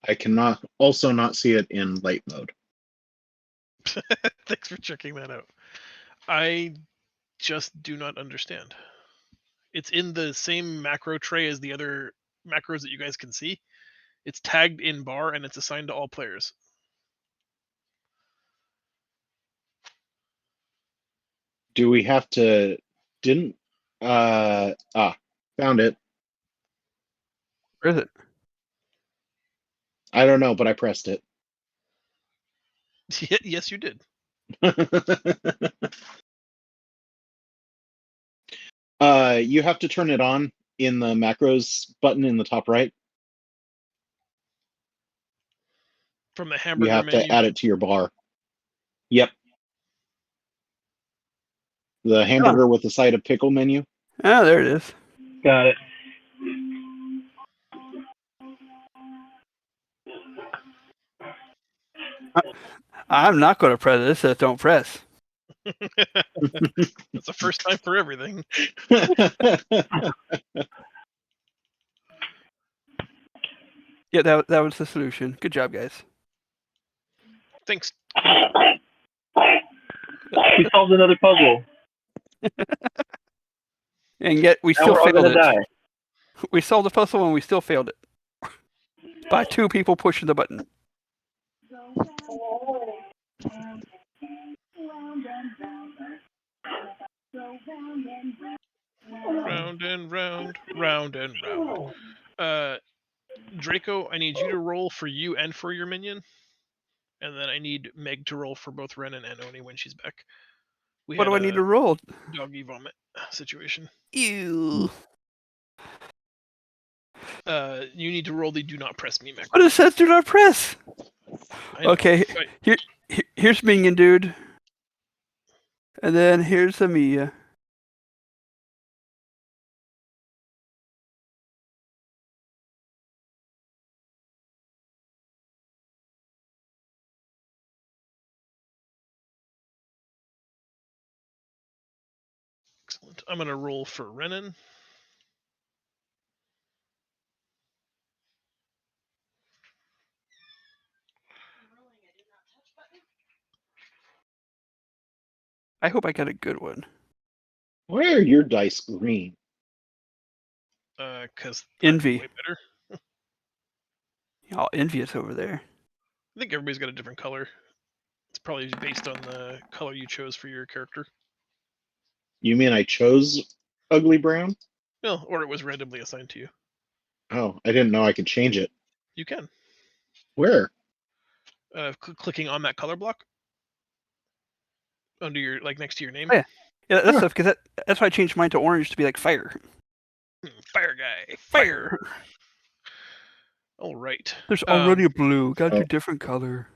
I cannot also not see it in light mode. Thanks for checking that out. I just do not understand. It's in the same macro tray as the other macros that you guys can see. It's tagged in bar and it's assigned to all players. Do we have to didn't found it. Where is it? I don't know, but I pressed it. Yes, you did. You have to turn it on in the macros button in the top right. From the You hamburger have menu. to add it to your bar. Yep. The hamburger with the side of pickle menu. Oh, there it is. Got it. I'm not going to press it. It says don't press. That's the first time for everything. Yeah, that was the solution. Good job, guys. Thanks. We solved another puzzle. And yet we Now still we're all failed gonna it. die. We solved the puzzle and we still failed it. By 2 people pushing the button. Round and round, round and round. Draco, I need you to roll for you and for your minion. And then I need Meg to roll for both Renan and Oni when she's back. We What had do I a need to roll? doggy vomit situation. Ew. You need to roll the do not press me macro. What does that do not press? I know. Okay, here's Minion Dude. And then here's Amia. Excellent. I'm going to roll for Renan. I hope I got a good one. Why are your dice green? Because Envy. way better. All envious over there. I think everybody's got a different color. It's probably based on the color you chose for your character. You mean I chose ugly brown? No, or it was randomly assigned to you. Oh, I didn't know I could change it. You can. Where? Clicking on that color block under your next to your name. Oh, yeah. Yeah, that's Huh. stuff because that's why I changed mine to orange to be like fire. Fire guy. Fire. All right. There's already a blue. Got Oh. your different color.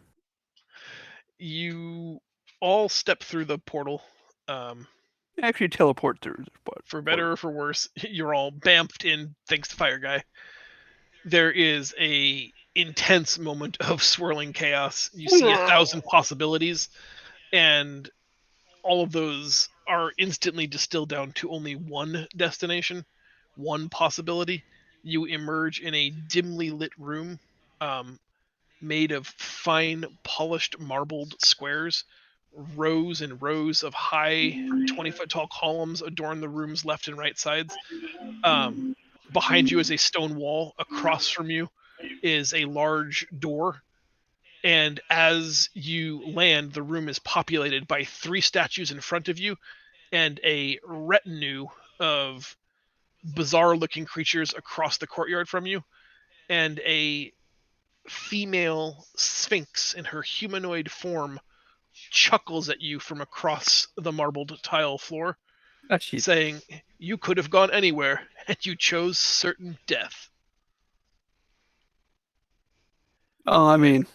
You all step through the portal. Actually, teleport through. For better or for worse, you're all bamfed in thanks to Fire Guy. There is a intense moment of swirling chaos. You see 1,000 possibilities, and all of those are instantly distilled down to only one destination, one possibility. You emerge in a dimly lit room, made of fine, polished, marbled squares. Rows and rows of high, 20-foot tall columns adorn the room's left and right sides. Behind you is a stone wall. Across from you is a large door. And as you land, the room is populated by 3 statues in front of you and a retinue of bizarre-looking creatures across the courtyard from you, and a female sphinx in her humanoid form chuckles at you from across the marbled tile floor, saying, "You could have gone anywhere, and you chose certain death." Oh, I mean,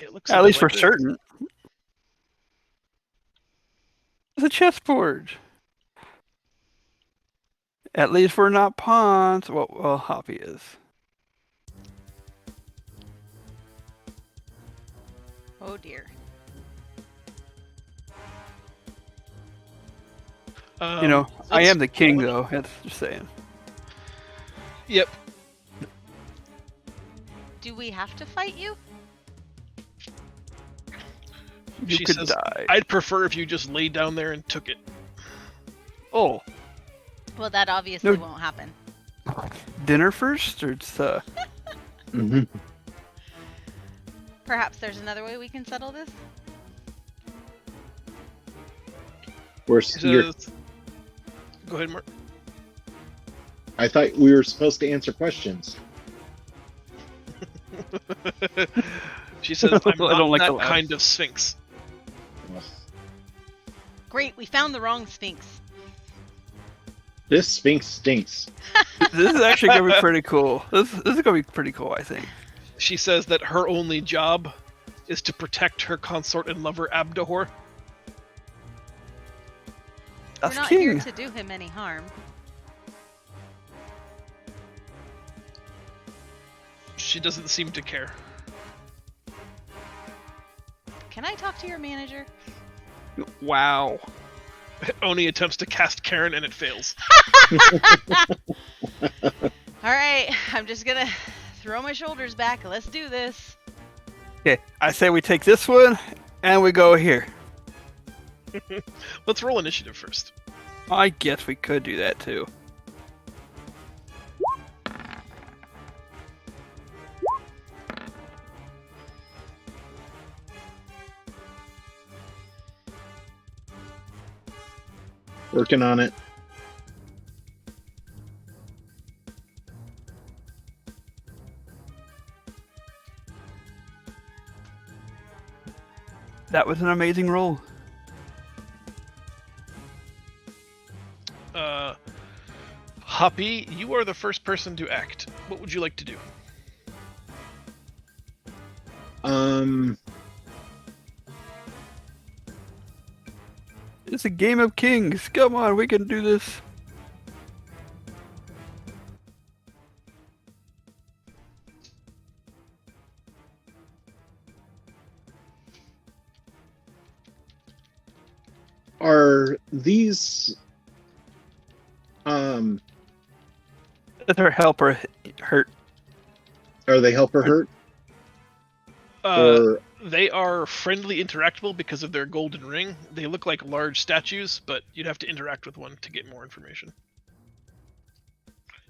It looks at a bit least like for this. certain. It's a chessboard. At least we're not pawns. Well, Hoppy is. Oh dear. You know, I let's am the king, roll though. That's just saying. Yep. Do we have to fight you? You She could says, die. "I'd prefer if you just laid down there and took it." Oh, Well, that obviously No. won't happen. dinner first, or it's Mhm. Perhaps there's another way we can settle this? You're, Go ahead, Mark. I thought we were supposed to answer questions. She says, "I'm I not don't like that the laugh. kind of sphinx." Great, we found the wrong Sphinx. This Sphinx stinks. this is actually gonna be pretty cool. This is gonna be pretty cool, I think. She says that her only job is to protect her consort and lover Abdahor. That's We're not king. here to do him any harm. She doesn't seem to care. Can I talk to your manager? Wow. Oni attempts to cast Karen and it fails. Alright, I'm just gonna throw my shoulders back. Let's do this. Okay, I say we take this one and we go here. Let's roll initiative first. I guess we could do that too. Working on it. That was an amazing roll. Hoppy, you are the first person to act. What would you like to do? It's a game of kings. Come on, we can do this. Are these Does her helper hurt? are they help or hurt? Uh, they are friendly interactable because of their golden ring. They look like large statues, but you'd have to interact with one to get more information.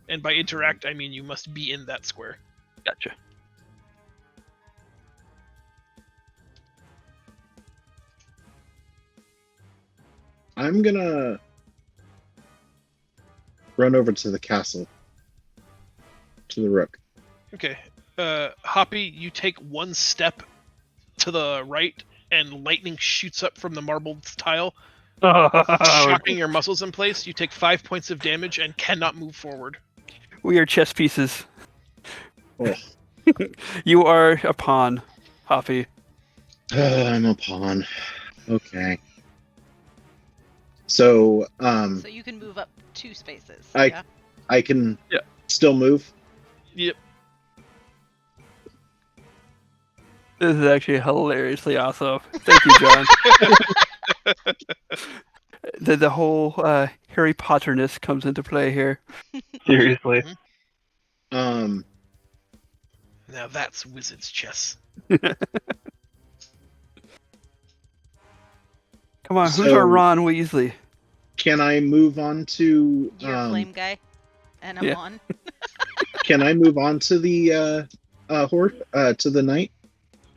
And by interact, I mean you must be in that square. Gotcha. I'm gonna run over to the castle. To the rook. Okay. Hoppy, you take one step to the right, and lightning shoots up from the marbled tile, shocking your muscles in place. You take 5 points of damage and cannot move forward. We are chess pieces. Oh. You are a pawn, Hoppy. I'm a pawn. Okay. So, So you can move up 2 spaces. I- yeah? I can Yeah. still move. Yep. This is actually hilariously awesome. Thank you, John. the whole Harry Potterness comes into play here. Seriously. Um, Now that's wizard's chess. Come on, who's So- our Ron Weasley? can I move on to? You're a flame guy, and I'm yeah. on. Can I move on to the horde? To the knight?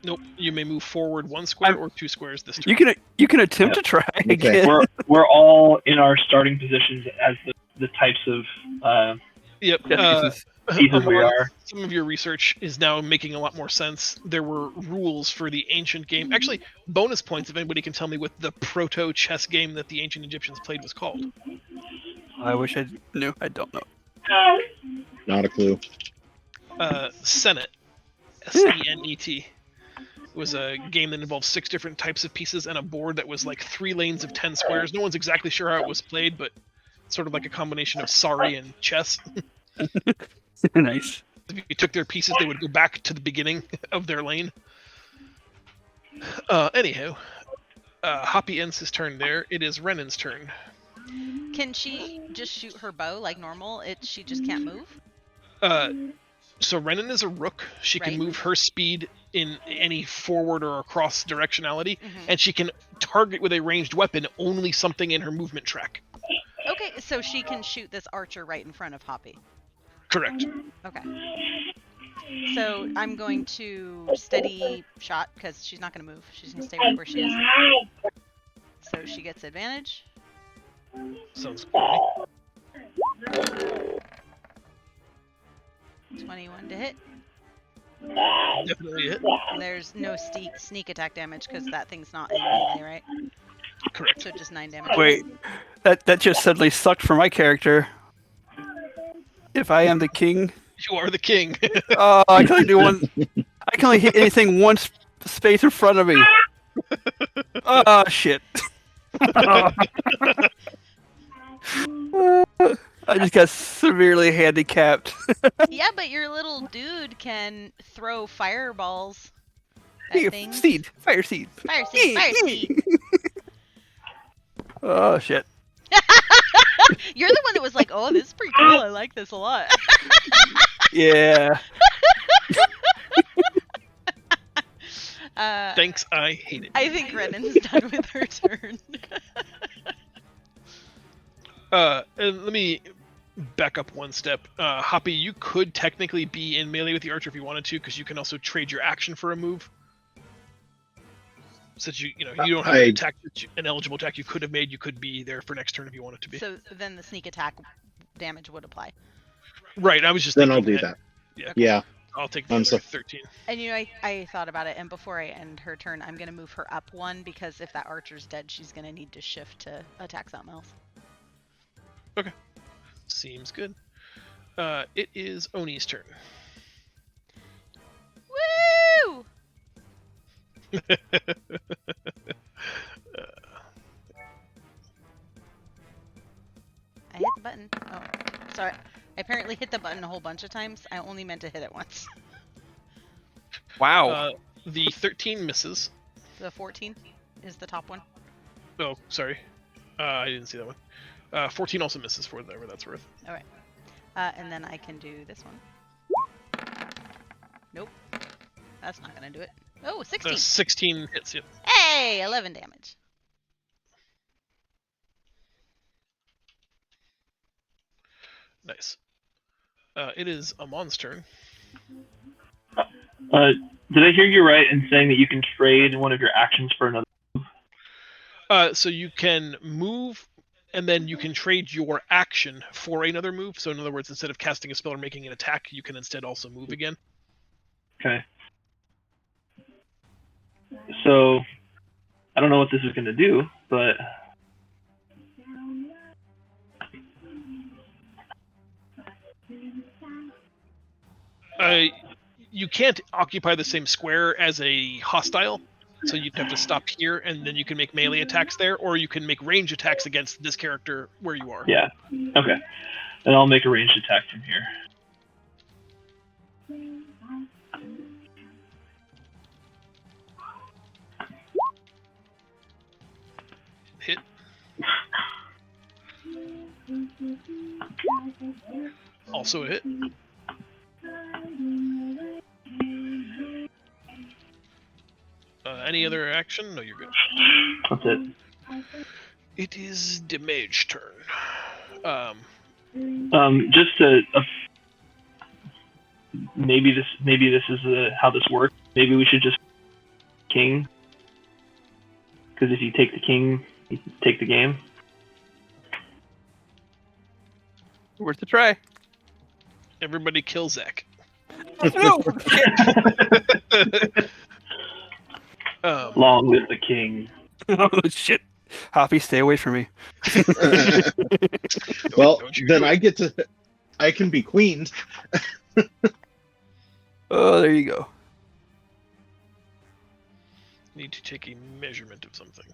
Nope. You may move forward 1 square or 2 squares this turn. You can attempt to try again. We're all in our starting positions as the types of Yep. Chess pieces. pieces we Amar, are. some of your research is now making a lot more sense. There were rules for the ancient game. Actually, bonus points if anybody can tell me what the proto chess game that the ancient Egyptians played was called. I wish I knew. I don't know. Not a clue. Senet. Senet. Was a game that involved 6 different types of pieces and a board that was like 3 lanes of 10 squares. No one's exactly sure how it was played, but sort of like a combination of Sorry and chess. Nice. If you took their pieces, they would go back to the beginning of their lane. Anyhow, Hoppy ends his turn there. It is Renan's turn. Can she just shoot her bow like normal? She just can't move? So Renan is a rook. She can Right. move her speed in any forward or across directionality, Mhm. and she can target with a ranged weapon only something in her movement track. Okay, so she can shoot this archer right in front of Hoppy. Correct. Okay. So I'm going to steady shot because she's not going to move. She's going to stay right where she is. So she gets advantage. Sounds good. 21 to hit. Definitely a hit. There's no sneak attack damage because that thing's not in melee, right? Correct. So just 9 damage. Wait, that just suddenly sucked for my character. If I am the king, You are the king. I can only do one. I can only hit anything one space in front of me. Oh shit! I just got severely handicapped. Yeah, but your little dude can throw fireballs Here, at things. seed, fire seed. Fire seed, fire seed. Oh shit! You're the one that was like, "Oh, this is pretty cool. I like this a lot." Yeah. Thanks, I hate it. I think Renan's done with her turn. And let me back up one step. Hoppy, you could technically be in melee with the archer if you wanted to, because you can also trade your action for a move. Since you don't have an eligible attack you could have made, you could be there for next turn if you wanted to be. So then the sneak attack damage would apply. Right, I was just Then thinking I'll do that. Yeah. Yeah. I'll take the I'm other so- 13. And I thought about it, and before I end her turn, I'm gonna move her up one because if that archer's dead, she's gonna need to shift to attack something else. Seems good. It is Oni's turn. Woo! I hit the button. Oh, sorry. I apparently hit the button a whole bunch of times. I only meant to hit it once. Wow. The 13 misses. The 14 is the top one. Oh, sorry. I didn't see that one. 14 also misses for whatever that's worth. And then I can do this one. Nope. That's not gonna do it. Oh, 16. 16 hits you. Hey, 11 damage. Nice. It is Amon's turn. Did I hear you right in saying that you can trade one of your actions for another? So you can move, and then you can trade your action for another move. So in other words, instead of casting a spell or making an attack, you can instead also move again. Okay. So, I don't know what this is going to do, but... You can't occupy the same square as a hostile, so you'd have to stop here, and then you can make melee attacks there, or you can make range attacks against this character where you are. Yeah. Okay. And I'll make a ranged attack from here. Hit. Also a hit. Any other action? No, you're good. That's it. It is Damage turn. Just maybe this is how this works. Maybe we should just king, because if you take the king, you take the game. Worth a try. Everybody kill Zach. No. Long live the king. Oh shit. Hoppy, stay away from me. Well, don't you then do it. I can be queened. Oh, there you go. Need to take a measurement of something.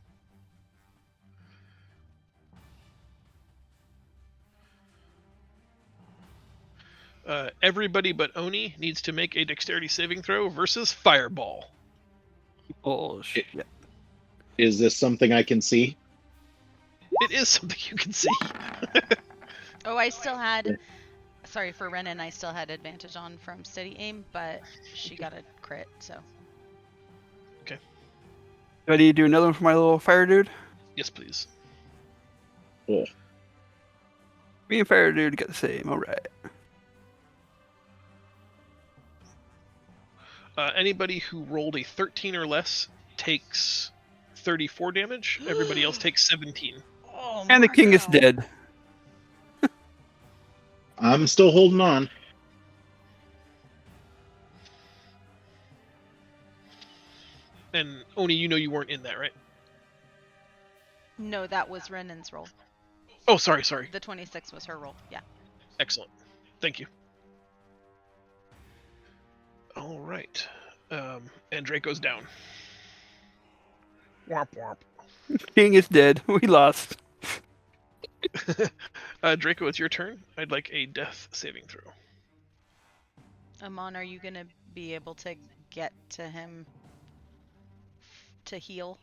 Everybody but Oni needs to make a dexterity saving throw versus Fireball. Oh shit. Is this something I can see? It is something you can see. Oh, I still had... Sorry, for Renan, I still had advantage on from steady aim, but she got a crit, so... Do I need to do another one for my little fire dude? Yes, please. Cool. Me and fire dude got the same. All right. Anybody who rolled a 13 or less takes 34 damage. Everybody else takes 17. Oh, And the king is Marco. dead. I'm still holding on. And Oni, you know you weren't in that, right? No, that was Renan's roll. Oh, sorry. The 26 was her roll, yeah. Excellent. Thank you. All right. And Draco's down. Womp womp. King is dead. We lost. Draco, it's your turn. I'd like a death saving throw. Amon, are you gonna be able to get to him to heal?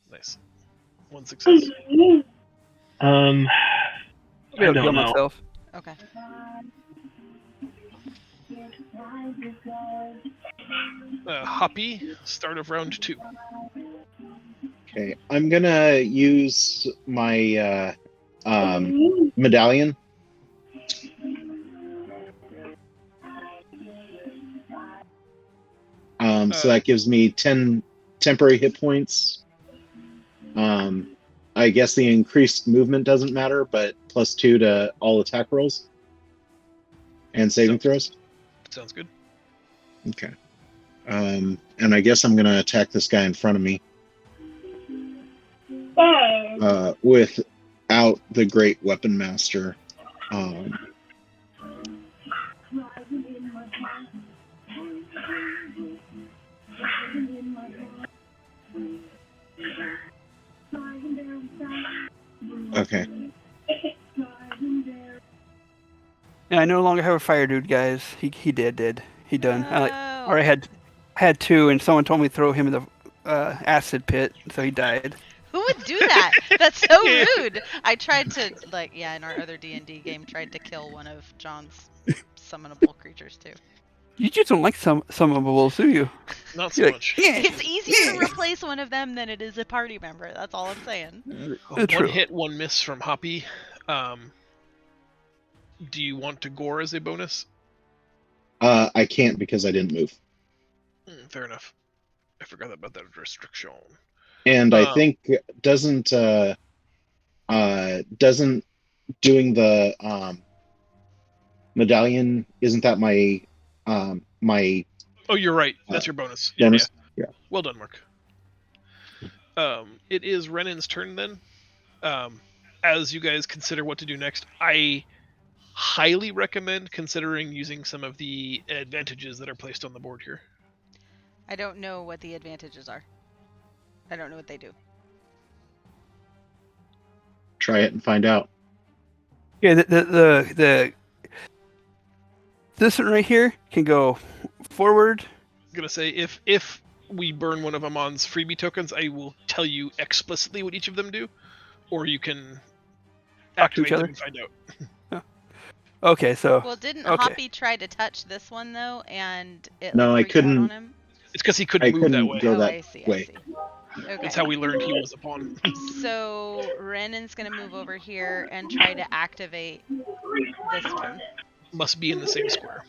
Nice. One success. I'll be I able to don't heal know. myself. Okay. Hoppy, start of round 2. Okay, I'm gonna use my medallion. So that gives me 10 temporary hit points. I guess the increased movement doesn't matter, but +2 to all attack rolls and saving throws. Sounds good. Okay. And I guess I'm gonna attack this guy in front of me. Without the Great Weapon Master. Okay. Yeah, I no longer have a fire dude, guys. He did. He done. No. I had two, and someone told me to throw him in the acid pit, so he died. Who would do that? That's so rude. I tried to, in our other D&D game, tried to kill one of John's summonable creatures too. You just don't like summonables, do you? Not so You're like, much. yeah. It's easier to replace one of them than it is a party member. That's all I'm saying. One True. hit, one miss from Hoppy. Do you want to gore as a bonus? I can't because I didn't move. Fair enough. I forgot about that restriction. And I think doesn't doing the medallion, isn't that my my Oh, you're right. That's your bonus. bonus? Yeah. Well done, Mark. It is Renan's turn then. As you guys consider what to do next, I highly recommend considering using some of the advantages that are placed on the board here. I don't know what the advantages are. I don't know what they do. Try it and find out. Yeah, the this one right here can go forward. I'm gonna say if we burn one of Amon's freebie tokens, I will tell you explicitly what each of them do, or you can Talk to activate each them other? and find out. Okay, so Well, didn't okay. Hoppy try to touch this one though, and it No, I freaked out on couldn't- him? It's because he couldn't move that couldn't way. go that I see. way. Okay. That's how we learned he was a pawn. So Renan's gonna move over here and try to activate this one. Must be in the same square.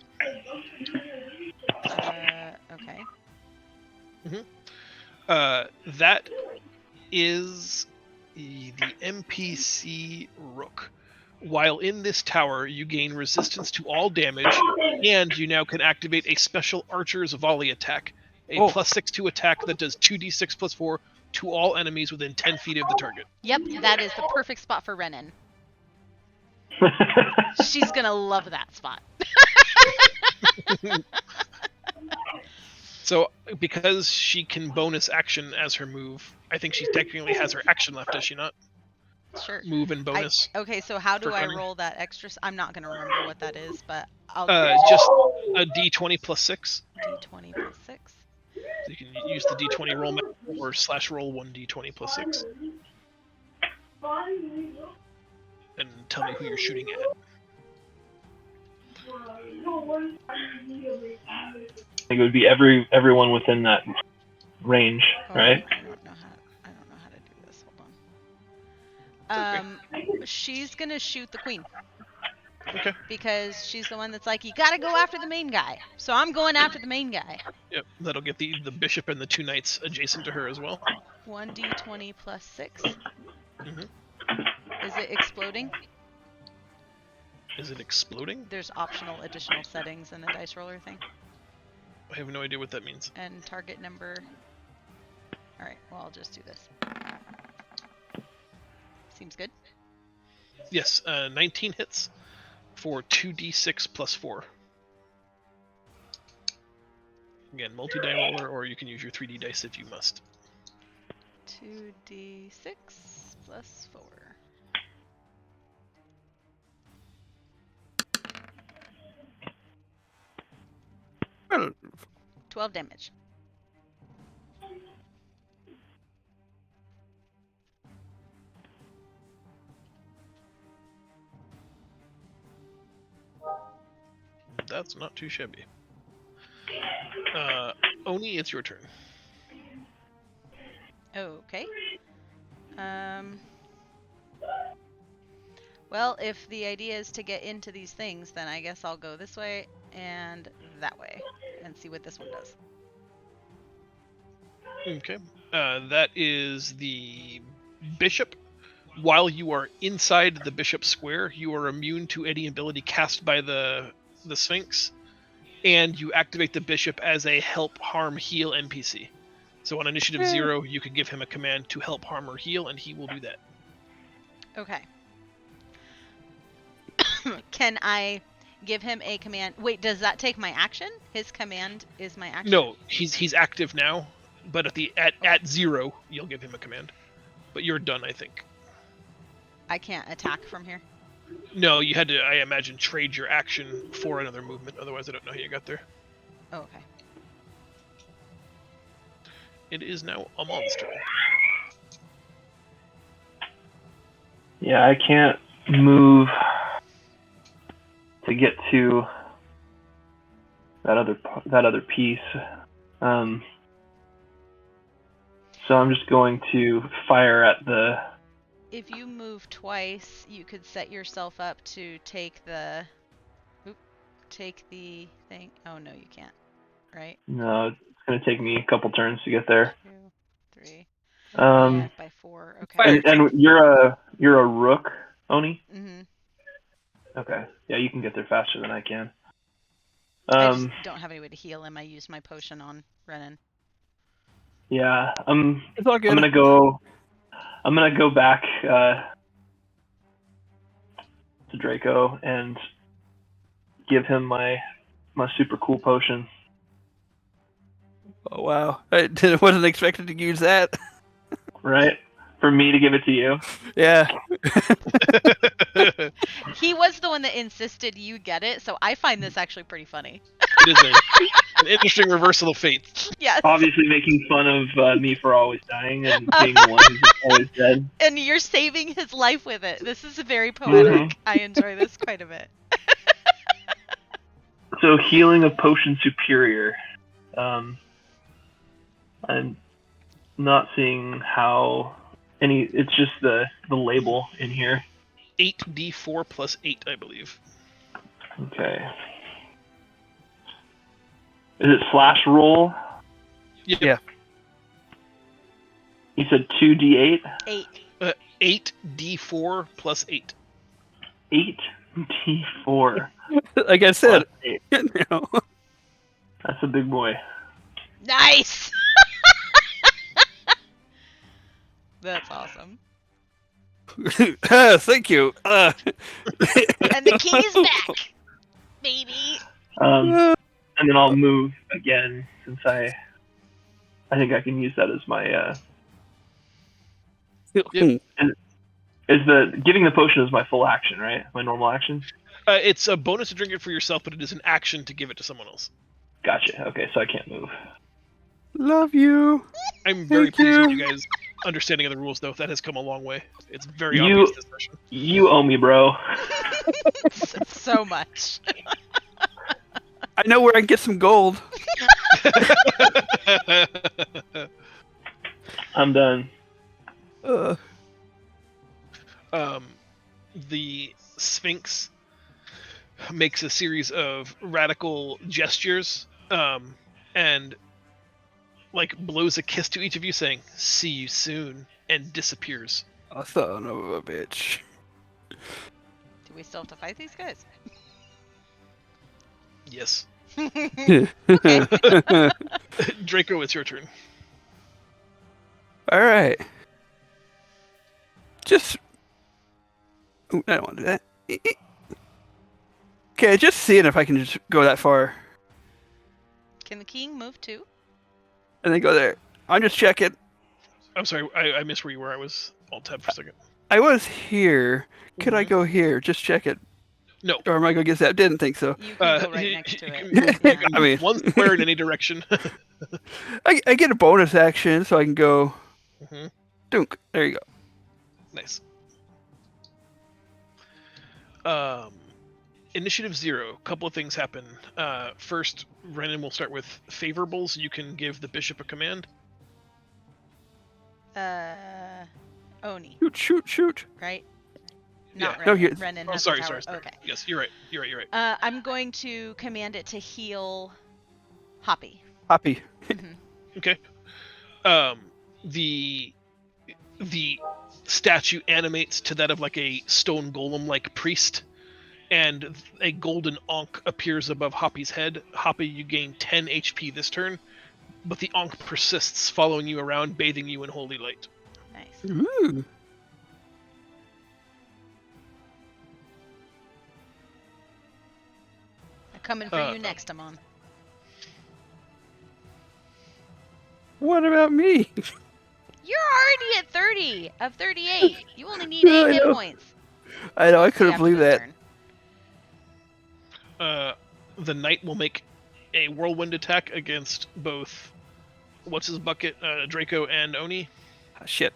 Okay. That is the NPC Rook. While in this tower, you gain resistance to all damage, and you now can activate a special Archer's Volley attack. A +6 to attack that does 2d6 + 4 to all enemies within 10 feet of the target. Yep, that is the perfect spot for Renan. She's gonna love that spot. So, because she can bonus action as her move, I think she technically has her action left, does she not? Sure. Move and bonus. Okay, so how do for I cunning. roll that extra? I'm not gonna remember what that is, but I'll Just a d20 + 6. d20 + 6. So you can use the d20 roll method or /roll 1d20 + 6. And tell me who you're shooting at. I think it would be everyone within that range, right? I don't know how to do this. Hold on. She's gonna shoot the queen. Okay. Because she's the one that's like, you gotta go after the main guy. So I'm going after the main guy. Yep, that'll get the bishop and the 2 knights adjacent to her as well. 1d20 + 6. Mhm. Is it exploding? Is it exploding? There's optional additional settings in the dice roller thing. I have no idea what that means. And target number. Alright, well, I'll just do this. Seems good. Yes, 19 hits for 2d6 + 4. Again, multi-die roller, or you can use your 3D dice if you must. 2d6 + 4. 12 damage. That's not too shabby. Oni, it's your turn. Okay. Well, if the idea is to get into these things, then I guess I'll go this way and that way and see what this one does. Okay. That is the bishop. While you are inside the bishop square, you are immune to any ability cast by the Sphinx, and you activate the bishop as a help, harm, heal NPC. So on initiative 0, you can give him a command to help, harm, or heal, and he will do that. Okay. Can I give him a command? Wait, does that take my action? His command is my action? No, he's active now, but at 0, you'll give him a command. But you're done, I think. I can't attack from here? No, you had to, I imagine, trade your action for another movement. Otherwise, I don't know how you got there. Oh, okay. It is now Amon's turn. Yeah, I can't move to get to that other piece. So I'm just going to fire at the. If you move twice, you could set yourself up to take the thing. Oh no, you can't. Right? No, it's going to take me a couple turns to get there. 2, 3. Um, By 4. Okay. and you're a rook, Oni? Mhm. Okay. Yeah, you can get there faster than I can. I just don't have any way to heal him. I used my potion on Renan. Yeah, It's all good. I'm gonna go back to Draco and give him my super cool potion. Oh wow! I wasn't expecting to use that. Right? For me to give it to you. Yeah. He was the one that insisted you get it, so I find this actually pretty funny. It is an interesting reversal of fate. Yes. Obviously making fun of me for always dying and being the one who's always dead. And you're saving his life with it. This is very poetic. Mhm. I enjoy this quite a bit. So healing of potion superior. I'm not seeing how any. It's just the label in here. 8d4 plus 8, I believe. Okay. Is it slash roll? Yep. Yeah. You said 2d8? 8. 8d4 plus 8. 8d4. Like I said, Plus 8. you know. That's a big boy. Nice! That's awesome. Thank you. And the key's back, baby. And then I'll move again since I think I can use that as my Yep. is the giving the potion is my full action, right? My normal action? It's a bonus to drink it for yourself, but it is an action to give it to someone else. Gotcha. Okay, so I can't move. Love you. I'm very Thank pleased with you. you guys' understanding of the rules, though. That has come a long way. It's very You- obvious this session. You owe me, bro. So much. I know where I can get some gold. I'm done. The Sphinx makes a series of radical gestures, and like blows a kiss to each of you, saying "See you soon," and disappears. Oh, son of a bitch. Do we still have to fight these guys? Yes. Okay. Draco, it's your turn. All right. Just. Ooh, I don't want to do that. Okay, just seeing if I can just go that far Can the king move too? and then go there. I'm just checking. I'm sorry, I missed where you were. I was alt tab for a second. I was here. Could I go here? Just check it. No. Or am I going to get that? Didn't think so. You can go right you- next to you it. can move- Yeah. you can I mean- move one square in any direction. I get a bonus action, so I can go. Mhm. Dunk. There you go. Nice. Initiative 0. Couple of things happen. First, Renan will start with favorables. You can give the bishop a command. Oni, Shoot, shoot, shoot. right? Yeah. Not No, Renan. here- Renan Oh, has sorry, the sorry, tower. sorry. Okay. Yes, you're right. You're right. I'm going to command it to heal Hoppy. Hoppy. Okay. The statue animates to that of like a stone golem like priest, and a golden ankh appears above Hoppy's head. Hoppy, you gain 10 HP this turn, but the ankh persists, following you around, bathing you in holy light. Nice. Ooh. Coming for you next, Amon. What about me? You're already at 30 of 38. You only need Yeah, 8 I hit know. points. I know, I See couldn't after believe this that. turn. The knight will make a whirlwind attack against both what's his bucket, Draco and Oni. Ah, shit.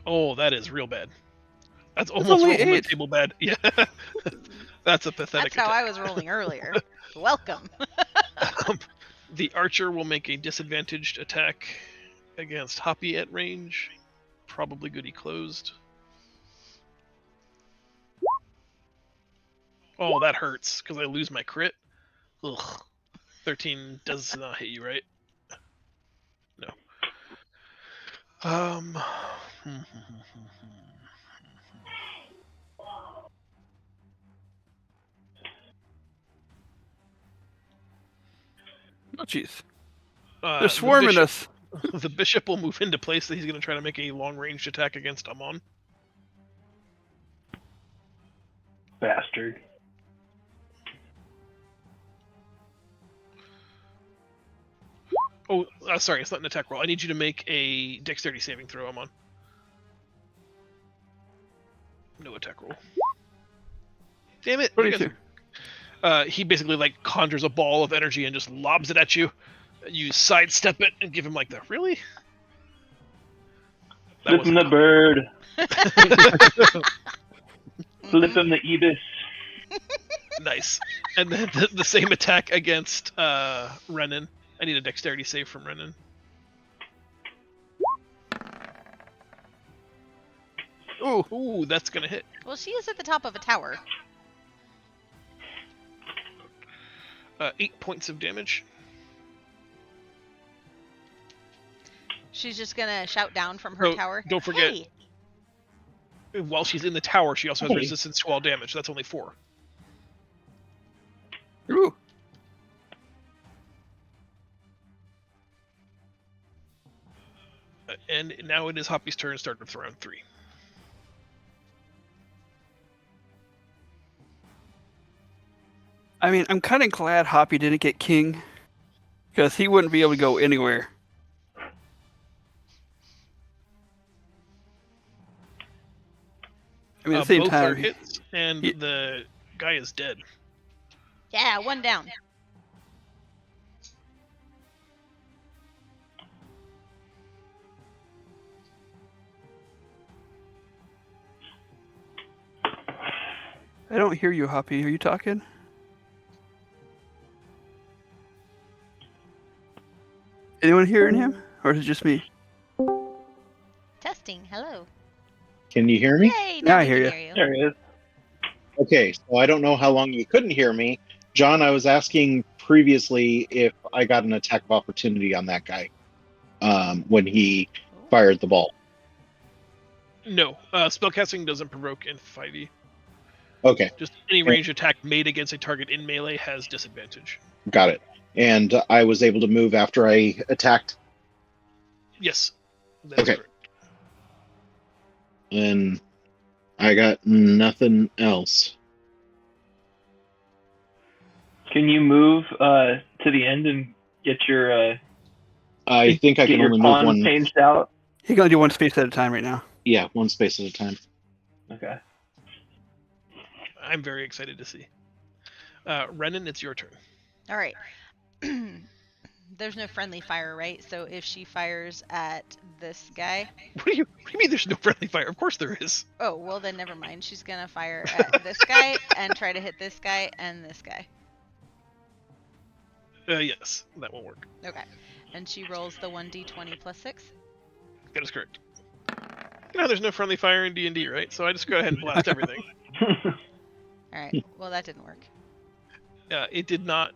Oh, that is real bad. That's almost only rolled from the 8. table bad. Yeah, that's a pathetic That's how attack. I was rolling earlier. Welcome. The archer will make a disadvantaged attack against Hoppy at range. Probably good he closed. Oh, that hurts, because I lose my crit. Ugh. 13 does not hit you, right? No. Oh, jeez. They're They're swarming us. The bishop will move into place, that he's going to try to make a long-ranged attack against Amon. Bastard. Oh, sorry, it's not an attack roll. I need you to make a dexterity saving throw, Amon. No attack roll. Damn it! you 22. guys- he basically like conjures a ball of energy and just lobs it at you. You sidestep it and give him like the really. That Flip him the bird. Flip him the Ebis. Nice. And then the same attack against Renan. I need a dexterity save from Renan. Ooh, that's gonna hit. Well, she is at the top of a tower. 8 points of damage. She's just gonna shout down from her tower. Don't forget, Hey! while she's in the tower, she also has Hey. resistance to all damage. That's only 4. Ooh. And now it is Hoppy's turn, start with round 3. I mean, I'm kind of glad Hoppy didn't get king, because he wouldn't be able to go anywhere. I mean, at the same Both are time, hits, and he- the guy is dead. Yeah, 1 down. I don't hear you, Hoppy. Are you talking? Anyone hearing him? Or is it just me? Testing. Hello. Can you hear me? Yay! Now I we hear can you. There he is. Okay, so I don't know how long you couldn't hear me. John, I was asking previously if I got an attack of opportunity on that guy when he fired the ball. No, spellcasting doesn't provoke in 5e. Okay, Just any ranged attack made against a target in melee has disadvantage. got it. And I was able to move after I attacked. Yes. That is Okay. correct. And I got nothing else. Can you move to the end and get your I think I get can your only move pawn one. changed out? He can only do one space at a time right now. Yeah, one space at a time. Okay. I'm very excited to see. Renan, it's your turn. All right. There's no friendly fire, right? So if she fires at this guy, What do you mean there's no friendly fire? Of course there is. oh well, then never mind. She's gonna fire at this guy and try to hit this guy and this guy. Yes, that will work. Okay. And she rolls the 1d20 plus 6. That is correct. You know, there's no friendly fire in D&D, right? So I just go ahead and blast everything. All right. Well, that didn't work. It did not.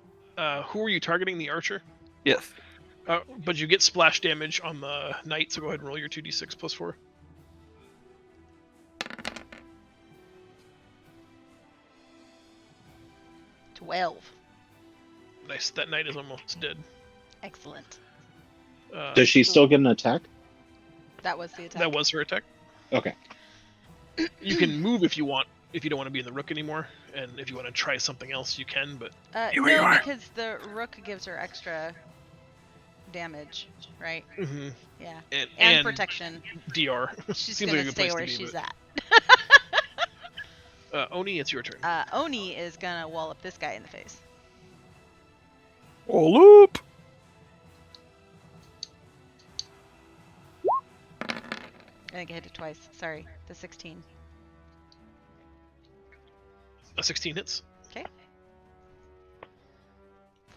Who were you targeting? The archer? Yes. But you get splash damage on the knight, so go ahead and roll your 2d6 plus 4. Nice. That knight is almost dead. Excellent. Does she still get an attack? That was the attack. That was her attack. Okay. You can move if you want, if you don't want to be in the rook anymore, and if you want to try something else, you can. But Here we no, are. because the rook gives her extra damage, right? mm-hmm. Yeah. and, And protection. DR. She's Seems gonna like a good stay place where to be, she's but- at. Oni, it's your turn. Oni is gonna wall up this guy in the face. All up. I think I hit it twice. Sorry, the 16. A 16 hits. Okay.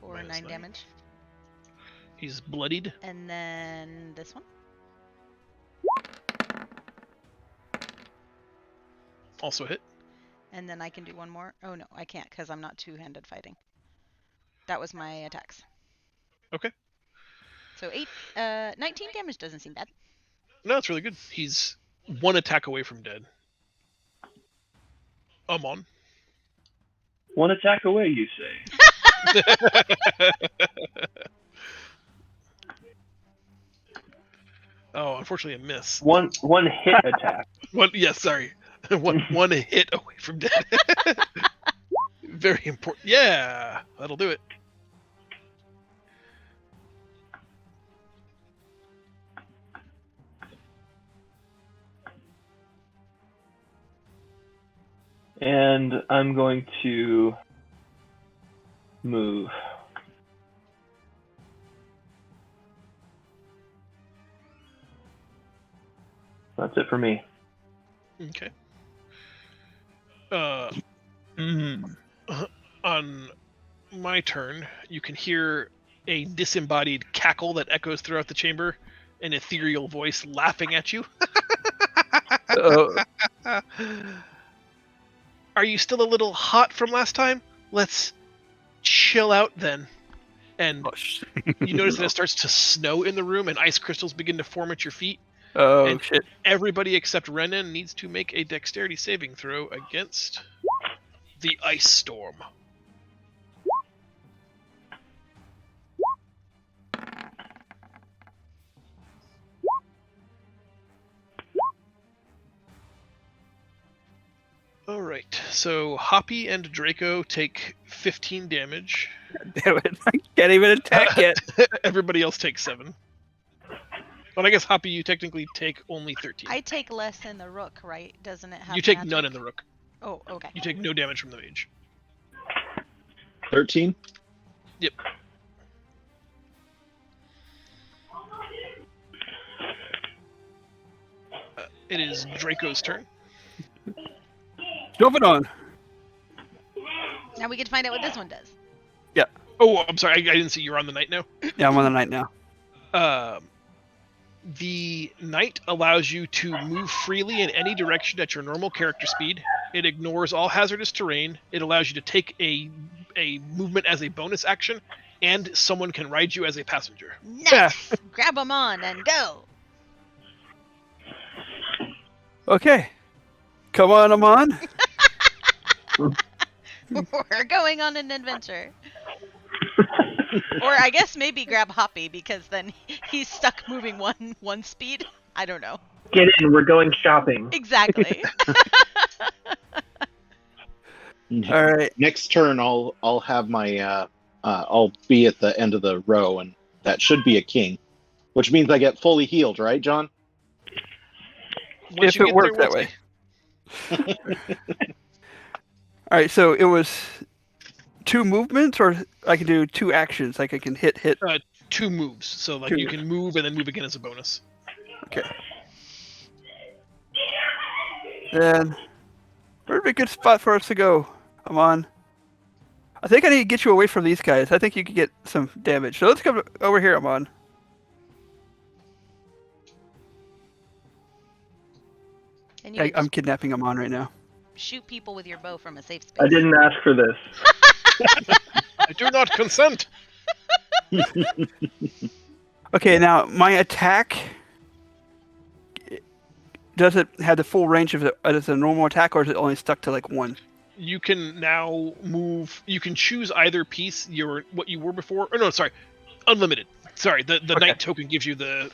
For Minus 9 9. damage. He's bloodied. And then this one. Also hit. And then I can do one more. Oh no, I can't because I'm not two-handed fighting. That was my attacks. Okay. So 19 damage doesn't seem bad. No, it's really good. He's one attack away from dead. Amon. One attack away, you say? Oh, unfortunately a miss. One hit attack. Yes, sorry. one hit away from dead. Very important. Yeah, that'll do it. And I'm going to move. That's it for me. Okay. On my turn, you can hear a disembodied cackle that echoes throughout the chamber, an ethereal voice laughing at you. Are you still a little hot from last time? Let's chill out then. And you notice that it starts to snow in the room and ice crystals begin to form at your feet. Oh, And shit. Everybody except Renan needs to make a dexterity saving throw against the ice storm. Alright, so Hoppy and Draco take 15 damage. Damn it. I can't even attack yet. Everybody else takes 7. But I guess Hoppy, you technically take only 13. I take less than the rook, right? Doesn't it have You take magic? none in the rook. Oh, okay. You take no damage from the mage. 13? Yep. It is Draco's turn. Jumping on. Now we get to find out what this one does. Oh, I'm sorry. I didn't see you're on the knight now. Yeah, I'm on the night now. The knight allows you to move freely in any direction at your normal character speed. It ignores all hazardous terrain. It allows you to take a movement as a bonus action, and someone can ride you as a passenger. Nice! Grab them on and go! Okay. Come on, I'm on. We're going on an adventure. Or I guess maybe grab Hoppy because then he's stuck moving one speed. I don't know. Get in, we're going shopping. Exactly. All right. Next turn, I'll have my I'll be at the end of the row, and that should be a king, which means I get fully healed, right, John? Once If you it get worked there, that we'll way. see. All right, so it was 2 movements, or I can do 2 actions. Like I can hit. 2 moves. So like 2. you can move and then move again as a bonus. Okay. Then, where'd be a good spot for us to go? I'm on. I think I need to get you away from these guys. I think you could get some damage. So let's come over here, I'm on. And you can I'm kidnapping him on right now. shoot people with your bow from a safe space. I didn't ask for this. I do not consent. Okay, now my attack. Does it have the full range of as a normal attack, or is it only stuck to like one? You can now move. You can choose either piece. What you were before. Or no, sorry, unlimited. Sorry, the Okay. knight token gives you the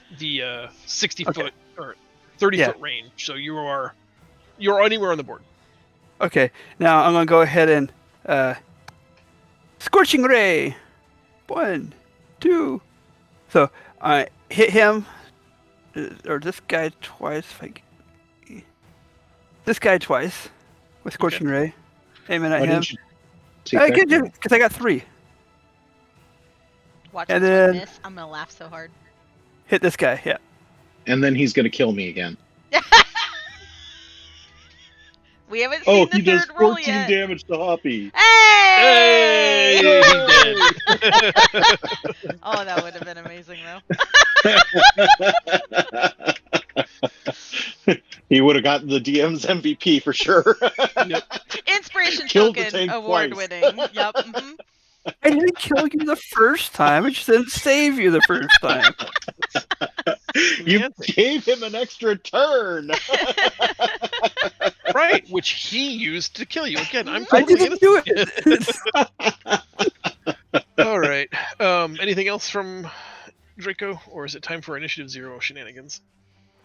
60 Okay. foot or 30 Yeah. foot range. So you're anywhere on the board. Okay, now I'm gonna go ahead and Scorching Ray. 1, 2. So I hit him, or this guy twice. This guy twice with Scorching Ray. Aiming at Why him. didn't you take that Because one? I got 3. Watch And this then- one miss. I'm gonna laugh so hard. Hit this guy. Yeah. And then he's going to kill me again. We haven't Oh, seen the he does third roll 14 yet. damage to Hoppy. Hey! Hey, he did. Oh, that would have been amazing though. He would have gotten the DM's MVP for sure. Inspiration Killed the token tank award twice. winning. Yep. Mhm. I didn't kill you the first time. I just didn't save you the first time. You Fancy. gave him an extra turn. Right, which he used to kill you again. I'm I totally didn't do it. All right. Anything else from Draco, or is it time for Initiative 0 shenanigans?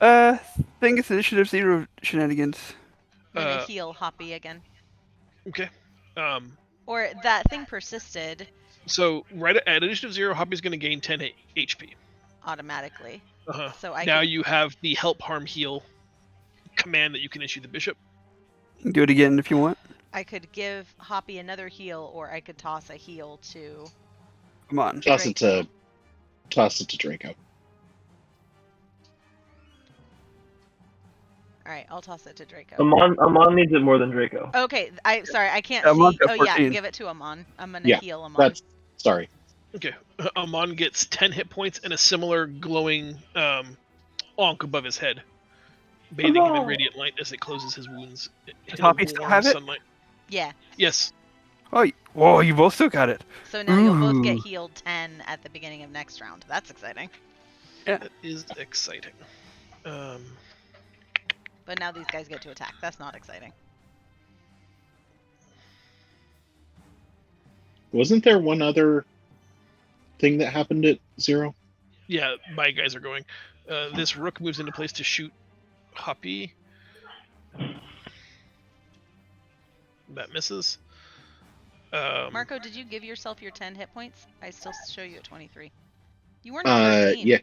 Think it's Initiative 0 shenanigans. I'm gonna Uh, heal Hoppy again. Okay. Or that thing persisted So right at Initiative 0, Hoppy's going to gain 10 HP. automatically. Uh-huh. So I Now could, you have the help, harm, heal command that you can issue the bishop. Do it again if you want. I could give Hoppy another heal, or I could toss a heal to. Come on. Toss it to Draco. All right, I'll toss it to Draco. Amon needs it more than Draco. Okay, sorry, I can't Amon's see. got Oh yeah, 14. give it to Amon. I'm gonna Yeah, heal Amon. Sorry. Okay. Amon gets 10 hit points and a similar glowing onk above his head, bathing him in radiant light as it closes his wounds. in a Hoppy still warm have it? sunlight. Yeah. Yes. Oh, whoa! You both still got it. So now you'll both get Ooh. healed 10 at the beginning of next round. That's exciting. That is exciting. But now these guys get to attack. That's not exciting. Wasn't there one other thing that happened at 0? Yeah, my guys are going. This rook moves into place to shoot Hoppy. That misses. Marco, did you give yourself your 10 hit points? I still show you at 23. You weren't at 13. Yeah.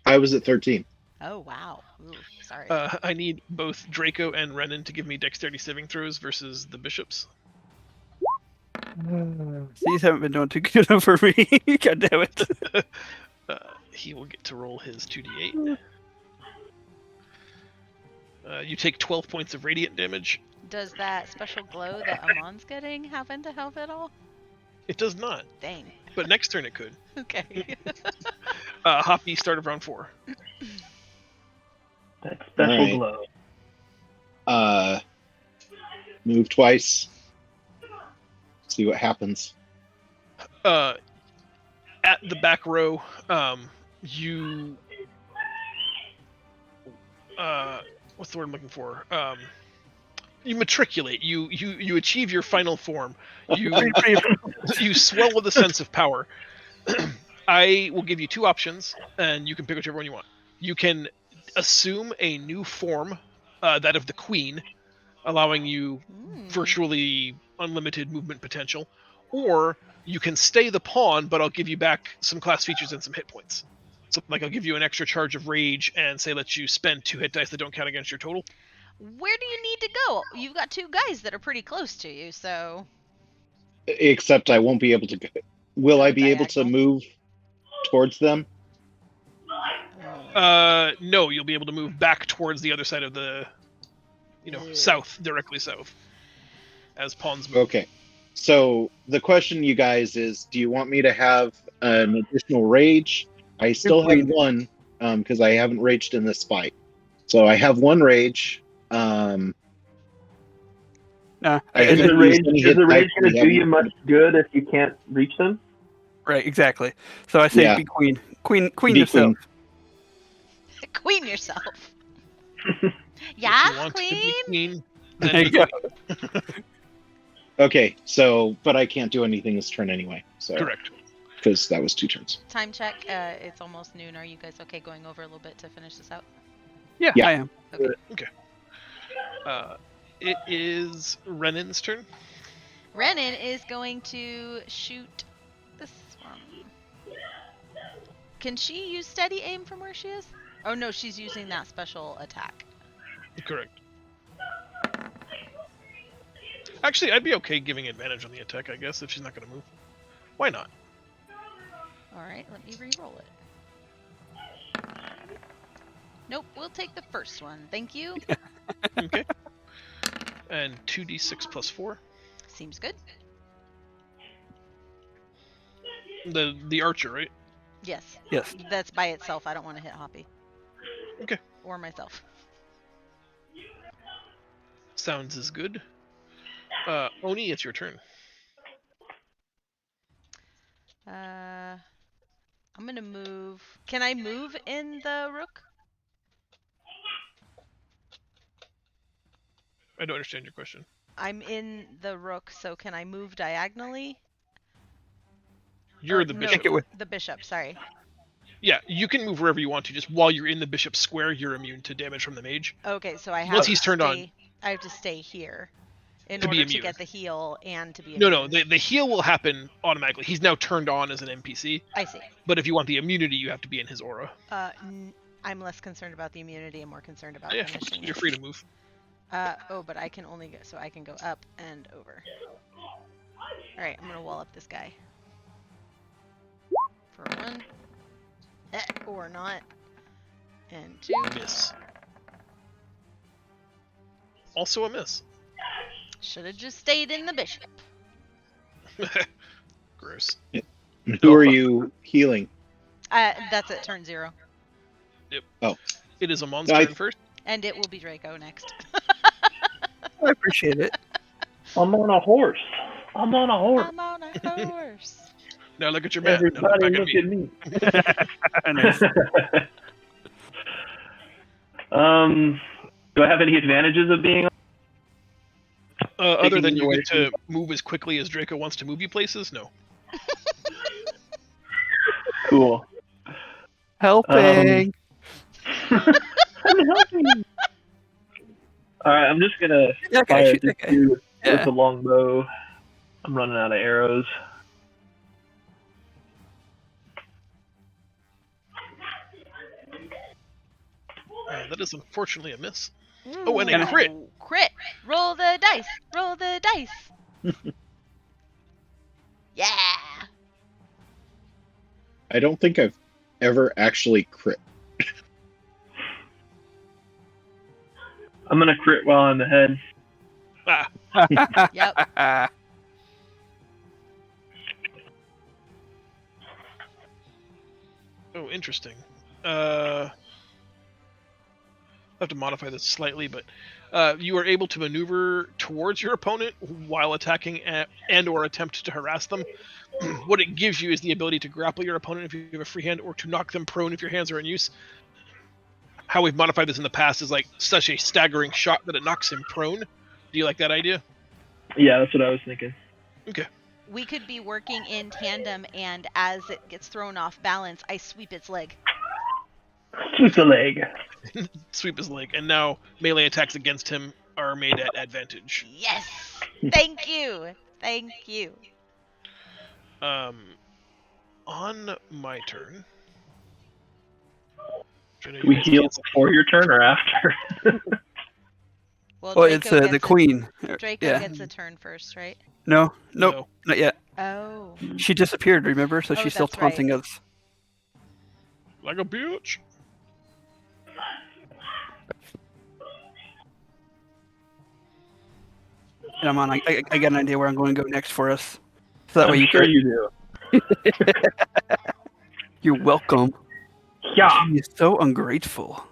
I was at 13. Oh, wow. Ooh, sorry. I need both Draco and Renan to give me dexterity saving throws versus the bishops. These haven't been doing too good for me. God damn it. He will get to roll his 2d8. You take 12 points of radiant damage. Does that special glow that Amon's getting happen to help at all? It does not, Dang. but next turn it could. Okay. Hoppy, start of round 4. That special Alright. glow. Move twice. See what happens. At the back row, you what's the word I'm looking for? You matriculate. You achieve your final form. You swell with a sense of power. I will give you 2 options, and you can pick whichever one you want. You can assume a new form, that of the queen, allowing you virtually unlimited movement potential, or you can stay the pawn, but I'll give you back some class features and some hit points. So, like, I'll give you an extra charge of rage and say let you spend 2 hit dice that don't count against your total. Where do you need to go? You've got 2 guys that are pretty close to you, so. Except I won't be able to go. Will I be able to Diagonal? move towards them? No, you'll be able to move back towards the other side of the, south, directly south, as pawns move. Okay. So the question, you guys, is do you want me to have an additional rage? I still have one because I haven't raged in this fight. So I have 1 rage. Nah, I Is haven't the used rage, any is hit the rage dice. going to do you much good if you can't reach them? Right, exactly. So I say Yeah. be queen. Queen Be yourself. Queen yourself. If Yes, you want to queen. be queen, There then you be go. queen. Okay, so but I can't do anything this turn anyway. So Correct. because that was 2 turns. Time check. It's almost noon. Are you guys okay going over a little bit to finish this out? Yeah, Yeah. I am. Okay. It is Renan's turn. Renan is going to shoot this one. Can she use steady aim from where she is? Oh no, she's using that special attack. Correct. Actually, I'd be okay giving advantage on the attack, I guess, if she's not going to move. Why not? All right, let me re-roll it. Nope, we'll take the first one. Thank you. Okay. And 2d6 plus 4. Seems good. The archer, right? Yes. Yes. That's by itself. I don't want to hit Hoppy. Okay. Or myself. Sounds as good. Oni, it's your turn. I'm gonna move. Can I move in the rook? I don't understand your question. I'm in the rook, so can I move diagonally? You're Or the no, bishop. the bishop, sorry. Yeah, you can move wherever you want to. Just while you're in the bishop's square, you're immune to damage from the mage. Okay, so I have Once to he's turned stay, on. I have to stay here in To be order to immune. get the heal and to be No, immune. no, the heal will happen automatically. He's now turned on as an NPC. I see. But if you want the immunity, you have to be in his aura. I'm less concerned about the immunity and more concerned about Yeah, finishing you're it. free to move. Oh, but I can only go, so I can go up and over. Alright, I'm gonna wall up this guy. For 1. Or not. And 2. Miss. Also a miss. Should have just stayed in the bishop. Gross. Who are you healing? That's at turn 0. Yep. Oh. It is a monster No, turn first. And it will be Draco next. I appreciate it. I'm on a horse. I'm on a horse. I'm on a horse. Now look at your map. Now look Everybody back look at me. Nice. Do I have any advantages of being? Other than Taking you away get to move as quickly as Draco wants to move you places, no. Cool. Helping. I'm helping. All right, I'm just gonna That guy, fire shoot this that guy. dude with Yeah. the longbow. I'm running out of arrows. That is unfortunately a miss. Oh, and a Ooh, crit. Crit. Roll the dice. Roll the dice. Yeah. I don't think I've ever actually crit. I'm gonna crit while I'm ahead. Ah, Yep. oh, interesting. I have to modify this slightly, but you are able to maneuver towards your opponent while attacking and or attempt to harass them. What it gives you is the ability to grapple your opponent if you have a free hand, or to knock them prone if your hands are in use. How we've modified this in the past is like such a staggering shot that it knocks him prone. Do you like that idea? Yeah, that's what I was thinking. Okay. We could be working in tandem, and as it gets thrown off balance, I sweep its leg. Sweep the leg. Sweep his leg, and now melee attacks against him are made at advantage. Yes. Thank you. Thank you. On my turn. Do we heal before your turn or after? Well, Well, Draco it's gets the queen. Draco Yeah. gets a turn first, right? No, nope, No. not yet. Oh. She disappeared, remember? So Oh, she's still that's right. taunting us. Like a bitch. And I'm on. I got an idea where I'm going to go next for us. So that way I'm you sure can. you do. You're welcome. Yeah. She's so ungrateful.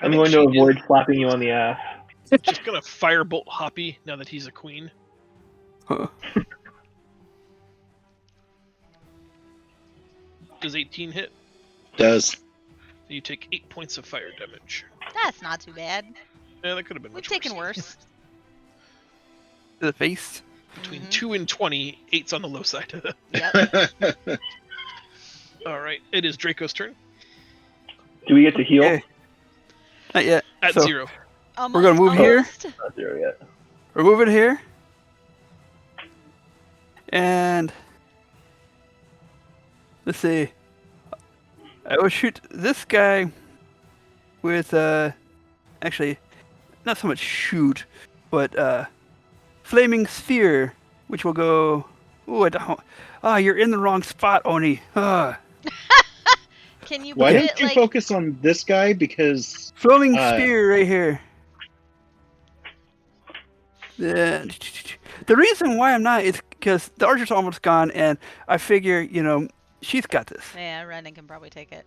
I'm going to avoid slapping you on the ass. Just gonna firebolt Hoppy now that he's a queen. Huh. Does 18 hit? Does. You take 8 points of fire damage. That's not too bad. Yeah, that could have been We've much taken worse. worse. To the face. Between Mhm. 2 and 20, 8's on the low side. Yep. All right, it is Draco's turn Do we get to heal? Okay. Not yet. at So 0. We're gonna move here? Almost. Not there yet. we're moving here. And let's see. I will shoot this guy with actually not so much shoot, but flaming sphere, which will go. Ooh, I don't. Ah, you're in the wrong spot, Oni. Ah. Can you Why put don't it you like focus on this guy? Because Flaming Uh, spear right here. The reason why I'm not is because the archer's almost gone, and I figure, she's got this. Yeah, Renan can probably take it.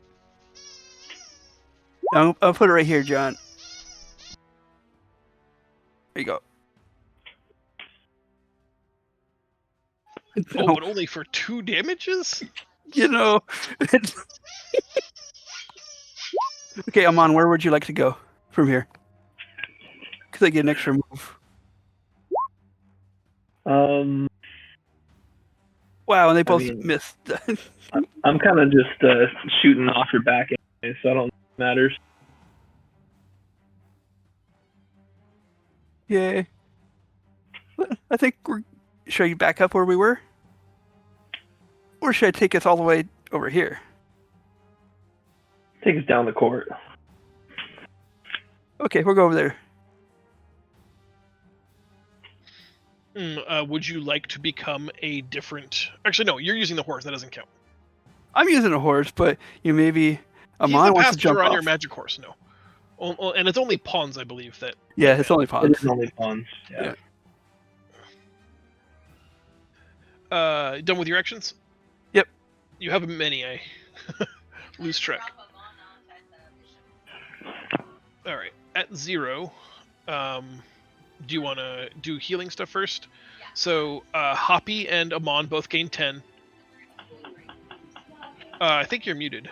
I'll put it right here, John. There you go. Oh, No, but only for 2 damages? it's... Okay, Amon, where would you like to go from here? Because I get an extra move. Wow, and they both mean- missed. I'm kind of just shooting off your back anyway, so I don't think it matters. Yay. I think should I back up where we were? Or should I take us all the way over here? Take us down the court. Okay, we'll go over there. Would you like to become a different... Actually, no, you're using the horse. That doesn't count. I'm using a horse, but maybe He's Amon the wants to jump passenger on off. your magic horse, no. And it's only pawns, I believe, that... Yeah, it's only It pawns. is only pawns. Yeah. Done with your actions? Yep. You have many, I lose track. Alright, at 0, do you want to do healing stuff first? Yeah. So, Hoppy and Amon both gain 10. I think you're muted.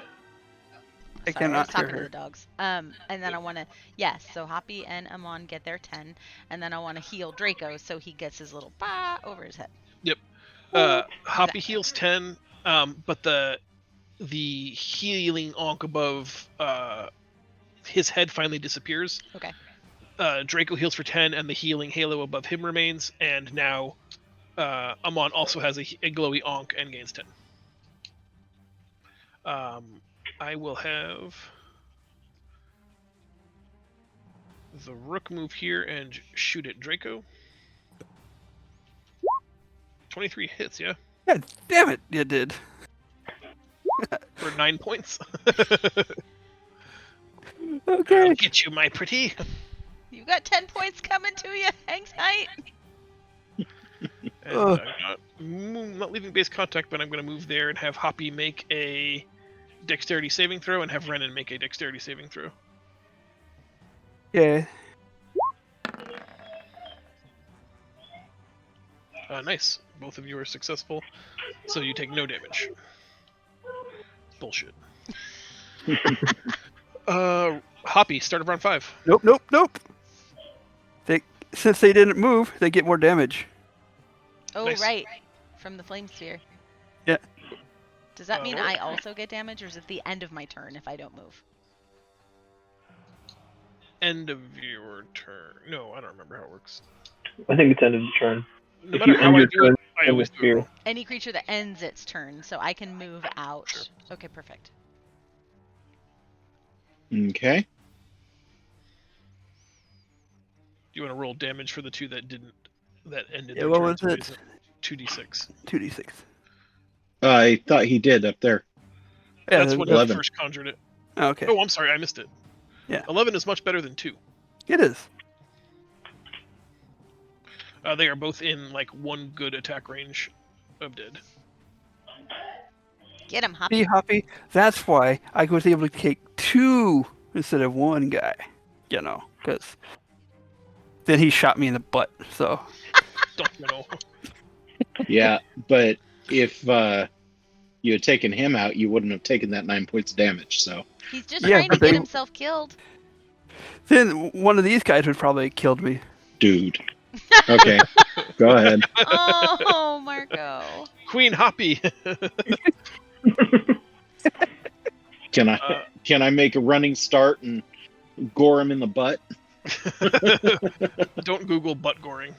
I Sorry, I was cannot hear talking to her. the dogs. And then I want to, yes, so Hoppy and Amon get their 10, and then I want to heal Draco so he gets his little bah over his head. Yep. Hoppy heals 10, but the healing onk above his head finally disappears. Okay. Draco heals for 10, and the healing halo above him remains, and now Amon also has a glowy onk and gains 10. I will have the rook move here and shoot at Draco. 23 hits, yeah? God damn it, you did. For 9 points. Okay. I'll get you, my pretty. You got 10 points coming to you. Hang tight. And Ugh. I'm not leaving base contact, but I'm going to move there and have Hoppy make a dexterity saving throw and have Renan make a dexterity saving throw. Yeah. Nice. Both of you are successful, so you take no damage. Bullshit. Hoppy, start of round 5. Nope. Since they didn't move, they get more damage. Oh, Nice. right. From the flame sphere. Yeah. Does that mean well- I also get damage, or is it the end of my turn if I don't move? End of your turn. No, I don't remember how it works. I think it's end of the turn. No If matter you how end I your do it, turn, I end always the do it sphere. wrong. Any creature that ends its turn, so I can move out. Sure. Okay, perfect. okay. Do you want to roll damage for the 2 that didn't, that ended Yeah, their what turn, was so it? it's 2d6. 2d6. I thought he did up there. Yeah, That's when 11. you first conjured it. Okay. Oh, I'm sorry, I missed it. Yeah. 11 is much better than 2. It is. They are both in like 1 good attack range of dead. Get him, Hoppy. See, Hoppy, that's why I was able to take 2 instead of 1 guy. Because then he shot me in the butt. So Don't you know? Yeah, but if you had taken him out, you wouldn't have taken that 9 points of damage. So He's just Yeah, trying to but get they- himself killed. Then one of these guys would probably have killed me. dude. Okay, go ahead. Oh, Marco. Queen Hoppy. Can I make a running start and gore him in the butt? Don't Google butt goring.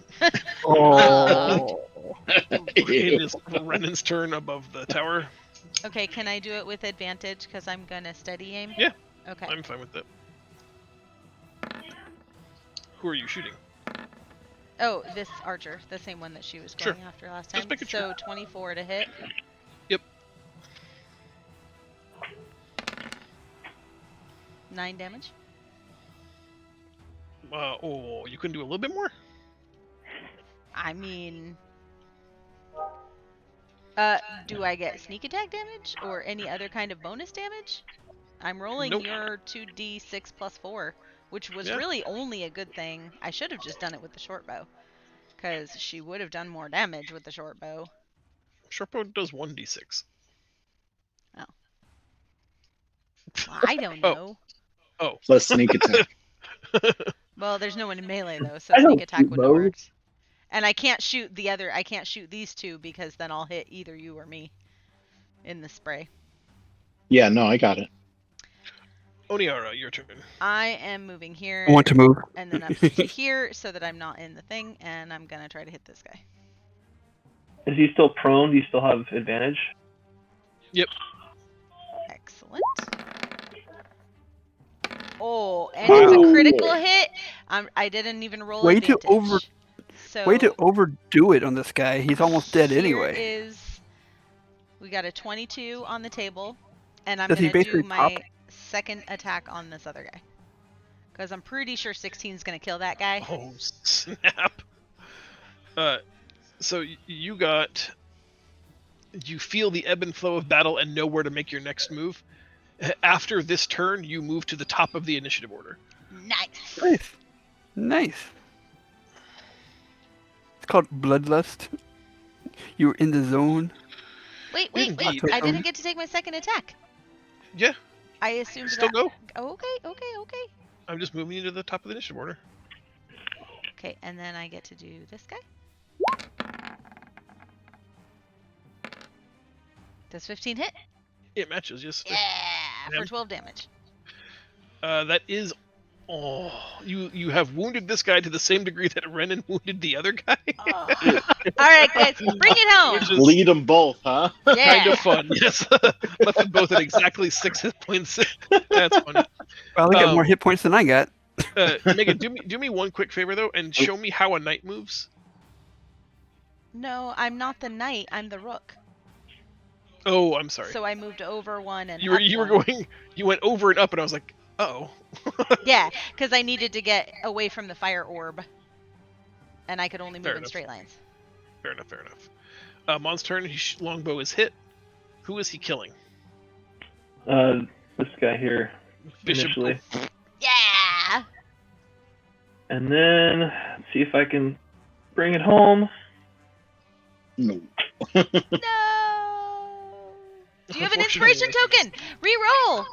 Oh. It is Renan's turn above the tower. Okay, can I do it with advantage because I'm gonna steady aim? Yeah. Okay. I'm fine with that. Who are you shooting? Oh, this archer, the same one that she was Sure. going after last time. Just making So sure. 24 to hit. Yep. 9 damage. You couldn't do a little bit more? I mean, do I get sneak attack damage or any other kind of bonus damage? I'm rolling Nope. your 2d6 plus 4, which was Yeah. really only a good thing. I should have just done it with the short bow, because she would have done more damage with the short bow. Shortbow does 1d6. Well, I don't know. Plus sneak attack. Well, there's no one in melee though, so I don't sneak attack shoot wouldn't have bows. worked. And I can't shoot I can't shoot these two because then I'll hit either you or me in the spray. Yeah, no, I got it. Oniara, your turn. I am moving here I want to move. and then up to here so that I'm not in the thing, and I'm gonna try to hit this guy. Is he still prone? Do you still have advantage? Excellent. Oh, and it's a Wow. critical hit. I didn't even roll Way to advantage. So Way to overdo it on this guy. He's almost dead here anyway. We got a 22 on the table, and I'm Does he gonna do basically my pop? second attack on this other guy, because I'm pretty sure 16 is gonna kill that guy. Oh, snap. So you feel the ebb and flow of battle and know where to make your next move. After this turn, you move to the top of the initiative order. Nice. Nice. Nice. It's called Bloodlust. You were in the zone. Wait. Indeed. I didn't get to take my second attack. Yeah, I assumed still that. go. Oh, okay. I'm just moving you to the top of the initiative order. Okay, and then I get to do this guy. Does 15 hit? It matches, yes. Yeah, Yep. for 12 damage. That is. Oh, you have wounded this guy to the same degree that Renan wounded the other guy. Oh. All right, guys, bring it home. Which is Lead them both, huh? Yeah. kind of fun. Yes, left them both at exactly 6 hit points. That's funny. Well, they got more hit points than I got. Megan, do me one quick favor though, and show me how a knight moves. No, I'm not the knight. I'm the rook. Oh, I'm sorry. So I moved over one and You were up one. going. You went over and up, and I was like, oh. Yeah, because I needed to get away from the fire orb, and I could only move Fair in enough. straight lines. Fair enough. Mon's turn. Longbow is hit. Who is he killing? This guy here Bishop. initially, Yeah. and then let's see if I can bring it home. No. No. Do you have an inspiration token? Reroll.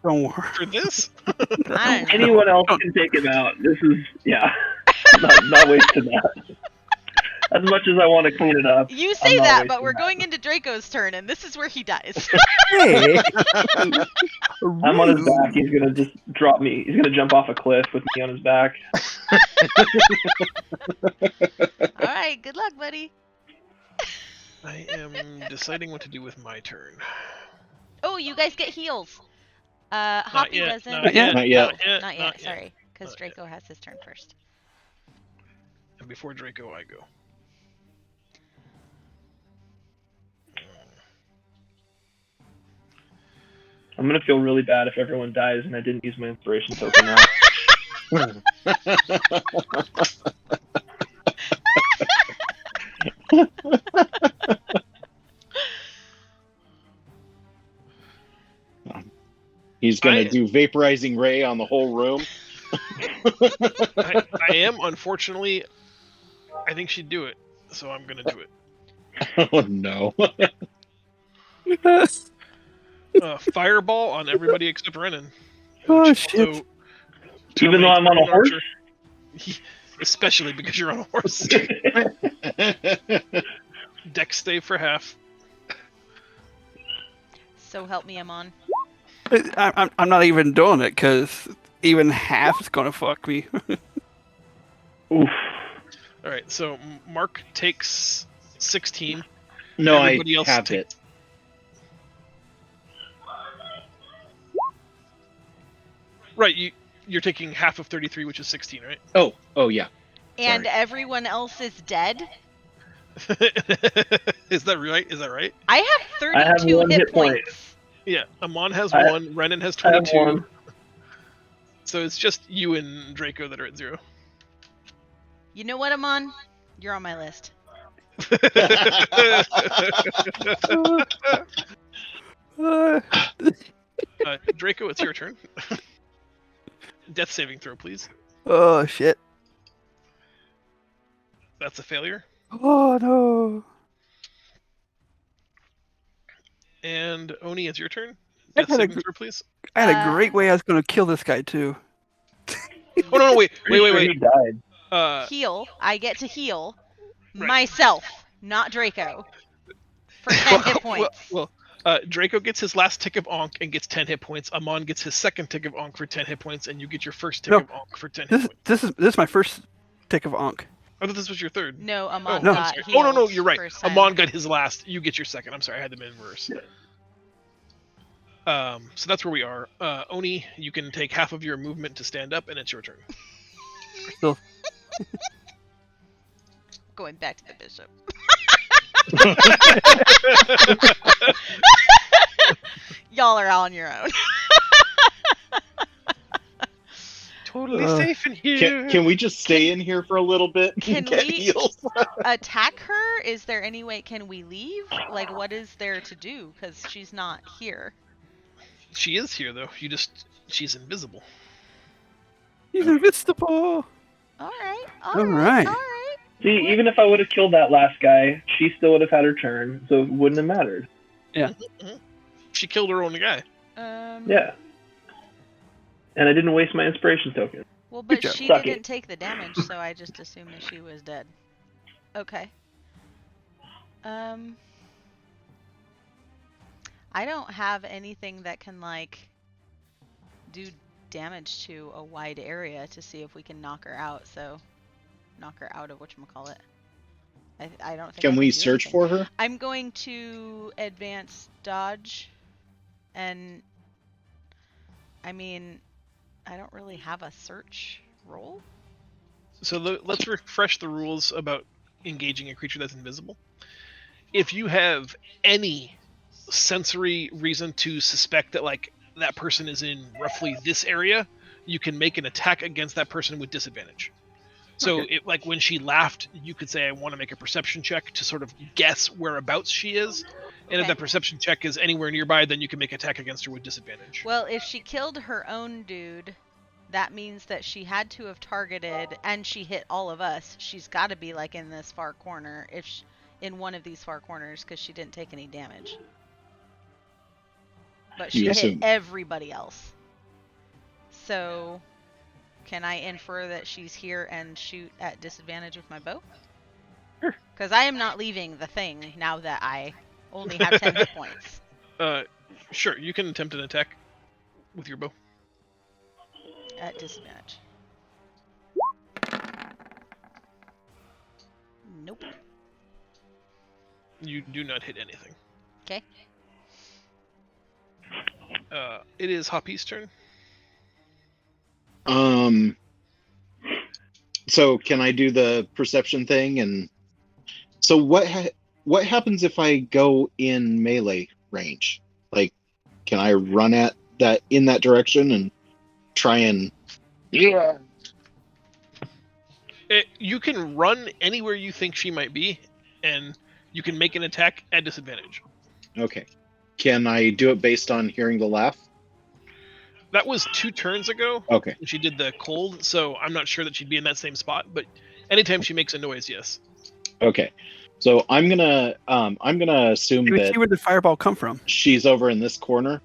Don't worry. For this? I don't know. Anyone else can take him out. This is not wasting that. As much as I want to clean it up. You I'm say not that, wasting but we're that. going into Draco's turn, and this is where he dies. Hey. I'm on his back. He's gonna just drop me. He's gonna jump off a cliff with me on his back. All right, good luck, buddy. I am deciding what to do with my turn. Oh, you guys get heals. Hoppy yet, doesn't. Not yet. Not Not yet. yet. Sorry, because Not Draco has his turn first. And before Draco, I go. I'm gonna feel really bad if everyone dies and I didn't use my inspiration token now. He's gonna I- do vaporizing ray on the whole room. I am, unfortunately. I think she'd do it, so I'm gonna do it. Oh no. Fireball on everybody except Renan. Oh, which shit. also Even though I'm on a terminates horse? Archer. Especially because you're on a horse. Dex save for half. So help me, Amon. I'm not even doing it because even half is gonna fuck me. Oof. All right, so Mark takes 16. No, Everybody I else have take- it. Right, you're taking half of 33, which is 16, right? Oh yeah. And Sorry. everyone else is dead? Is that right? Is that right? I have 32 I have one hit point. points. Yeah, Amon has I- 1, Renan has I have 22. one. So it's just you and Draco that are at 0. You know what, Amon? You're on my list. Draco, it's your turn. Death saving throw, please. Oh shit. That's a failure. Oh no. And Oni, it's your turn. I Death had a saving gr- throw, please. I had a great way I was gonna kill this guy too. Oh no, wait. Pretty sure he died. Heal. I get to heal Right. myself, not Draco, for 10 hit points. Well, Draco gets his last tick of Onk and gets 10 hit points. Amon gets his second tick of Onk for 10 hit points, and you get your first tick No. of Onk for 10 hit This points. this is my first tick of Ankh. I thought this was your third. No, Amon I'm got sorry. healed. Oh no, you're right. first time. Amon got his last. You get your second. I'm sorry, I had them in reverse. So that's where we are. Oni, you can take half of your movement to stand up, and it's your turn. Still, Going back to the bishop. Y'all are on your own. Totally Uh, safe in here. Can we just stay in here for a little bit Can and get we- heals? Attack her? Is there any way? Can we leave? Like, what is there to do? Because she's not here. She is here though. She's invisible. he's invisible. All right. All right. All right. See, even if I would have killed that last guy, she still would have had her turn, so it wouldn't have mattered. She killed her own guy. Yeah. And I didn't waste my inspiration token. Well, but job. she Suck didn't it. take the damage, so I just assumed that she was dead. Okay. I don't have anything that can like do damage to a wide area to see if we can knock her out. So, knock her out of whatchamacallit. I don't think. Can I we do search anything. for her? I'm going to advance dodge, and I mean, I don't really have a search roll. So let's refresh the rules about engaging a creature that's invisible. If you have any sensory reason to suspect that like that person is in roughly this area, you can make an attack against that person with disadvantage. So it, like when she laughed, you could say, I want to make a perception check to sort of guess whereabouts she is. And if Okay. that perception check is anywhere nearby, then you can make an attack against her with disadvantage. Well, if she killed her own dude, that means that she had to have targeted, and she hit all of us. She's got to be like in this far corner, in one of these far corners, because she didn't take any damage. But she You hit assume. everybody else. So, can I infer that she's here and shoot at disadvantage with my bow? Sure. Because I am not leaving the thing now that I only have 10 hit points. Sure, you can attempt an attack with your bow. At disadvantage. Nope. You do not hit anything. Okay. It is Hoppy's turn. So can I do the perception thing? And so what happens if I go in melee range? Like, can I run at that in that direction and try and? Yeah. You can run anywhere you think she might be, and you can make an attack at disadvantage. Okay. Can I do it based on hearing the laugh? That was 2 turns ago Okay. when she did the cold, so I'm not sure that she'd be in that same spot, but anytime she makes a noise, yes. Okay. So I'm gonna assume You that see where the fireball come from. she's over in this corner,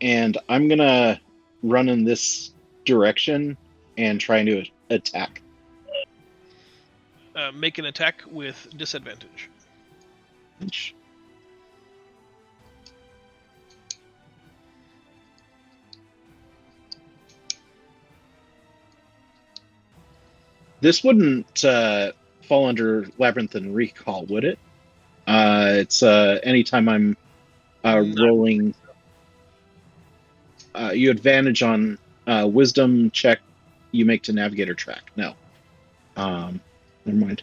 and I'm gonna run in this direction and try to attack. Make an attack with disadvantage. This wouldn't fall under Labyrinth and Recall, would it? It's anytime I'm rolling. You advantage on Wisdom check you make to navigate or track. No. Never mind.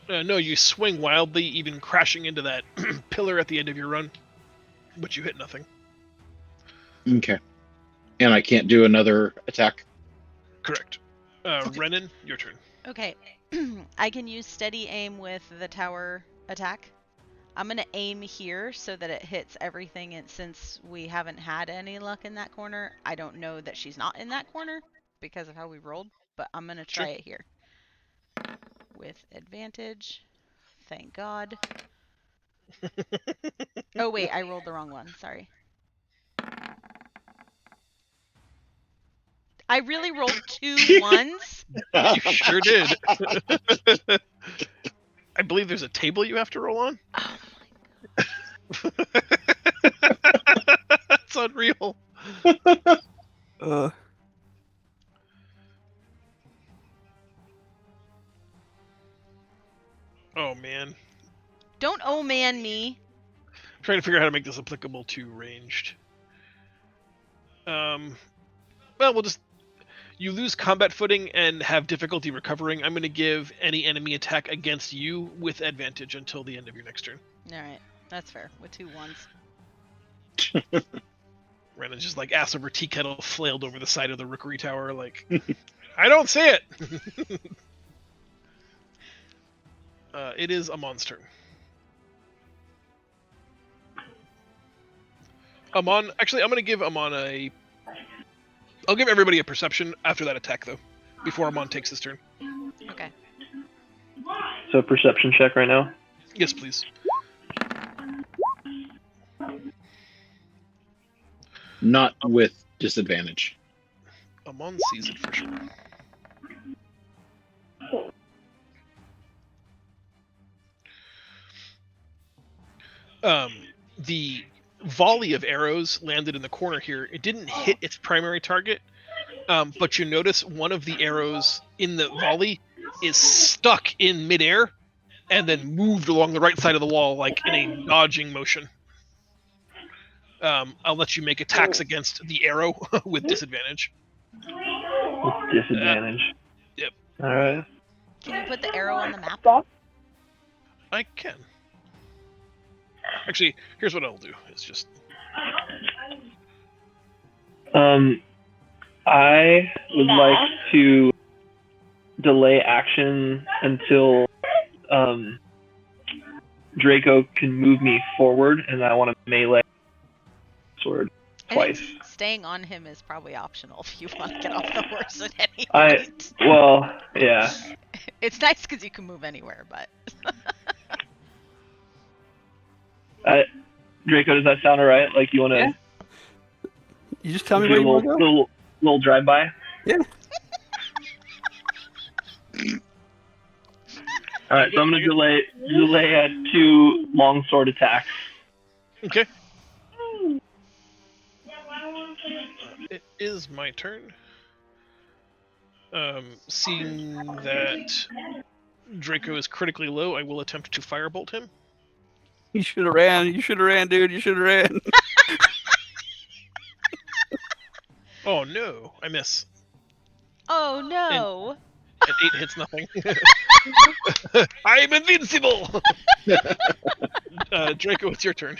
No, you swing wildly, even crashing into that pillar at the end of your run, but you hit nothing. Okay. And I can't do another attack? Correct. Renan, your turn. Okay. I can use steady aim with the tower attack. I'm going to aim here so that it hits everything, and since we haven't had any luck in that corner, I don't know that she's not in that corner because of how we rolled, but I'm going to try it here. With advantage. Thank God. Oh wait, I rolled the wrong one. Sorry. I really rolled 2 ones? You sure did. I believe there's a table you have to roll on. Oh my god. That's unreal. Oh man. Don't oh man me. I'm trying to figure out how to make this applicable to ranged. Well, we'll just... You lose combat footing and have difficulty recovering. I'm going to give any enemy attack against you with advantage until the end of your next turn. Alright, that's fair. With 2 ones. Renan's just like ass over tea kettle flailed over the side of the Reliquary Tower like, I don't see it! It is Amon's turn. Amon, actually, I'm going to give Amon a... I'll give everybody a perception after that attack, though, before Amon takes his turn. Okay. So perception check right now. Yes, please. Not with disadvantage. Amon sees it for sure. The volley of arrows landed in the corner here. It didn't hit its primary target, but you notice one of the arrows in the volley is stuck in midair and then moved along the right side of the wall like in a dodging motion. I'll let you make attacks against the arrow with disadvantage. With disadvantage. Yep. Alright. Can you put the arrow on the map? I can. Actually, here's what I'll do. It's just... I would like to delay action until Draco can move me forward, and I want to melee sword twice. I think staying on him is probably optional if you want to get off the horse at any point. Well, yeah. It's nice because you can move anywhere, but... Draco, does that sound alright? Like you want to... Yeah. You just tell me do where a you want to go? little drive-by? Yeah. Alright, so I'm going to delay at 2 longsword attacks. Okay. It is my turn. Seeing that Draco is critically low, I will attempt to firebolt him. You should have ran. You should have ran, dude. You should have ran. Oh no, I miss. Oh no! And 8 hits nothing. I'm invincible! Draco, it's your turn.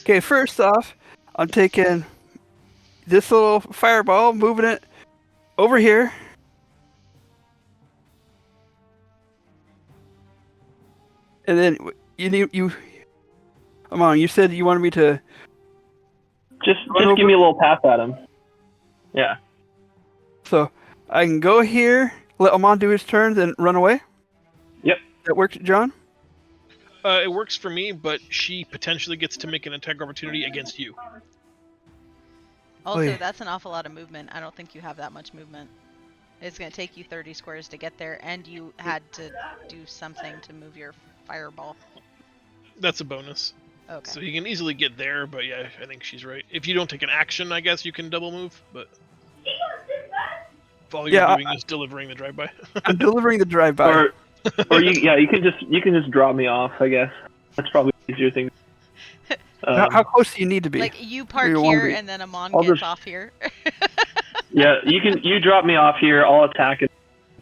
Okay, first off, I'm taking this little fireball, moving it over here. And then Amon, you said you wanted me to... Just give me a little pass at him. Yeah. So I can go here, let Amon do his turn, then run away? Yep. That worked, John? It works for me, but she potentially gets to make an attack opportunity against you. Also, yeah. that's an awful lot of movement. I don't think you have that much movement. It's going to take you 30 squares to get there, and you had to do something to move your fireball. That's a bonus. Okay. So you can easily get there, but yeah, I think she's right. If you don't take an action, I guess you can double move, but if all you're doing is delivering the drive-by. I'm delivering the drive-by. Or you can just drop me off, I guess. That's probably the easier thing. How close do you need to be? Like, you park you wanna here, be? and then Amon I'll gets just- off here. Yeah, you drop me off here, I'll attack it.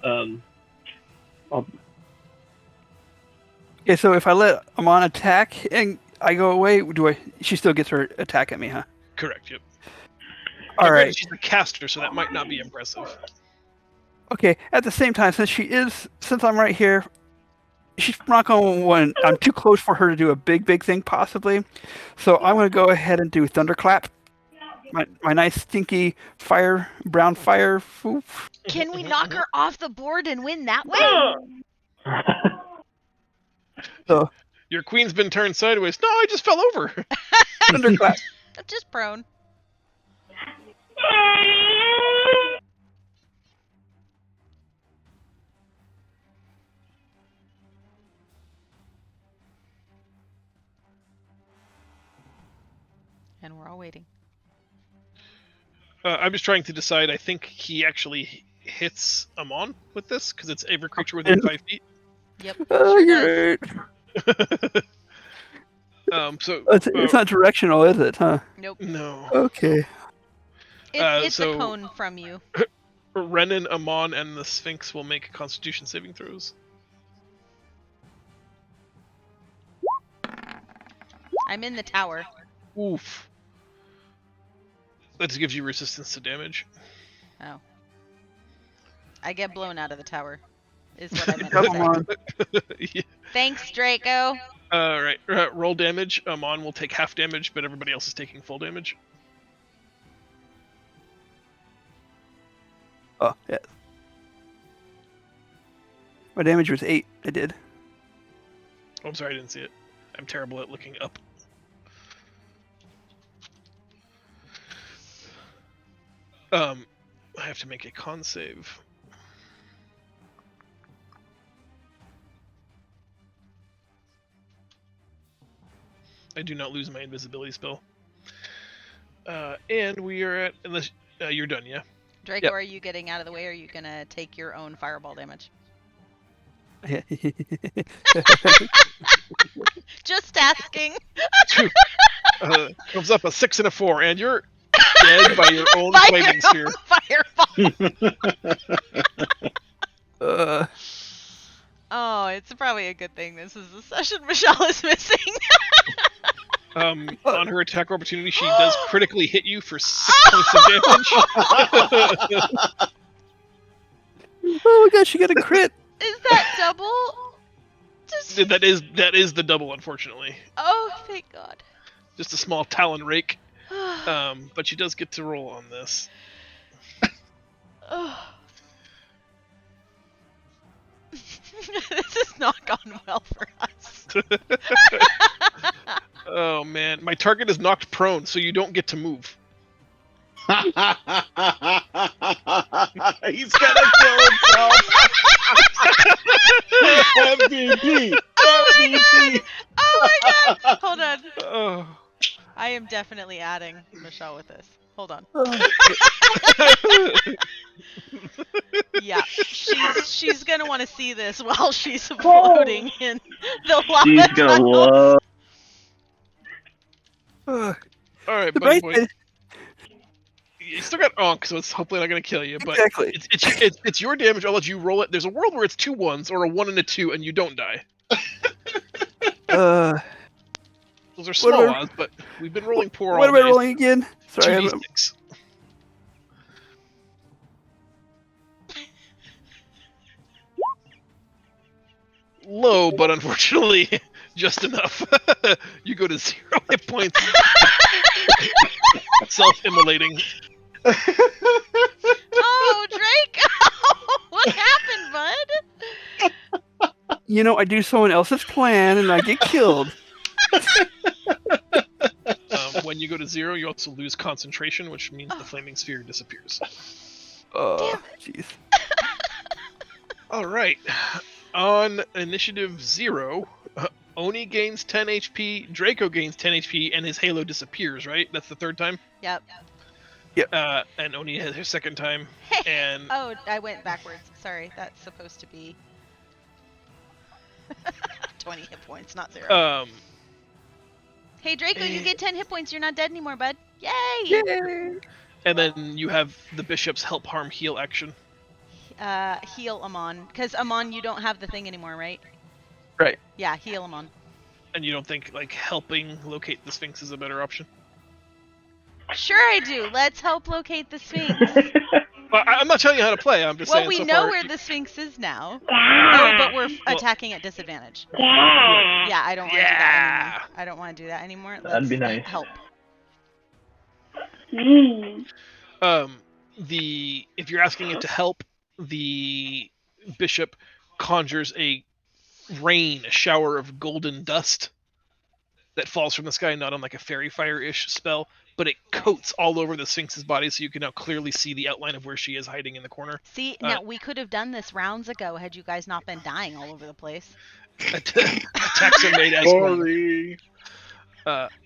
I'll Okay, so if I let Amon attack and I go away, she still gets her attack at me, huh? Correct, yep. All Granted, right. she's a caster, so that might not be impressive. Okay, at the same time, since I'm right here, she's not going to want, I'm too close for her to do a big thing, possibly. So I'm going to go ahead and do Thunderclap. My nice stinky brown fire. Oof. Can we knock her off the board and win that way? So, Your queen's been turned sideways. No, I just fell over. Thunderclap. Just prone. And we're all waiting. I'm just trying to decide. I think he actually hits Amon with this, because it's every creature within 5 feet. Yep. Oh, sure you're does. right. So It's not directional, is it, huh? Nope. no. Okay. It's so- a cone from you. Renan, Amon, and the Sphinx will make Constitution saving throws. I'm in the tower. Oof. That just gives you resistance to damage. Oh. I get blown out of the tower, is what I meant Come to say. on. Yeah. Thanks, Draco. Alright, roll damage. Amon will take half damage, but everybody else is taking full damage. Oh, yeah. My damage was 8. I did. Oh, I'm sorry, I didn't see it. I'm terrible at looking up. I have to make a con save. I do not lose my invisibility spell. And we are at, unless you're done, yeah? Draco, Yep. are you getting out of the way, or are you going to take your own fireball damage? Just asking. Comes up a 6 and a 4, and you're dead by your own By flaming your sphere. own fireball. uh, Oh, it's probably a good thing this is the session Michelle is missing. On her attack opportunity, she does critically hit you for 6 points of damage. oh my gosh, she got a crit. Is that double? Just... that is the double, unfortunately. Oh, thank God. Just a small talon rake. But she does get to roll on this. Oh. This has not gone well for us. Oh man, my target is knocked prone, so you don't get to move. He's gonna kill himself. MVP. MVP. Oh my God! Hold on. Oh. I am definitely adding Michelle with this. Hold on. Yeah, she's gonna want to see this while she's floating in the lava. She's gonna tunnel. love. All right, The buddy bright boy. side- You still got Onk, so it's hopefully not gonna kill you. But Exactly. it's your damage. I'll let you roll it. There's a world where it's 2 1s or a 1 and a 2, and you don't die. Those are small What odds, but we've been rolling poor what all am I day. rolling again? Sorry, 2d6. Low, but unfortunately, just enough. You go to 0 hit points. Self-immolating. Oh, Drake! What happened, bud? I do someone else's plan and I get killed. When you go to 0, you also lose concentration, which means the flaming sphere disappears. Oh, jeez. All right. On initiative 0, Oni gains 10 HP, Draco gains 10 HP, and his halo disappears, right? That's the third time? Yep. And Oni has her second time. And Oh, I went backwards. Sorry, that's supposed to be 20 hit points, not 0. Hey, Draco, you get 10 hit points. You're not dead anymore, bud. Yay! Yay! and then you have the bishop's help, harm, heal action. Heal Amon. Because Amon, you don't have the thing anymore, right? Right. Yeah, heal Amon. And you don't think, like, helping locate the Sphinx is a better option? Sure I do. Let's help locate the Sphinx. Well, I'm not telling you how to play. I'm just Well, saying we so know far, where the Sphinx is now. Oh, but we're attacking at disadvantage. Yeah, I don't want to do that anymore. I don't want to do that anymore. That'd be nice. Help. If you're asking it to help, the bishop conjures a shower of golden dust that falls from the sky, not on like a fairy fire-ish spell, but it coats all over the Sphinx's body, so you can now clearly see the outline of where she is hiding in the corner. See, now we could have done this rounds ago had you guys not been dying all over the place. Attacks are made as normal. Sorry.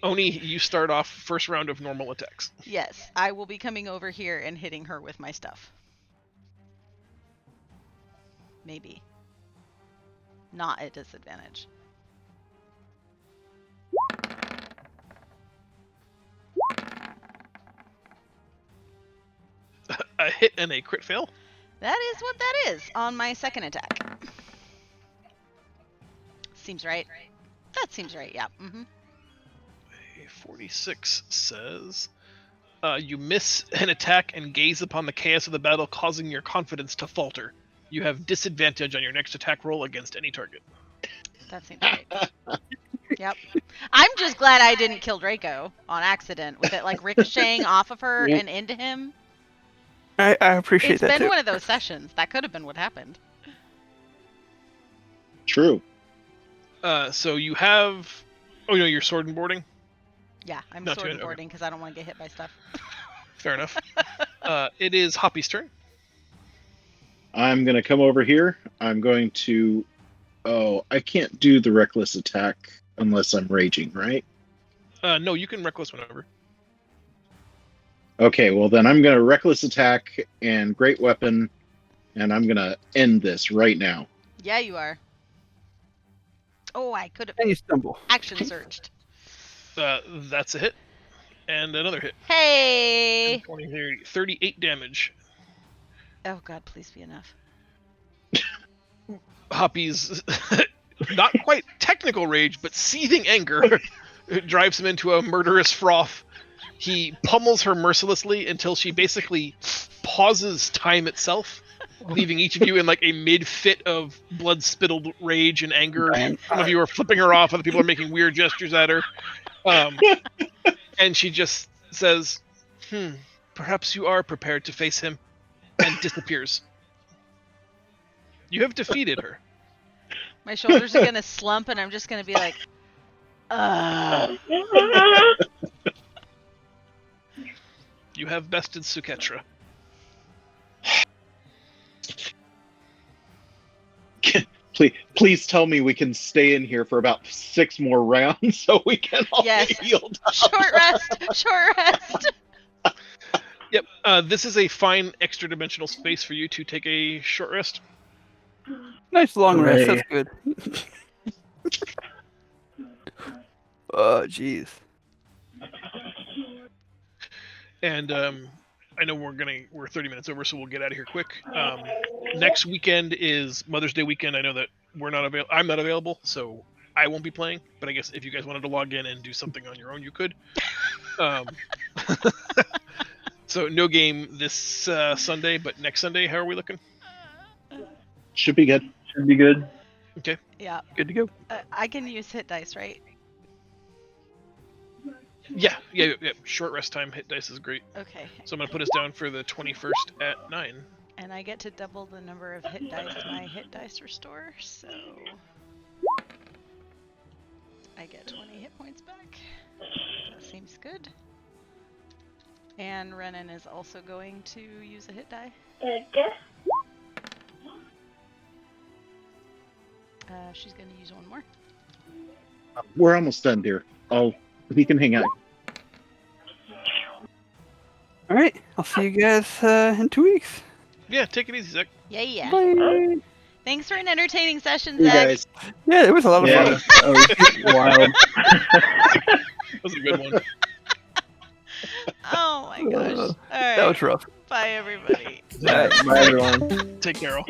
Oni, you start off first round of normal attacks. Yes, I will be coming over here and hitting her with my stuff. Maybe. Not at disadvantage. A hit and a crit fail. That is what that is on my second attack. Seems right. That seems right, yeah. Mm-hmm. A 46 says, you miss an attack and gaze upon the chaos of the battle, causing your confidence to falter. You have disadvantage on your next attack roll against any target. That seems right. Yep. I'm just glad I didn't kill Draco on accident with it like ricocheting off of her and into him. I appreciate It's that been too. one of those sessions. That could have been what happened. True. So you have... Oh, no, you're sword and boarding? Yeah, I'm Not sword too and bad, okay. boarding because I don't want to get hit by stuff. Fair enough. It is Hoppy's turn. I'm going to come over here. I'm going to... Oh, I can't do the reckless attack unless I'm raging, right? No, you can reckless whenever. Okay, well then I'm going to reckless attack and great weapon, and I'm going to end this right now. Yeah, you are. Oh, I could have And you stumble. action searched. That's a hit. And another hit. Hey! 20, 30, 38 damage. Oh god, please be enough. Hoppy's not quite technical rage, but seething anger drives him into a murderous froth. He pummels her mercilessly until she basically pauses time itself, leaving each of you in like a mid-fit of blood-spittled rage and anger. Some of you are flipping her off, other people are making weird gestures at her. And she just says, perhaps you are prepared to face him, and disappears. You have defeated her. My shoulders are gonna slump and I'm just gonna be like, You have bested Suketra. Please tell me we can stay in here for about 6 more rounds so we can all Yes. get healed up. short rest! Yep, this is a fine extra dimensional space for you to take a short rest. Nice long rest. Hooray. That's good. Oh, jeez. And I know we're 30 minutes over, so we'll get out of here quick. Next weekend is Mother's Day weekend. I know that I'm not available, so I won't be playing. But I guess if you guys wanted to log in and do something on your own, you could. So no game this Sunday, but next Sunday, how are we looking? Should be good. Should be good. Yeah, Good to go. I can use hit dice, right? Yeah. Short rest time hit dice is great. Okay. So I'm gonna put us down for the 21st at 9. And I get to double the number of hit dice my hit dice restore, so I get 20 hit points back. That seems good. And Renan is also going to use a hit die. She's going to use one more. We're almost done, dear. We can hang out. All right. I'll see you guys in 2 weeks. Yeah, take it easy, Zach. Yeah. Bye. Thanks for an entertaining session, You Zach. guys. Yeah, it was a lot of Yeah. fun. That was wild. That was a good one. Oh my gosh. All right. That was rough. Bye, everybody. All right. Bye, everyone. Take care, all.